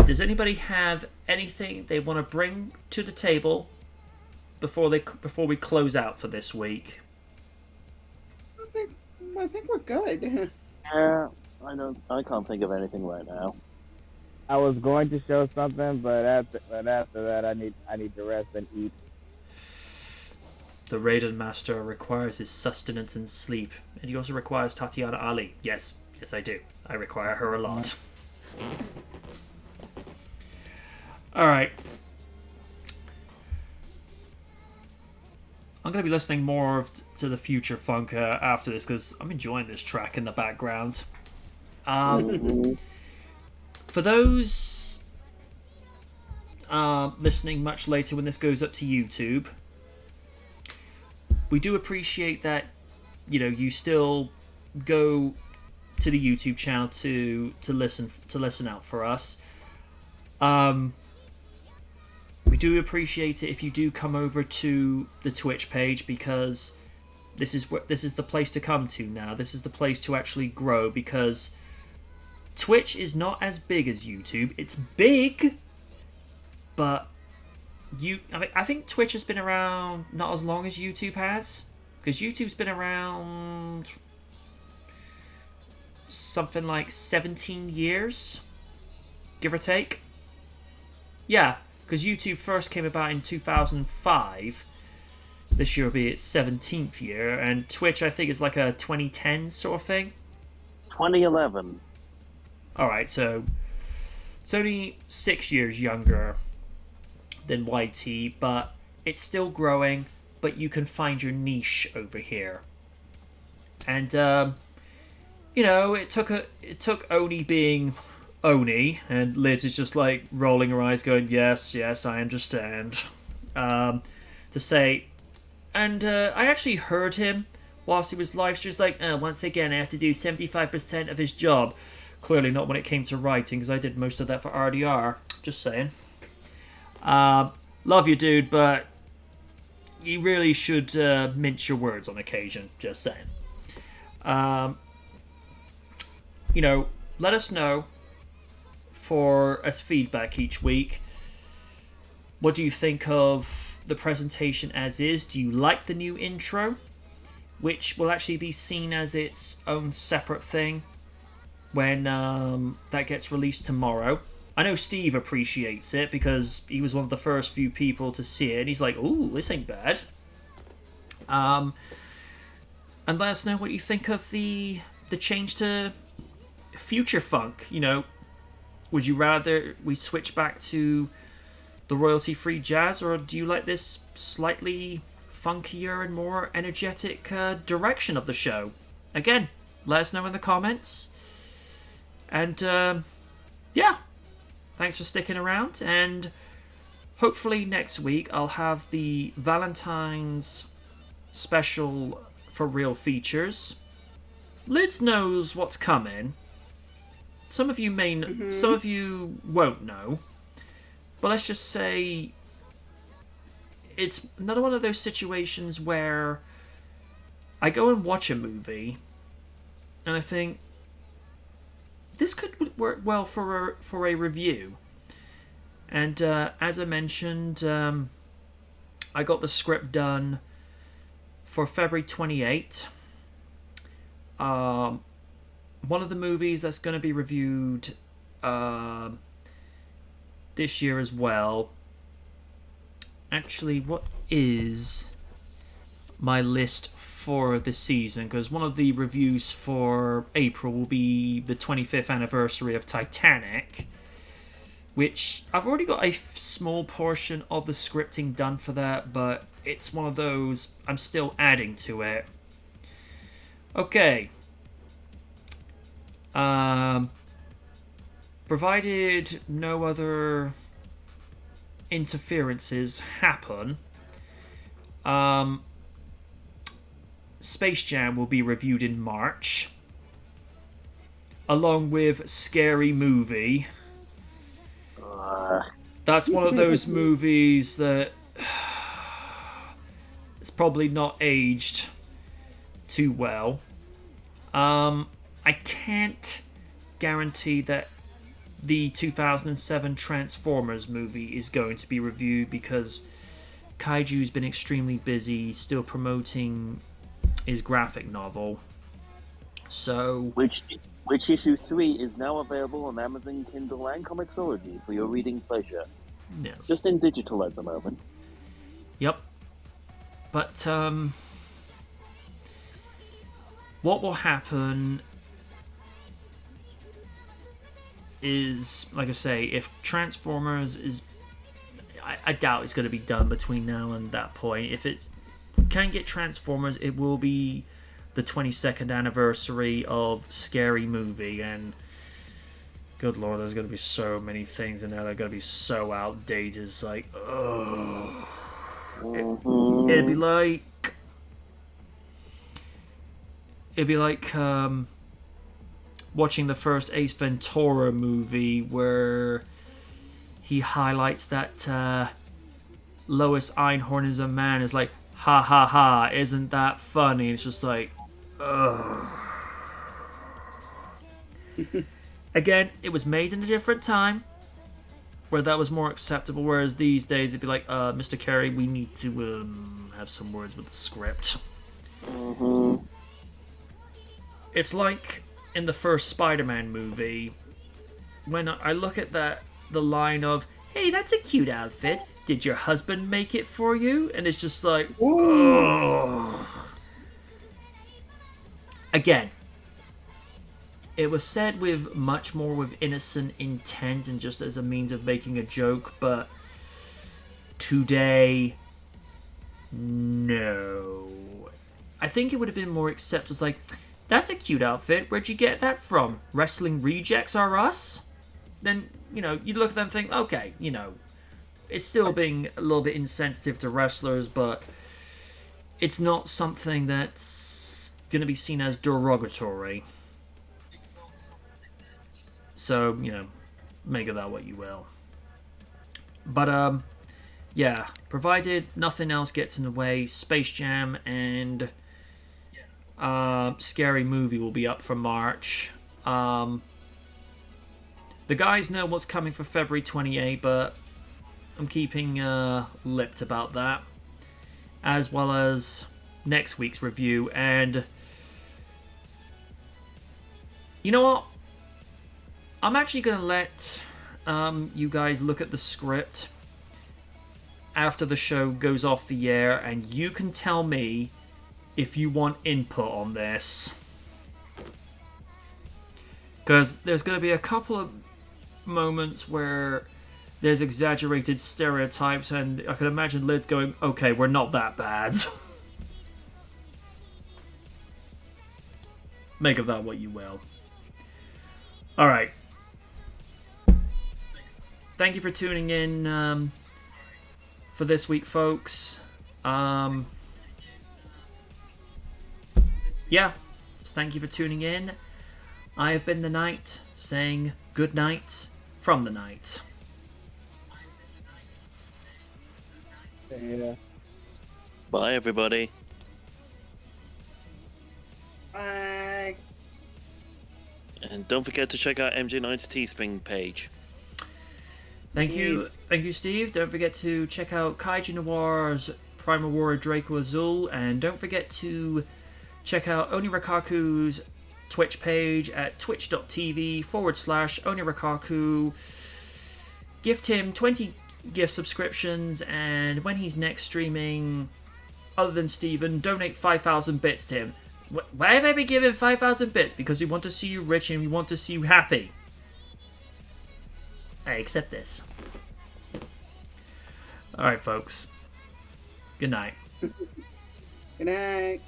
Does anybody have anything they want to bring to the table before we close out for this week? I think we're good. Yeah, I can't think of anything right now. I was going to show something, but after that, I need to rest and eat. The Raiden Master requires his sustenance and sleep, and he also requires Tatiana Ali. Yes, I do. I require her a lot. All right. I'm going to be listening more to the Future Funk after this because I'm enjoying this track in the background. For those listening much later when this goes up to YouTube, we do appreciate that you still go to the YouTube channel to listen out for us. We do appreciate it if you do come over to the Twitch page, because this is the place to come to now. This is the place to actually grow, because Twitch is not as big as YouTube. It's big, but I think Twitch has been around not as long as YouTube has, because YouTube's been around something like 17 years, give or take. Yeah. Because YouTube first came about in 2005. This year will be its 17th year. And Twitch, I think, is like a 2010 sort of thing. 2011. Alright, so it's only 6 years younger than YT, but it's still growing, but you can find your niche over here. And, it took Oni being Oni, and Liz is just like rolling her eyes going, yes, I understand, to say, and I actually heard him whilst he was live streaming, like, once again I have to do 75% of his job. Clearly not when it came to writing, because I did most of that for RDR, just saying. Love you, dude, but you really should mince your words on occasion, just saying. Let us know for us feedback each week. What do you think of the presentation as is? Do you like the new intro, which will actually be seen as its own separate thing when that gets released tomorrow? I know Steve appreciates it because he was one of the first few people to see it, and he's like, ooh, this ain't bad. And let us know what you think of the change to Future Funk. Would you rather we switch back to the royalty-free jazz, or do you like this slightly funkier and more energetic direction of the show? Again, let us know in the comments. And, thanks for sticking around. And hopefully next week I'll have the Valentine's special for real features. Lids knows what's coming. Some of you some of you won't know, but let's just say it's another one of those situations where I go and watch a movie, and I think this could work well for a review. And as I mentioned, I got the script done for February 28th. One of the movies that's going to be reviewed this year as well. Actually, what is... my list for this season, because one of the reviews for April will be the 25th anniversary of Titanic, which I've already got a small portion of the scripting done for that, but it's one of those I'm still adding to it. Okay. Provided no other interferences happen, Space Jam will be reviewed in March, along with Scary Movie. That's one of those movies that it's probably not aged too well. I can't guarantee that the 2007 Transformers movie is going to be reviewed, because Kaiju's been extremely busy still promoting his graphic novel. So, which issue 3 is now available on Amazon Kindle and Comixology for your reading pleasure. yes. Just in digital at the moment. Yep. But what will happen is, like I say, if Transformers is... I doubt it's going to be done between now and that point. If it can get Transformers, it will be the 22nd anniversary of Scary Movie, and good lord, there's going to be so many things in there that are going to be so outdated. It's like, oh... It'd be like watching the first Ace Ventura movie, where he highlights that Lois Einhorn is a man. It's like, ha ha ha, isn't that funny? It's just like, ugh. Again, it was made in a different time where that was more acceptable, whereas these days it'd be like, Mr. Carey, we need to have some words with the script. Mm-hmm. It's like in the first Spider-Man movie, when I look at the line of, hey, that's a cute outfit, did your husband make it for you? And it's just like, oh. Again, it was said with much more with innocent intent and just as a means of making a joke, but today, no. I think it would have been more accepted. It's like, that's a cute outfit. Where'd you get that from? Wrestling Rejects Are Us? Then, you look at them and think, okay, it's still being a little bit insensitive to wrestlers, but it's not something that's going to be seen as derogatory. So, make of that what you will. But, yeah, provided nothing else gets in the way, Space Jam and Scary Movie will be up for March. The guys know what's coming for February 28, but I'm keeping lipped about that. As well as next week's review. And you know what? I'm actually going to let you guys look at the script after the show goes off the air, and you can tell me if you want input on this. Because there's going to be a couple of moments where there's exaggerated stereotypes, and I can imagine Lid's going, okay, we're not that bad. Make of that what you will. Alright. Thank you for tuning in for this week, folks. Yeah, just thank you for tuning in. I have been the Knight, saying good night from the night. Yeah. Bye, everybody. Bye. And don't forget to check out MJ Knight's Teespring page. Thank you, Steve. Don't forget to check out Kaiju Noir's Primal Warrior Draco Azul, and don't forget to check out Onirakaku's Twitch page at twitch.tv/Onirakaku. Gift him 20 gift subscriptions, and when he's next streaming, other than Steven, donate 5,000 bits to him. Why have I been given 5,000 bits? Because we want to see you rich and we want to see you happy. I accept this. Alright, folks. Good night. Good night.